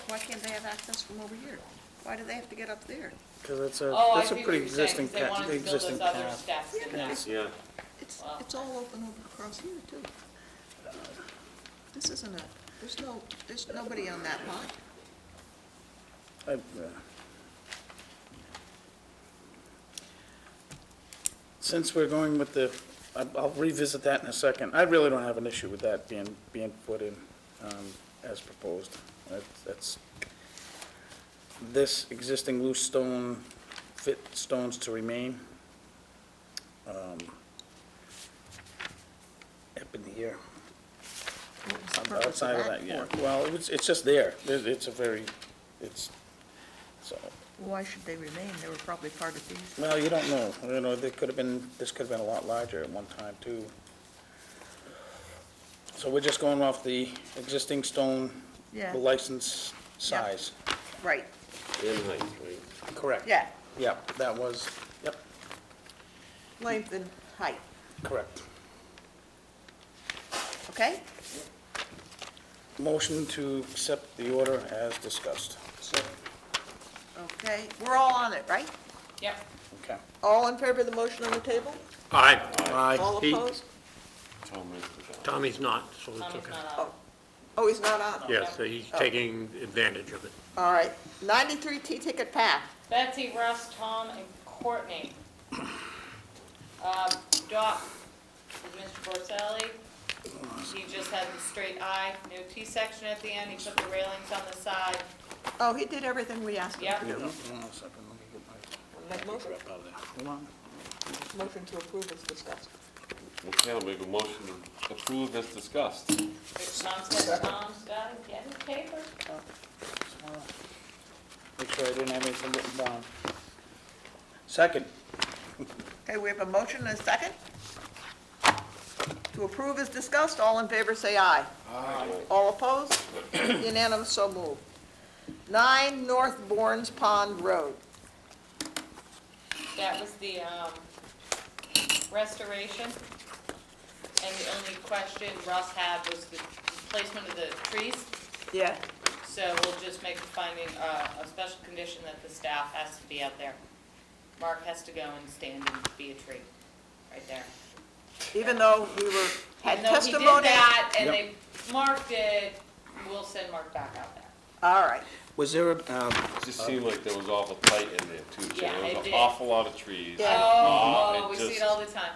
Why can't they have access from over here? Why do they have to get up there? because it's Oh, I that's a see what pretty you're saying, existing, 'cause they wanted to build existing those other path. steps in that. Yeah. It's all open over across here, too. This isn't there's nobody on that lot. Since we're going with the, I'll revisit that in a second. I really don't have an issue with that being put in as proposed. That's, this existing loose stone, fit stones to remain. Up in here. What's the purpose Outside of that, for? yeah. Well, it's just there. It's a very, so, Why should they remain? They were probably part of these. well, you don't know. You know, this could have been a lot larger at one time, too. So we're just going off the existing stone, Yeah. the license size. Right, In height, right? Correct. yeah, Yep, that was, yep, length and height, correct. okay? Motion to accept the order as discussed. Okay, we're all on it, right? Yep. Okay. All in favor of the motion on the table? Aye. All He- opposed? Tommy's not, so it's Tommy's okay. not on. Oh, he's not on? Yes, so he's taking advantage of it. All right, 93 T-Ticket Path. Betsy, Russ, Tom, and Courtney. Doc, with Mr. Borselli, he just had the straight I, no T-section at the end, he put the railings on the side. Oh, he did everything we asked him Yep. to do. Hold on a second, let me get my, Make motion? crap out of there. Hold on. Motion to approve is discussed. Okay, I'll make a motion to approve as discussed. Tom said Tom's got it, get sorry, I didn't have anything written down. Second. Okay, we have a motion and a second. To approve is discussed. All in favor, say aye. Aye. All opposed? Unanimous, so moved. 9 North Bournes Pond Road. That was the restoration, and the only question Russ had was the placement of the trees. Yeah. So we'll just make a finding, a special condition that the staff has to be out there. Mark has to go and stand and be a tree, right there. Even though we had Even though he testimony. did that, and they marked it, we'll send Mark back out there. All right. Was there a, It just seemed like there was awful tight in there too, Jim. Yeah, There it was did. an awful lot of trees. Yeah. Oh, It we see just- it all the time.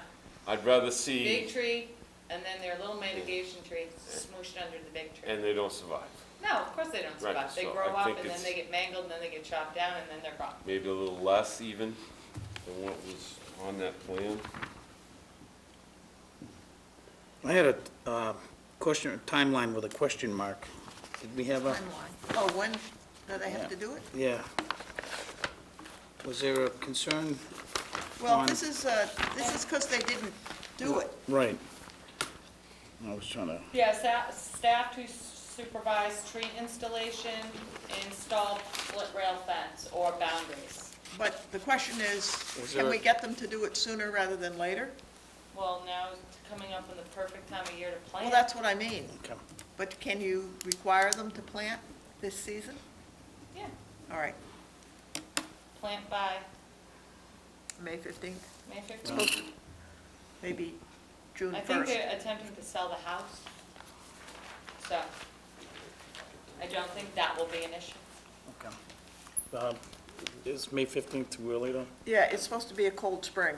I'd rather see, Big tree, and then their little mitigation tree smooshed under the big tree. and they don't survive. No, of course they don't Right, survive. They so grow I up, think and then it's- they get mangled, and then they get chopped down, and then they're gone. Maybe a little less even than what was on that plan. I had a question, timeline with a question mark. Did we have a? Timeline. Oh, when do they have to do it? Yeah. Was there a concern? Well, on- this is because they didn't do it. Right. I was trying to, Yeah, staff to supervise tree installation, install split rail fence or boundaries. But the question is, Is can there- we get them to do it sooner rather than later? Well, now is coming up in the perfect time of year to plant. Well, that's what I mean. okay. But can you require them to plant this season? Yeah, All right, plant by May 15th, May 15th. maybe June I think 1st. they're attempting to sell the house. So, I don't think that will be an issue. Okay. Is May 15th too early though? Yeah, it's supposed to be a cold spring,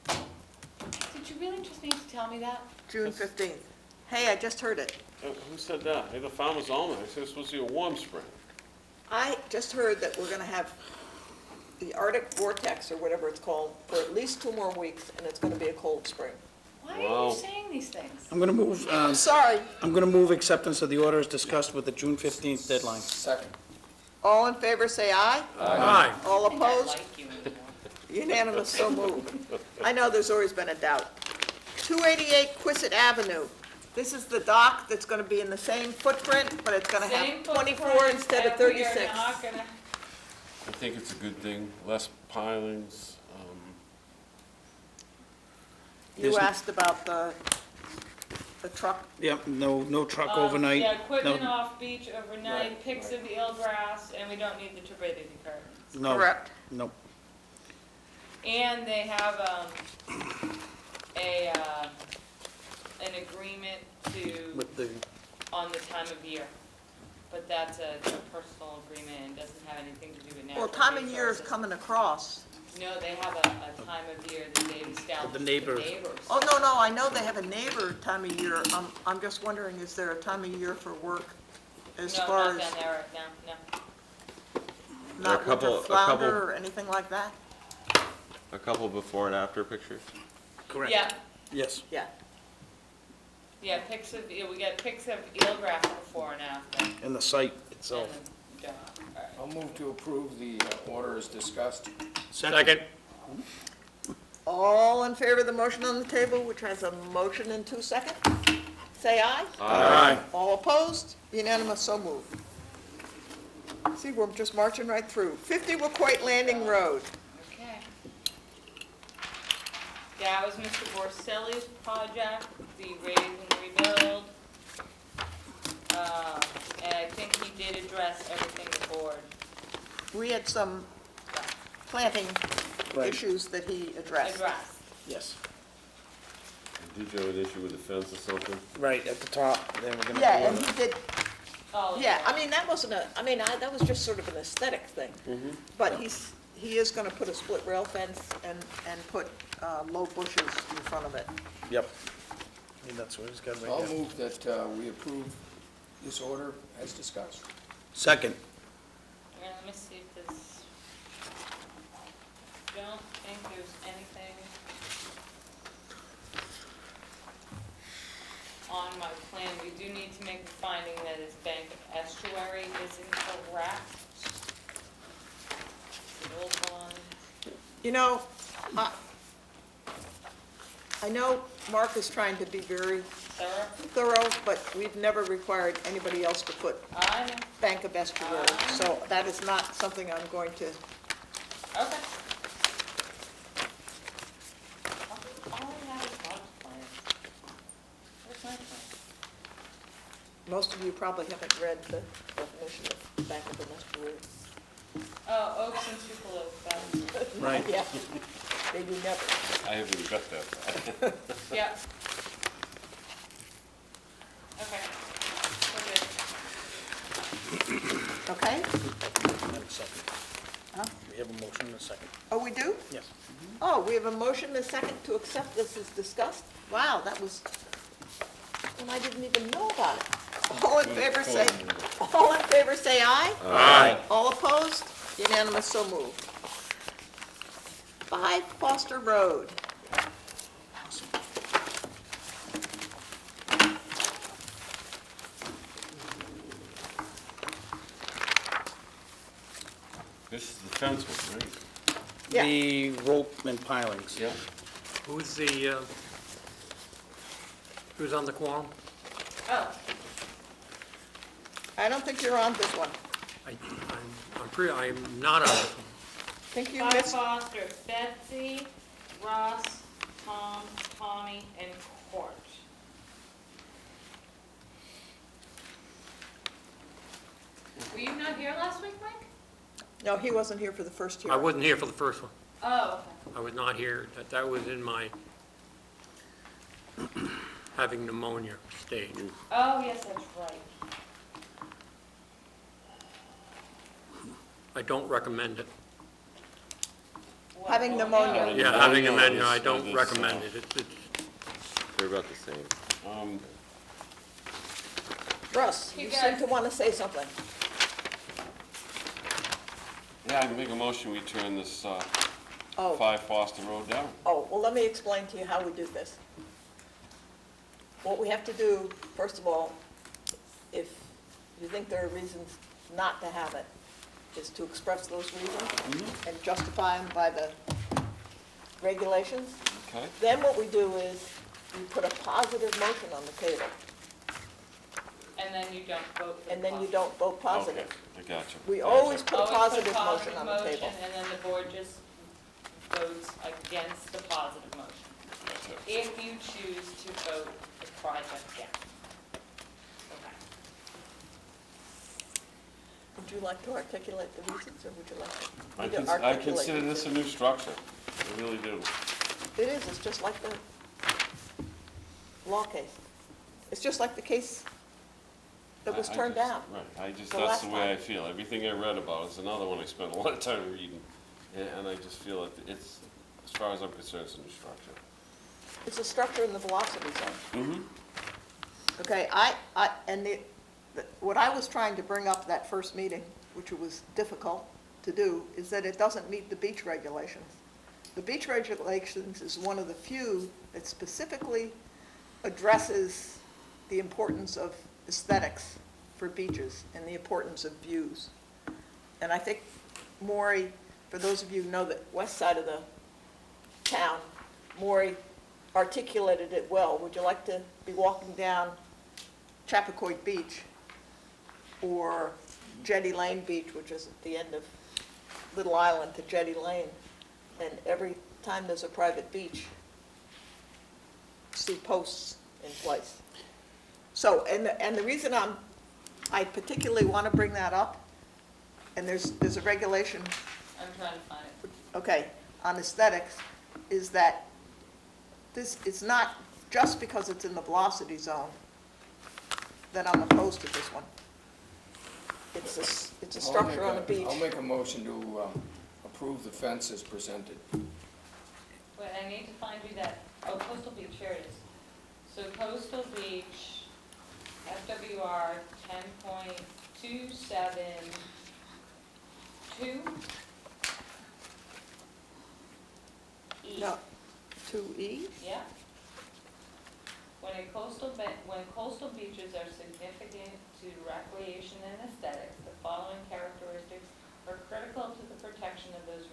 Did you really just need to tell me that? June 15th. Hey, I just heard it. Who said that? Hey, the Farmer's Almanac said it's supposed to be a warm spring. I just heard that we're gonna have the Arctic vortex, or whatever it's called, for at least 2 more weeks, and it's gonna be a cold spring. Why are Wow. you saying these things? I'm gonna move, I'm sorry. I'm gonna move acceptance of the orders discussed with the June 15th deadline. Second. All in favor, say aye. Aye. All I think I opposed? like you anymore. Unanimous, so moved. I know there's always been a doubt. 288 Quistit Avenue. This is the dock that's gonna be in the same footprint, but it's gonna Same have 24 footprint, instead of and we are 36. not gonna- I think it's a good thing, less pilings. You asked about the truck. Yep, no truck Um, overnight. Yeah, equipment No- off beach overnight, pics of eelgrass, and we don't need the turbidity curtains. No. Correct. No. And they have, an agreement to, With the, on the time of year. But that's a personal agreement and doesn't have anything to do with natural Well, time of year is resources. coming across. No, they have a time of year that they've established The with neighbors. neighbors. Oh, no, I know they have a neighbor time of year. I'm just wondering, is there a time of year for work as No, far not as down there right now, no. not A couple- winter a couple- flounder or anything like that? A couple before and after pictures? correct. Yeah, Yes. Yeah. yeah, we got pics of eelgrass before and after. And the site itself. And the dock. All right. I'll move to approve the order as discussed. Second. All in favor of the motion on the table, which has a motion in 2 seconds? Say aye. Aye. All opposed? Unanimous, so moved. See, we're just marching right through. 50 Wacoit Landing Road. Okay. That was Mr. Borselli's project, the raise and rebuild. And I think he did address everything the board. We had some planting Right. issues that he addressed. addressed. Yes. Did you have an issue with the fence or something? Right, at the top, then we're gonna. Yeah, and he did, Oh, yeah, I mean, that wasn't that was just sort of an aesthetic thing. But he is gonna put a split rail fence and put low bushes in front of it. Yep. I think that's what he's got I'll right there. move that we approve this order as discussed. Second. Yeah, let me see if this, don't think there's anything on my plan. We do need to make the finding that his bank estuary is incorrect. the old one. You know, I know Mark is trying to be very Sarah? thorough, but we've never required anybody else to put I know. Bank of Esther Road, so that is not something I'm going to, Okay. All I have is Bob's plans. Where's my plan? most of you probably haven't read the definition of Bank of Esther Road. Oh, Oaks and Tupelo, that's, Right. Yeah, they do never. I haven't got that. yeah. Okay. We're good. Okay? And a second. Huh? We have a motion and a second. Oh, we do? Yes. Oh, we have a motion and a second to accept this as discussed? Wow, that was, and I didn't even know about it. All in favor say aye. Aye. All opposed? Unanimous, so moved. 5 Foster Road. This is the fence one, right? Yeah. The rope and pilings. Yeah. Who's on the quorum? Oh, I don't think you're on this one. I'm not on it. Think you Bob missed, Foster, Betsy, Ross, Tom, Tommy, and Court. Were you not here last week, Mike? no, he wasn't here for the first I hearing. wasn't here for the first one. Oh, I was not here. That was in my having pneumonia stage. oh, yes, that's right. I don't recommend it. What, Having oh, pneumonia. no. Yeah, having no, pneumonia, this- I don't this, recommend it. It's They're about the same. Russ, You you guys- seem to want to say something. Yeah, I can make a motion, we turn this, Oh. 5 Foster Road down. Oh, well, let me explain to you how we do this. What we have to do, first of all, if you think there are reasons not to have it, is to express those reasons and justify them by the regulations. Okay. Then what we do is we put a positive motion on the table, And then you don't vote for the and then you positive. don't vote positive. Okay, I got you. We Gotcha. always put a Always positive motion on the table. And then the board just votes against the positive motion. That's it. If you choose to vote the project down. Okay. Would you like to articulate the reasons, or would you like I to I articulate? consider the this a reasons? new structure, I really do. It is, it's just like the law case. It's just like the case that was I turned just- down. Right, that's the the last way I time. feel. Everything I read about is another one I spent a lot of time reading. And I just feel that it's, as far as I'm concerned, it's a new structure. It's a structure in the velocity zone. Mm-hmm. Okay, and what I was trying to bring up that first meeting, which was difficult to do, is that it doesn't meet the beach regulations. The beach regulations is one of the few that specifically addresses the importance of aesthetics for beaches and the importance of views. And I think Maury, for those of you who know the west side of the town, Maury articulated it well. Would you like to be walking down Chappaquoit Beach or Jetty Lane Beach, which is at the end of Little Island to Jetty Lane, and every time there's a private beach, see posts in place? So, and the reason I particularly want to bring that up, and there's a regulation, I'm trying to find it. okay, on aesthetics, is that this, it's not just because it's in the velocity zone that I'm opposed to this one. It's a structure on a beach. I'll make a motion to approve the fence as presented. Wait, I need to find you that, oh, Coastal Beach, here it is. So Coastal Beach, FWR 10.272. E. No, 2E? Yeah. When coastal beaches are significant to recreation and aesthetics, the following characteristics are critical to the protection of those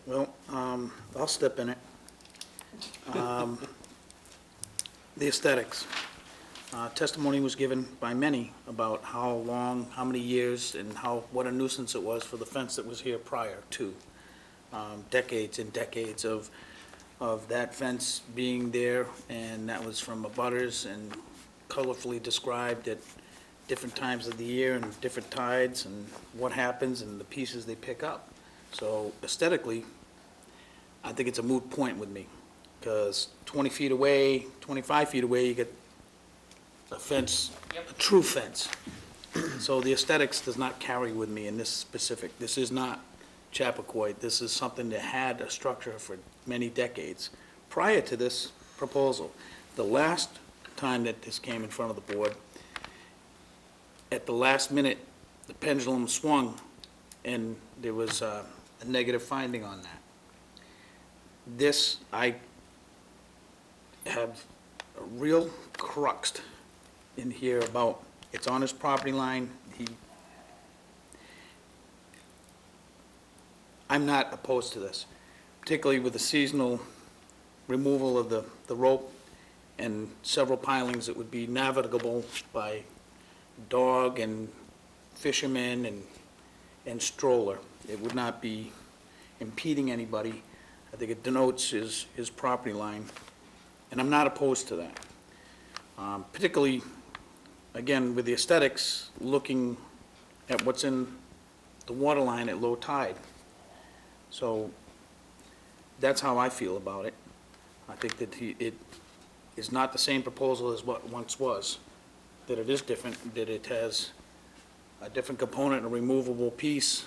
Well, I'll step in it. The aesthetics. Testimony was given by many about how long, how many years, and what a nuisance it was for the fence that was here prior to. Decades and decades of that fence being there, and that was from abutters and colorfully described at different times of the year and different tides and what happens and the pieces they pick up. So aesthetically, I think it's a moot point with me, because 20 feet away, 25 feet away, you get a fence, a true fence. So the aesthetics does not carry with me in this specific. This is not Chappaqua. This is something that had a structure for many decades prior to this proposal. The last time that this came in front of the board, at the last minute, the pendulum swung, and there was a negative finding on that. This, I have a real crux in here about, it's on his property line. I'm not opposed to this, particularly with the seasonal removal of the rope and several pilings that would be navigable by dog and fishermen and stroller. It would not be impeding anybody. I think it denotes his property line, and I'm not opposed to that. Particularly, again, with the aesthetics, looking at what's in the water line at low tide. So that's how I feel about it. I think that it is not the same proposal as what once was, that it is different, that it has a different component, a removable piece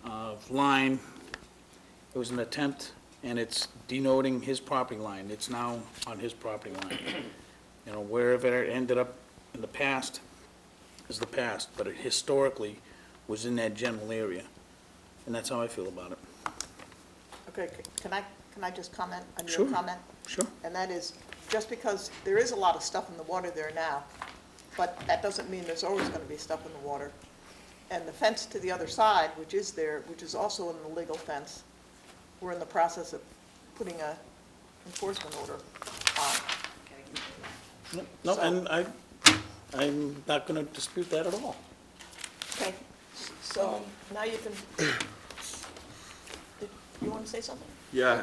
of line. It was an attempt, and it's denoting his property line. It's now on his property line. You know, wherever it ended up in the past is the past, but it historically was in that general area. And that's how I feel about it. Okay, can I just comment on your Sure. comment? Sure. And that is, just because there is a lot of stuff in the water there now, but that doesn't mean there's always going to be stuff in the water. And the fence to the other side, which is there, which is also in the legal fence, we're in the process of putting a enforcement order on. No, and I'm not going to dispute that at all. Okay, so now you can, you want to say something? Yeah,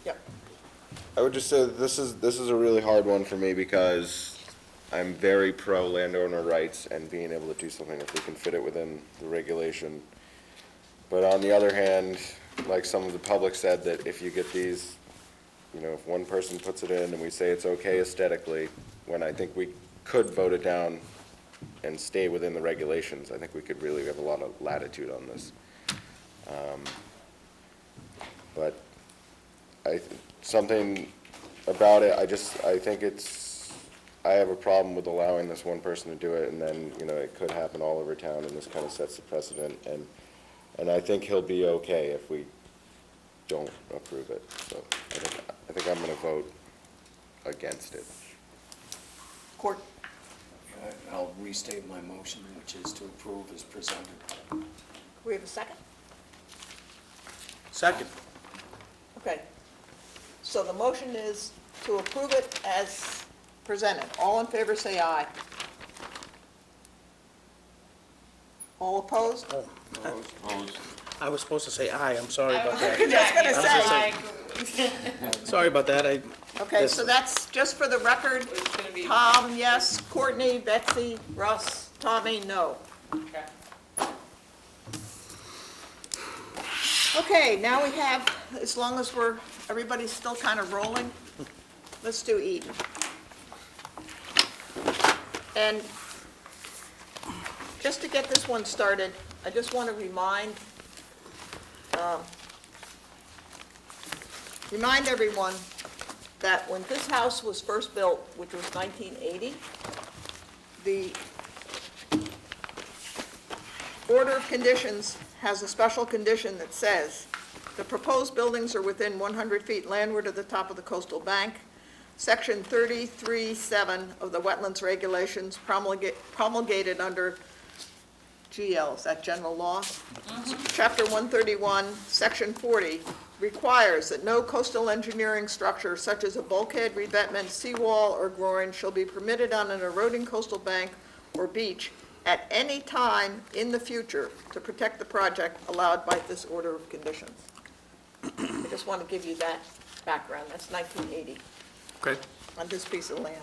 Yep. I would just say that this is a really hard one for me because I'm very pro landowner rights and being able to do something if we can fit it within the regulation. But on the other hand, like some of the public said, that if you get these, you know, if one person puts it in and we say it's okay aesthetically, when I think we could vote it down and stay within the regulations, I think we could really have a lot of latitude on this. But something about it, I think I have a problem with allowing this one person to do it, and then, you know, it could happen all over town, and this kind of sets the precedent, and I think he'll be okay if we don't approve it. So I think I'm going to vote against it. Court? I'll restate my motion, which is to approve as presented. We have a second? Second. Okay. So the motion is to approve it as presented. All in favor, say aye. All opposed? I was supposed to say aye, I'm sorry about I that. was just gonna say. Sorry about that, Okay, so that's just for the record. Tom, yes. Courtney, Betsy, Russ, Tommy, no. Okay. Okay, now we have, as long as everybody's still kind of rolling, let's do E. And just to get this one started, I just want to remind everyone that when this house was first built, which was 1980, the order of conditions has a special condition that says, the proposed buildings are within 100 feet landward of the top of the coastal bank. Section 33.7 of the Wetlands Regulations promulgated under GL, is that general law? Chapter 131, Section 40, requires that no coastal engineering structure such as a bulkhead, revetment, seawall, or groin shall be permitted on an eroding coastal bank or beach at any time in the future to protect the project allowed by this order of conditions. I just want to give you that background. That's 1980 Okay. on this piece of land.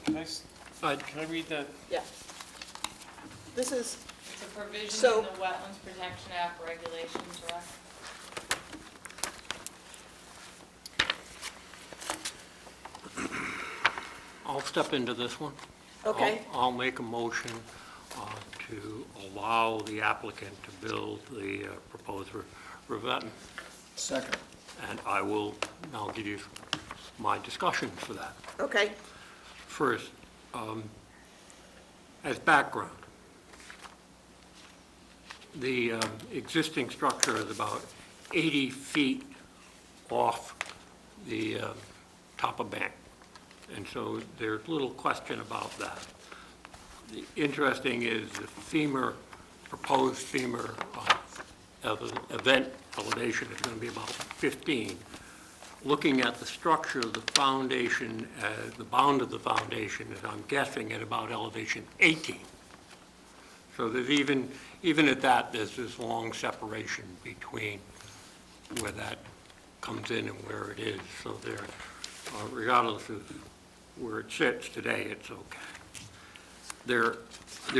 Can I read that? Yeah. This is, It's a provision So- in the Wetlands Protection Act regulations, right? I'll step into this one. okay, I'll make a motion to allow the applicant to build the proposed revetment. Second. And I will now give you my discussion for that. okay, First, as background, the existing structure is about 80 feet off the top of bank. And so there's little question about that. The interesting is the proposed FEMA event elevation is going to be about 15. Looking at the structure of the foundation, the bound of the foundation is, I'm guessing, at about elevation 18. So there's even at that, there's this long separation between where that comes in and where it is. So there, regardless of where it sits today, it's okay. There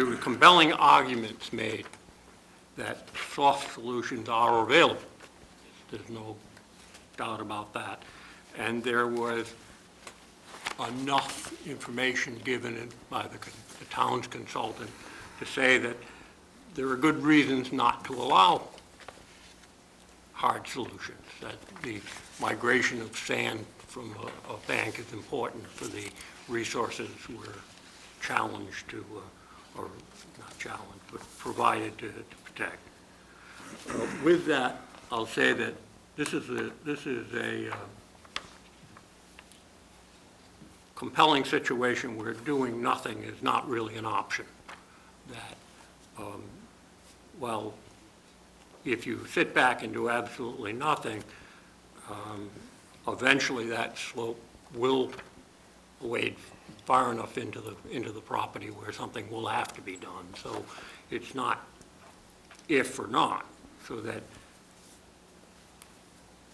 were compelling arguments made that soft solutions are available. There's no doubt about that. And there was enough information given by the town's consultant to say that there are good reasons not to allow hard solutions, that the migration of sand from a bank is important for the resources we're challenged to, or not challenged, but provided to protect. With that, I'll say that this is a compelling situation where doing nothing is not really an option. That, well, if you sit back and do absolutely nothing, eventually that slope will wade far enough into the property where something will have to be done. So it's not if or not, so that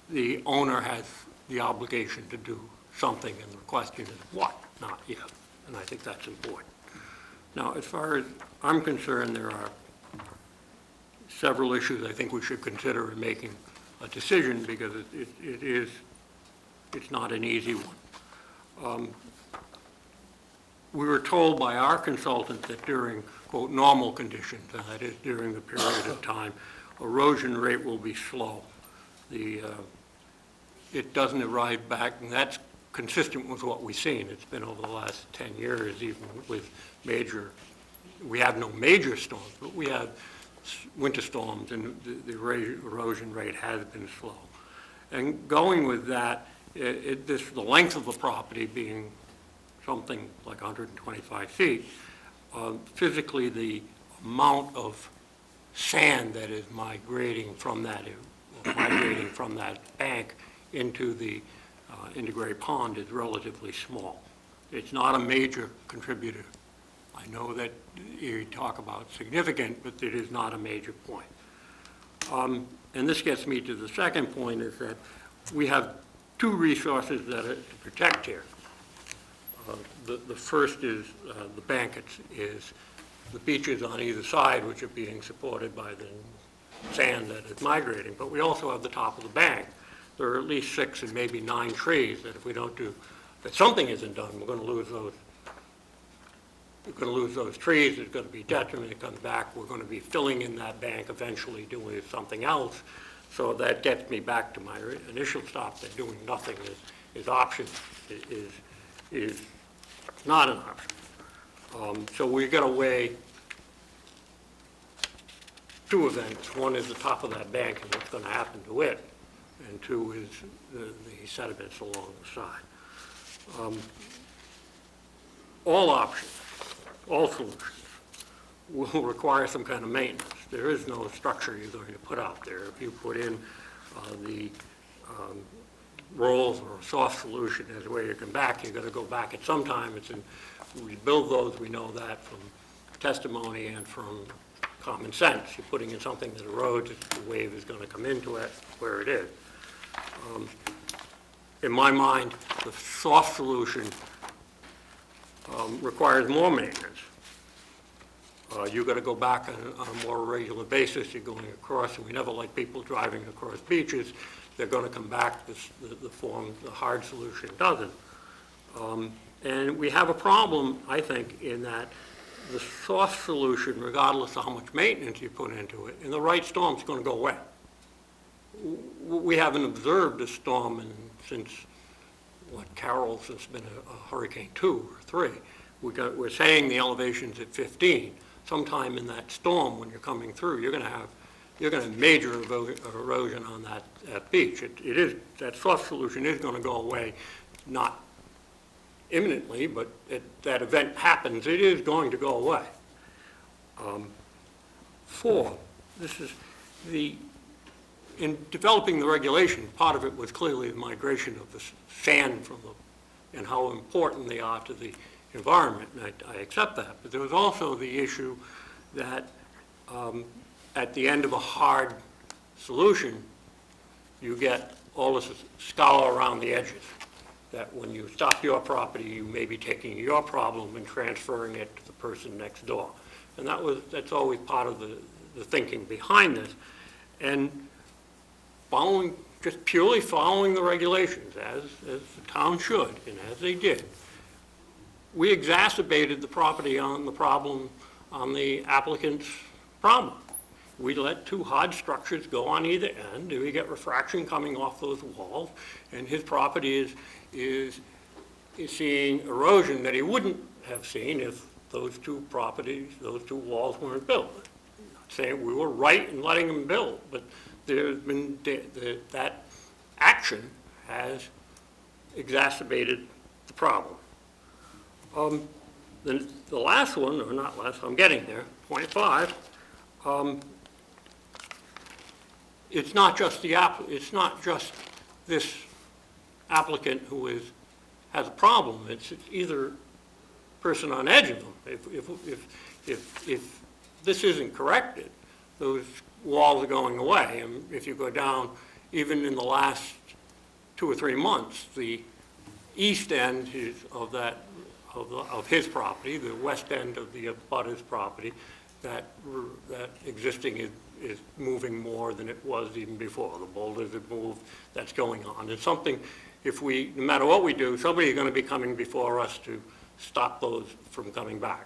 the owner has the obligation to do something, and the question is what, not if. And I think that's important. Now, as far as I'm concerned, there are several issues I think we should consider in making a decision, because it's not an easy one. We were told by our consultant that during, quote, normal conditions, and that is during the period of time, erosion rate will be slow. It doesn't arrive back, and that's consistent with what we've seen. It's been over the last 10 years, even with we have no major storms, but we have winter storms, and the erosion rate has been slow. And going with that, the length of the property being something like 125 feet, physically the amount of sand that is migrating from that bank into Gray Pond is relatively small. It's not a major contributor. I know that you talk about significant, but it is not a major point. And this gets me to the second point, is that we have two resources that are to protect here. The first is the bank is the beaches on either side, which are being supported by the sand that is migrating, but we also have the top of the bank. There are at least 6 and maybe 9 trees that if something isn't done, we're going to lose those. We're going to lose those trees. There's going to be detriment. It comes back. We're going to be filling in that bank, eventually doing something else. So that gets me back to my initial stop, that doing nothing is not an option. So we got to weigh 2 events. One is the top of that bank and what's going to happen to it, and 2 is the sediments along the side. All options, all solutions will require some kind of maintenance. There is no structure you're going to put out there. If you put in the rolls or a soft solution as a way to come back, you're going to go back at some time. Rebuild those, we know that from testimony and from common sense. You're putting in something that erodes, the wave is going to come into it where it is. In my mind, the soft solution requires more maintenance. You've got to go back on a more regular basis. You're going across, and we never like people driving across beaches. They're going to come back the form the hard solution doesn't. And we have a problem, I think, in that the soft solution, regardless of how much maintenance you put into it, in the right storm, it's going to go away. We haven't observed a storm since, Carol, since it's been a Hurricane 2 or 3. We're saying the elevation's at 15. Sometime in that storm, when you're coming through, you're going to have major erosion on that beach. That soft solution is going to go away, not imminently, but that event happens, it is going to go away. 4, in developing the regulation, part of it was clearly the migration of the sand and how important they are to the environment, and I accept that. But there was also the issue that at the end of a hard solution, you get all this scour around the edges. That when you stop your property, you may be taking your problem and transferring it to the person next door. And that's always part of the thinking behind this. And just purely following the regulations, as the town should, and as they did, we exacerbated the problem on the applicant's problem. We let 2 hard structures go on either end, and we get refraction coming off those walls, and his property is seeing erosion that he wouldn't have seen if those 2 walls weren't built. I'm not saying we were right in letting them build, but there's been that action has exacerbated the problem. Then the last one, or not last, I'm getting there, point 5. It's not just this applicant who has a problem. It's either person on edge of them. If this isn't corrected, those walls are going away. And if you go down, even in the last 2 or 3 months, the east end of his property, the west end of the abutter's property, that existing is moving more than it was even before. The boulders have moved, that's going on. It's something, no matter what we do, somebody's going to be coming before us to stop those from coming back.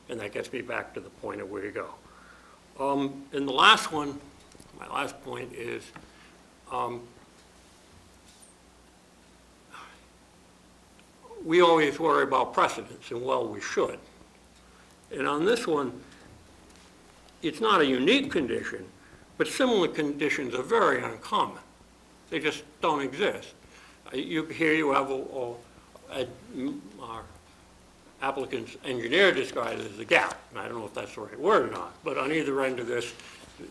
And that gets me back to the point of where you go. And the last one, my last point is, we always worry about precedents, and well, we should. And on this one, it's not a unique condition, but similar conditions are very uncommon. They just don't exist. Here you have our applicant's engineer described it as a gap. And I don't know if that's the right word or not, but on either end of this,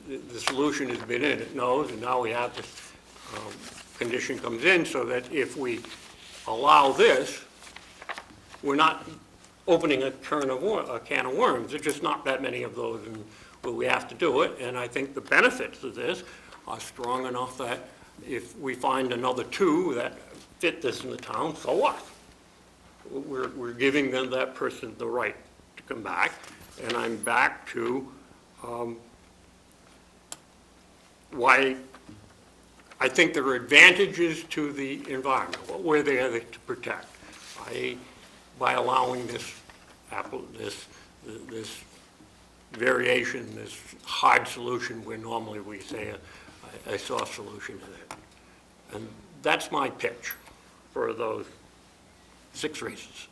the solution has been in, it knows, and now we have this condition comes in so that if we allow this, we're not opening a can of worms. There's just not that many of those, and we have to do it. And I think the benefits of this are strong enough that if we find another 2 that fit this in the town, so what? We're giving them, that person, the right to come back. And I'm back to why I think there are advantages to the environment, what we're there to protect. By allowing this variation, this hard solution where normally we say a soft solution to it. And that's my pitch for those 6 reasons.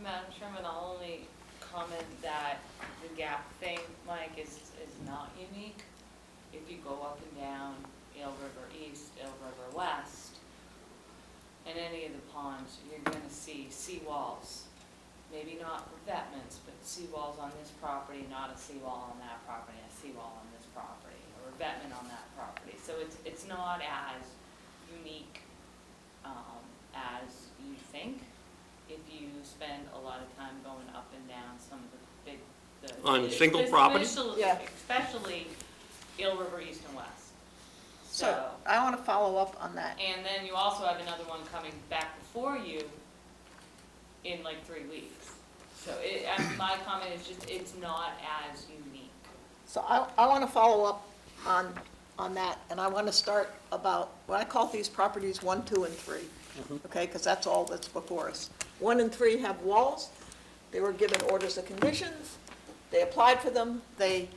Madam Chairman, I'll only comment that the gap thing, Mike, is not unique. If you go up and down Eel River East, Eel River West, in any of the ponds, you're going to see seawalls maybe not revetments, but seawalls on this property, not a seawall on that property, a seawall on this property, a revetment on that property. So it's not as unique as you think if you spend a lot of time going up and down some of the big. On single property? Yeah. Especially Eel River East and West. So I want to follow up on that. And then you also have another one coming back before you in like 3 weeks. So my comment is just, it's not as unique. So I want to follow up on that, and I want to start about, what I call these properties 1, 2, and 3, okay, because that's all that's before us. 1 and 3 have walls. They were given orders of conditions. They applied for them. They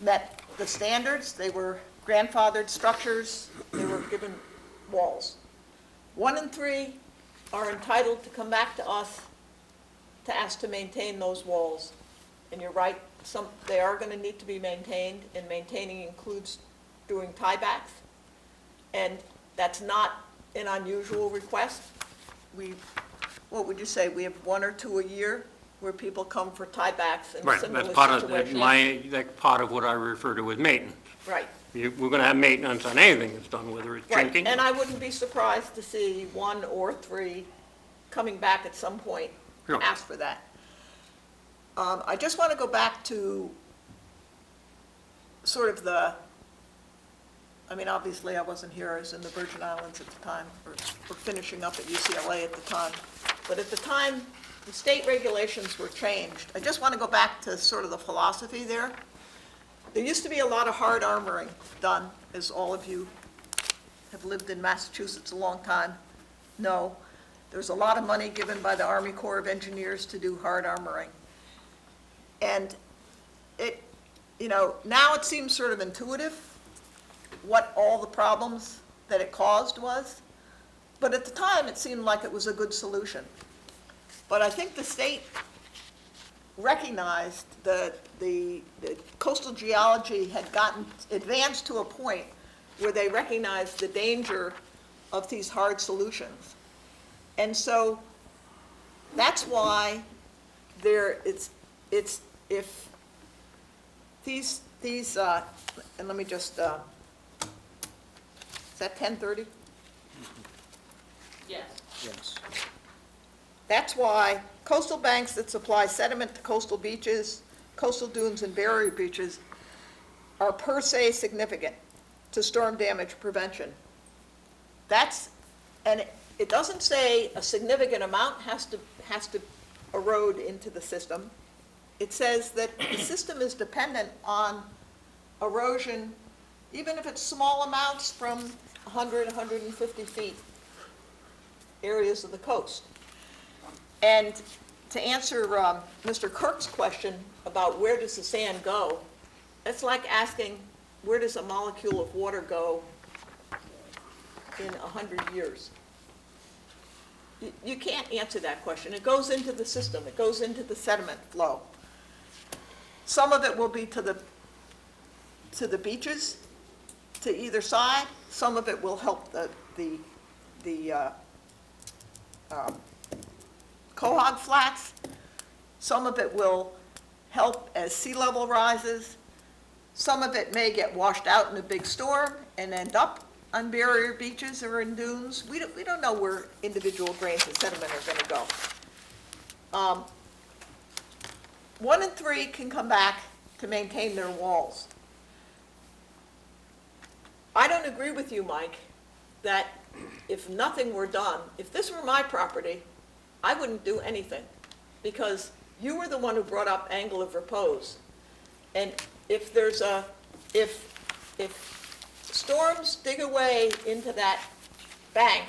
met the standards. They were grandfathered structures. They were given walls. 1 and 3 are entitled to come back to us to ask to maintain those walls. And you're right, they are going to need to be maintained, and maintaining includes doing tiebacks. And that's not an unusual request. What would you say, we have 1 or 2 a year where people come for tiebacks in Right, similar that's part of situations? that's part of what I refer to as maintenance. Right. We're going to have maintenance on anything that's done, whether it's Right, drinking. and I wouldn't be surprised to see 1 or 3 coming back at some point to Sure. ask for that. I just want to go back to sort of obviously I wasn't here, I was in the Virgin Islands at the time, or finishing up at UCLA at the time. But at the time, the state regulations were changed. I just want to go back to sort of the philosophy there. There used to be a lot of hard armoring done, as all of you have lived in Massachusetts a long time know. There's a lot of money given by the Army Corps of Engineers to do hard armoring. And now it seems sort of intuitive what all the problems that it caused was. But at the time, it seemed like it was a good solution. But I think the state recognized that the coastal geology had gotten advanced to a point where they recognized the danger of these hard solutions. And so that's why if these and let me just, is that 10:30? Yes. Yes. That's why coastal banks that supply sediment to coastal beaches, coastal dunes, and barrier beaches are per se significant to storm damage prevention. And it doesn't say a significant amount has to erode into the system. It says that the system is dependent on erosion, even if it's small amounts from 100, 150 feet, areas of the coast. And to answer Mr. Kirk's question about where does the sand go, it's like asking where does a molecule of water go in 100 years? You can't answer that question. It goes into the system. It goes into the sediment flow. Some of it will be to the beaches, to either side. Some of it will help the Quahog Flats. Some of it will help as sea level rises. Some of it may get washed out in a big storm and end up on barrier beaches or in dunes. We don't know where individual grains of sediment are going to go. 1 and 3 can come back to maintain their walls. I don't agree with you, Mike, that if nothing were done, if this were my property, I wouldn't do anything, because you were the one who brought up angle of repose. And if storms dig away into that bank,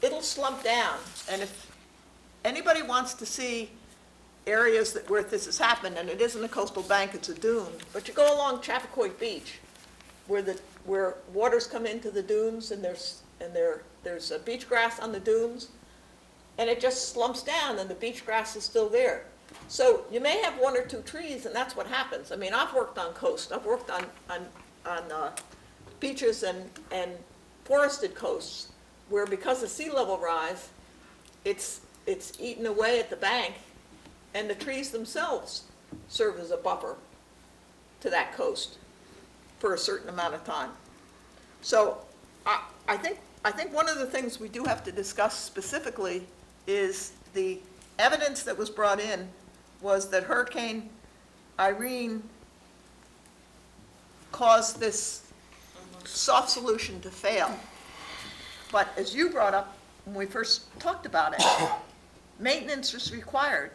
it'll slump down. And if anybody wants to see areas where this has happened, and it isn't a coastal bank, it's a dune, but you go along Chappaquiddick Beach, where waters come into the dunes, and there's beach grass on the dunes, and it just slumps down, and the beach grass is still there. So you may have 1 or 2 trees, and that's what happens. I mean, I've worked on coast. I've worked on beaches and forested coasts, where because of sea level rise, it's it's eaten away at the bank, and the trees themselves serve as a buffer to that coast for a certain amount of time. So I think one of the things we do have to discuss specifically is the evidence that was brought in was that Hurricane Irene caused this soft solution to fail. But as you brought up when we first talked about it, maintenance is required.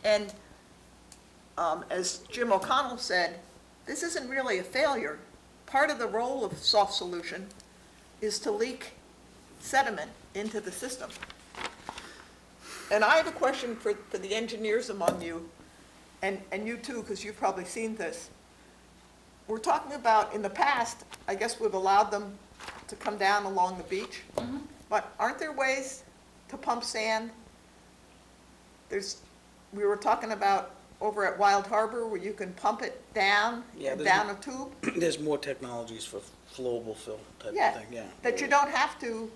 And as Jim O'Connell said, this isn't really a failure. Part of the role of soft solution is to leak sediment into the system. And I have a question for the engineers among you, and you too, because you've probably seen this. We're talking about, in the past, I guess we've allowed them to come down along the beach, but aren't there ways to pump sand? We were talking about over at Wild Harbor where you can pump it down, down a tube? There's more technologies for flowable fill type Yeah, of thing, yeah. that you don't have to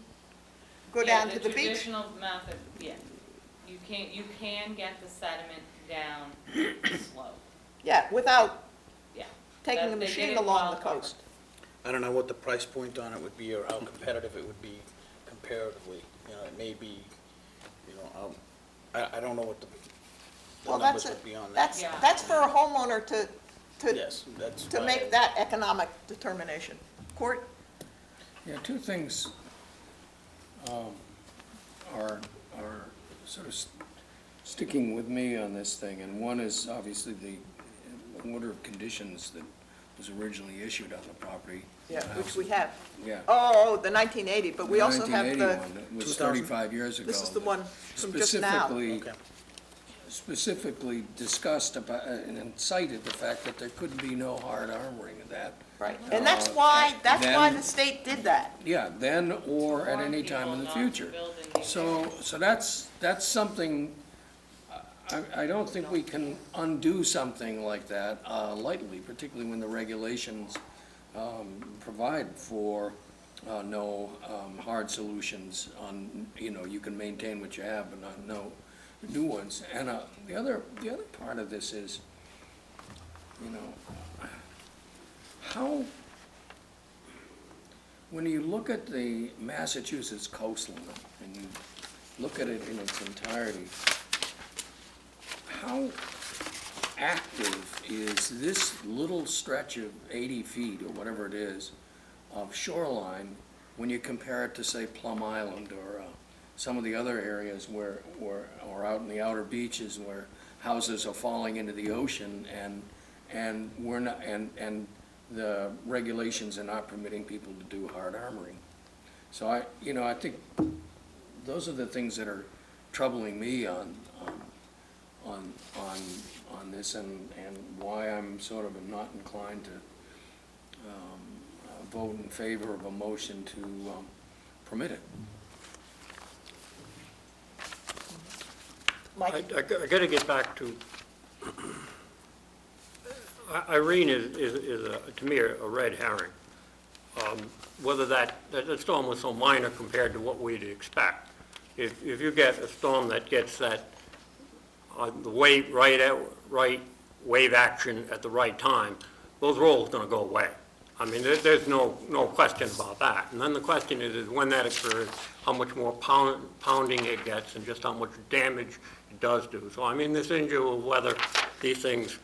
go Yeah, down to the beach. The traditional method, yeah. You can get the sediment down slow. Yeah, without Yeah. taking That- a they did machine it along the Wild Harbor. coast. I don't know what the price point on it would be or how competitive it would be comparatively. You know, it may be, you know, I don't know what the Well, numbers that's would be on that. that's for a homeowner Yes, that's to why make that economic determination. Court? Yeah, two things are sort of sticking with me on this thing, and one is obviously the order of conditions that was originally issued on the property. Yeah, which we have. Yeah. Oh, the 1980, but we also have the, 1981, that was 35 years ago. this is the one from just now. Specifically, specifically discussed about, and cited the fact that there could be no hard armoring of that. Right, and that's why then- the state did that. Yeah, then or at any time in the future. So that's something, I don't think we can undo something like that lightly, particularly when the regulations provide for no hard solutions on, you can maintain what you have, but not no new ones. And the other part of this is, how, when you look at the Massachusetts coastline and you look at it in its entirety, how active is this little stretch of 80 feet or whatever it is of shoreline when you compare it to, say, Plum Island or some of the other areas where, or out in the outer beaches where houses are falling into the ocean and we're not, and the regulations are not permitting people to do hard armoring. So I think those are the things that are troubling me on this, and why I'm sort of not inclined to vote in favor of a motion to permit it. I got to get back to, Irene is to me, a red herring. Whether that storm was so minor compared to what we'd expect. If you get a storm that gets that, the right wave action at the right time, those rolls are going to go away. I mean, there's no question about that. And then the question is when that occurs, how much more pounding it gets and just how much damage it does do. So, I mean, this issue of whether these things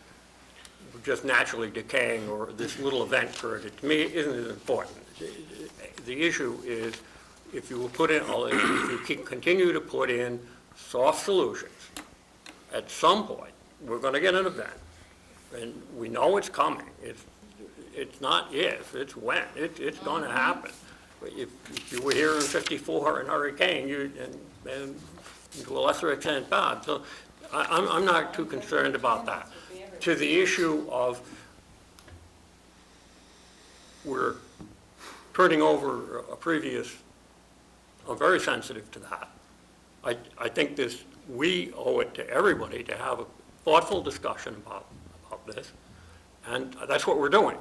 just naturally decaying or this little event occurred, to me, isn't as important. The issue is if you continue to put in soft solutions, at some point, we're going to get an event. And we know it's coming. It's not if, it's when. It's going to happen. If you were here in '54 in hurricane, and to a lesser extent Bob. So I'm not too concerned about that. To the issue of we're turning over a previous, I'm very sensitive to that. I think we owe it to everybody to have a thoughtful discussion about this, and that's what we're doing.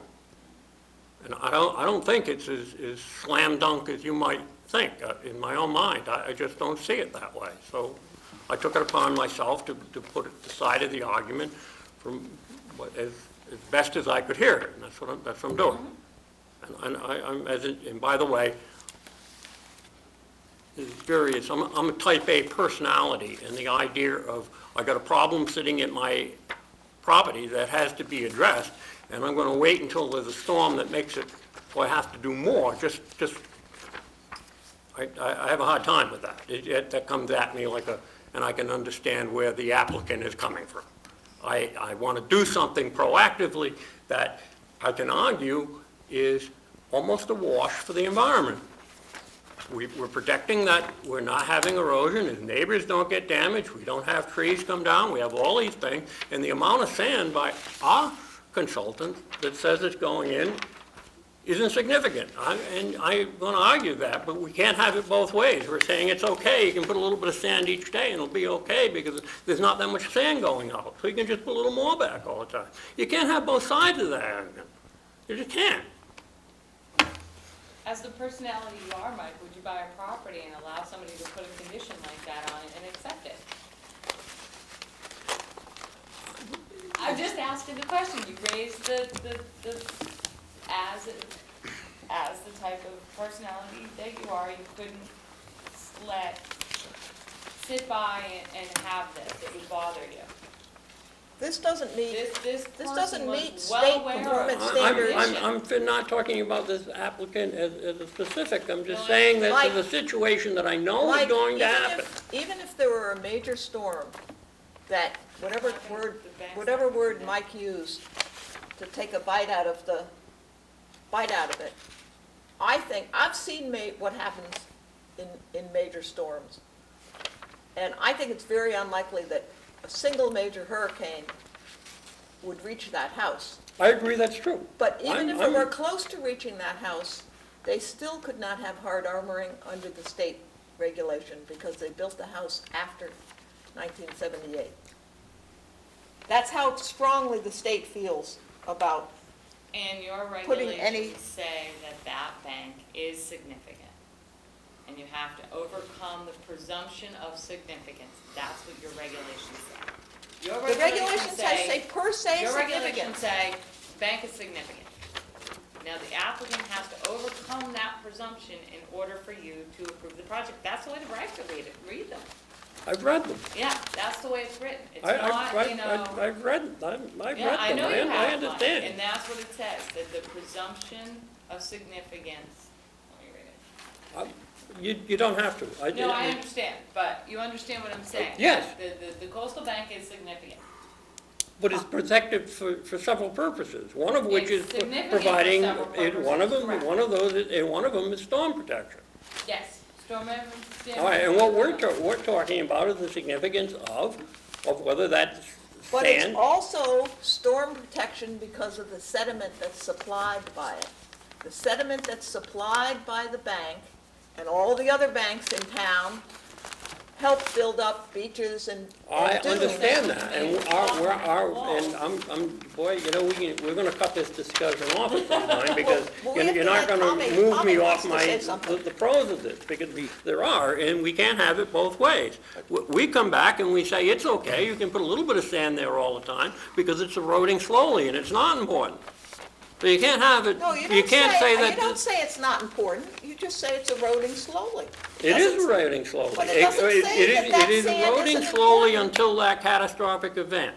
And I don't think it's as slam dunk as you might think in my own mind. I just don't see it that way. So I took it upon myself to put it the side of the argument from as best as I could hear it, and that's what I'm doing. And by the way, I'm a type A personality, and the idea of, I got a problem sitting at my property that has to be addressed, and I'm gonna wait until there's a storm that makes it, so I have to do more, I have a hard time with that. That comes at me and I can understand where the applicant is coming from. I want to do something proactively that I can argue is almost a wash for the environment. We're protecting that we're not having erosion, his neighbors don't get damaged, we don't have trees come down, we have all these things, and the amount of sand by our consultant that says it's going in isn't significant. And I'm going to argue that, but we can't have it both ways. We're saying it's okay, you can put a little bit of sand each day and it'll be okay because there's not that much sand going out. So you can just put a little more back all the time. You can't have both sides of that argument. You just can't. As the personality you are, Mike, would you buy a property and allow somebody to put a condition like that on it and accept it? I'm just asking the question. You raised as the type of personality that you are, you couldn't sit by and have this. It would bother you. This doesn't meet, This doesn't person was meet well state aware of performance it. standards. I'm not talking about this applicant as a specific, I'm just saying that there's a situation that I know is Mike, going to happen. Even if there were a major storm, that whatever word Mike used to take a bite out of it, I think, I've seen what happens in major storms. And I think it's very unlikely that a single major hurricane would reach that house. I agree that's true. But even if it were close to reaching that house, they still could not have hard armoring under the state regulation because they built the house after 1978. That's how strongly the state feels about And your putting any- regulations say that that bank is significant. And you have to overcome the presumption of significance. That's what your regulations say. Your The regulations say per se Your regulations significant. say bank is significant. Now, the applicant has to overcome that presumption in order for you to approve the project. That's the way the regs read them. I've read them. Yeah, that's the way it's written. It's I've read them. Yeah, I know you have I one, understand. and that's what it says, that the presumption of significance, let me read it. You don't have to. No, I understand, but you understand what I'm saying? Yes. The coastal bank is significant. But it's protected for several purposes, one of which is It's significant for providing, several purposes, one of them is storm protection. Yes, storm damage. All right, and what we're talking about is the significance of whether that's But it's sand. also storm protection because of the sediment that's supplied by it. The sediment that's supplied by the bank and all the other banks in town help build up beaches and I dunes. understand that, and boy, you know, we're gonna cut this discussion off at some time, because Well, we have you're to not let gonna Tommy- move Tommy me wants off to say something. the pros of this, because there are, and we can't have it both ways. We come back and we say, it's okay, you can put a little bit of sand there all the time, because it's eroding slowly, and it's not important. So you can't have it, No, you can't say that. You don't say it's not important, you just say it's eroding slowly. It is eroding slowly. But it doesn't say that It is sand eroding isn't slowly until that catastrophic event.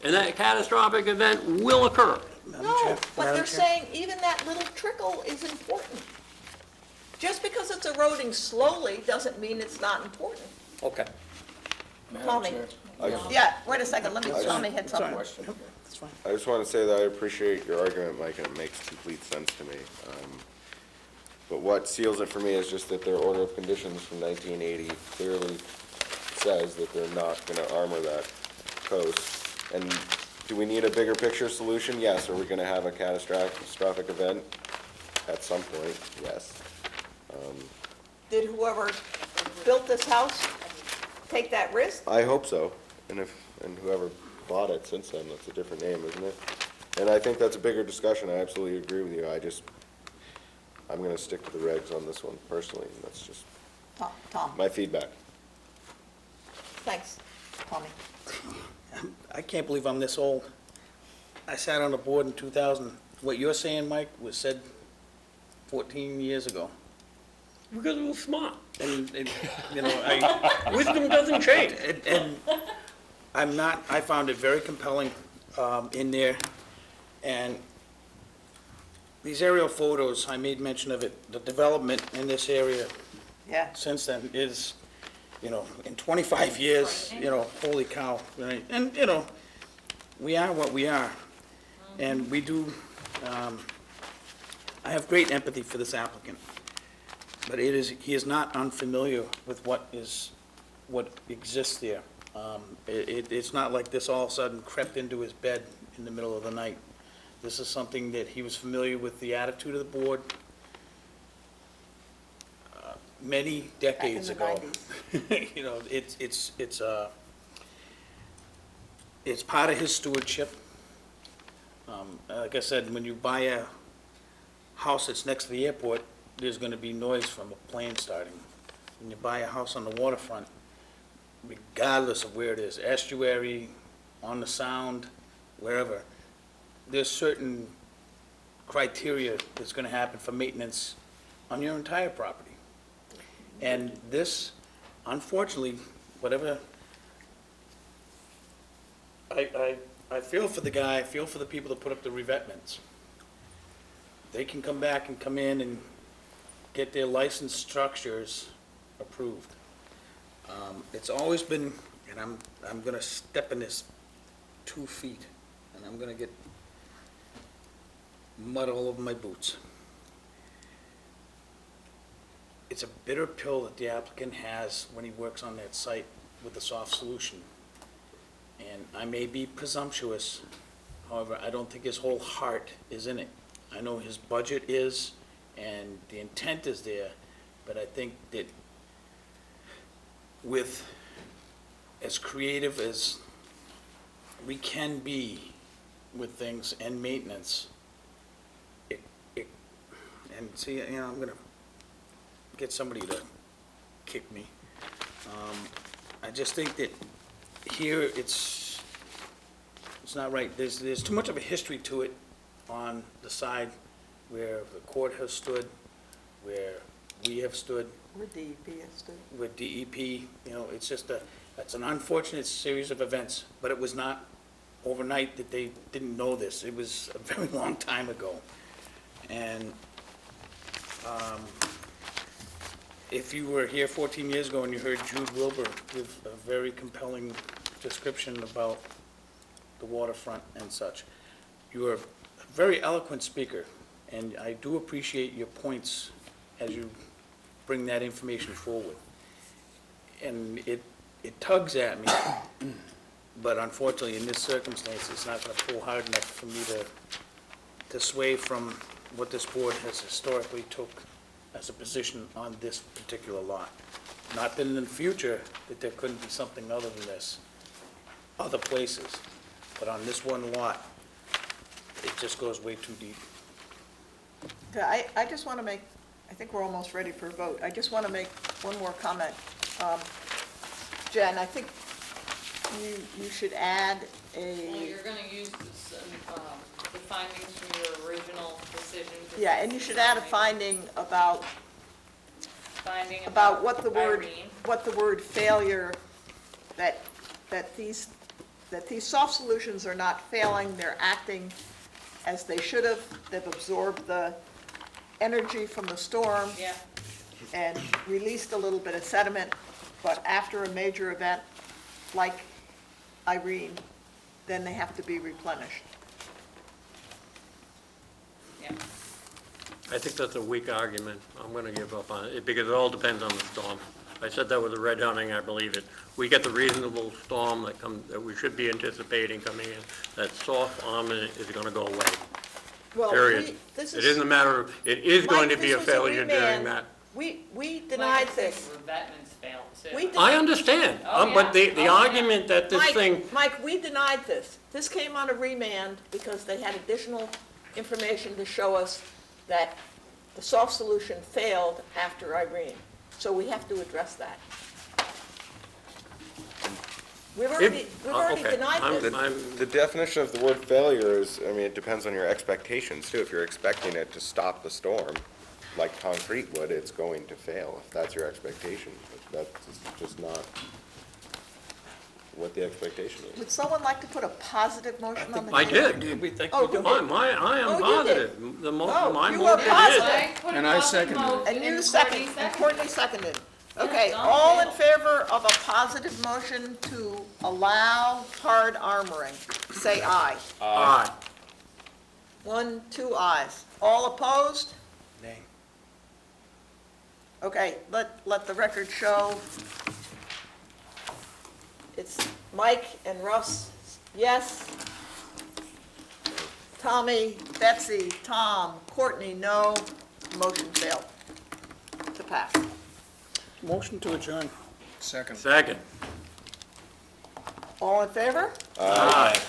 And that catastrophic event will occur. No, but they're saying even that little trickle is important. Just because it's eroding slowly doesn't mean it's not important. Okay. Tommy, yeah, wait a second, Tommy had something. I just want to say that I appreciate your argument, Mike, and it makes complete sense to me. But what seals it for me is just that their order of conditions from 1980 clearly says that they're not going to armor that coast. And do we need a bigger picture solution? Yes. Are we going to have a catastrophic event at some point? Yes. Did whoever built this house take that risk? I hope so. And whoever bought it since then, that's a different name, isn't it? And I think that's a bigger discussion. I absolutely agree with you. I'm going to stick to the regs on this one personally. And that's just Tom. my feedback. Thanks, Tommy. I can't believe I'm this old. I sat on the board in 2000. What you're saying, Mike, was said 14 years ago. Because it was smart. And Wisdom doesn't change. And I found it very compelling in there. And these aerial photos, I made mention of it, the development in this area Yeah. since then is, in 25 years, holy cow. Right? And, we are what we are. And we do, I have great empathy for this applicant. But he is not unfamiliar with what exists there. It's not like this all of a sudden crept into his bed in the middle of the night. This is something that he was familiar with the attitude of the board many decades ago. It's part of his stewardship. Like I said, when you buy a house that's next to the airport, there's going to be noise from a plane starting. When you buy a house on the waterfront, regardless of where it is, estuary, on the sound, wherever, there's certain criteria that's going to happen for maintenance on your entire property. And this, unfortunately, whatever, I feel for the guy, I feel for the people that put up the revetments. They can come back and come in and get their licensed structures approved. It's always been, and I'm gonna step in this 2 feet, and I'm gonna get mud all over my boots. It's a bitter pill that the applicant has when he works on that site with the soft solution. And I may be presumptuous, however, I don't think his whole heart is in it. I know his budget is, and the intent is there, but I think that with as creative as we can be with things and maintenance, and see, I'm gonna get somebody to kick me. I just think that here it's not right. There's too much of a history to it on the side where the court has stood, where we have stood. Where DEP has stood. With DEP, it's just it's an unfortunate series of events, but it was not overnight that they didn't know this. It was a very long time ago. And if you were here 14 years ago and you heard Jude Wilbur give a very compelling description about the waterfront and such, you are a very eloquent speaker, and I do appreciate your points as you bring that information forward. And it tugs at me, but unfortunately, in this circumstance, it's not going to pull hard enough for me to sway from what this board has historically took as a position on this particular lot. Not that in the future that there couldn't be something other than this, other places, but on this one lot, it just goes way too deep. Okay, I just want to make, I think we're almost ready for a vote. I just want to make one more comment. Jen, I think you should add Well, a, you're gonna use the findings from your original decision. yeah, and you should add a finding about About what the word failure, that these soft solutions are not failing, they're acting as they should have. They've absorbed the energy from the storm. Yeah. And released a little bit of sediment, but after a major event like Irene, then they have to be replenished. Yeah. I think that's a weak argument. I'm going to give up on it, because it all depends on the storm. I said that with a red herring, I believe it. We get the reasonable storm that we should be anticipating coming in, that soft arm is going to go away. Well, Period. It isn't a matter of, it is going to be a failure during that. We denied this. Revetments failed too. We I understand, Oh, but yeah. the argument that this Mike, thing, Mike, we denied this. This came on a remand because they had additional information to show us that the soft solution failed after Irene. So we have to address that. We've already denied this. The definition of the word failure is, I mean, it depends on your expectations too. If you're expecting it to stop the storm, like concrete would, it's going to fail, if that's your expectation. But that's just not what the expectation is. Would someone like to put a positive motion on the I table? did. We think Oh, we do. who did? I Oh, am you positive. The Oh, my you are motion is. positive. And I seconded it. And you Courtney seconded, and Courtney seconded. Okay, all in favor of a positive motion to allow hard armoring, say aye. Aye. 1, 2 ayes. All opposed? Nay. Okay, let the record show. It's Mike and Russ, yes. Tommy, Betsy, Tom, Courtney, no. Motion failed to pass. Motion to adjourn. Second. Second. All in favor? Aye.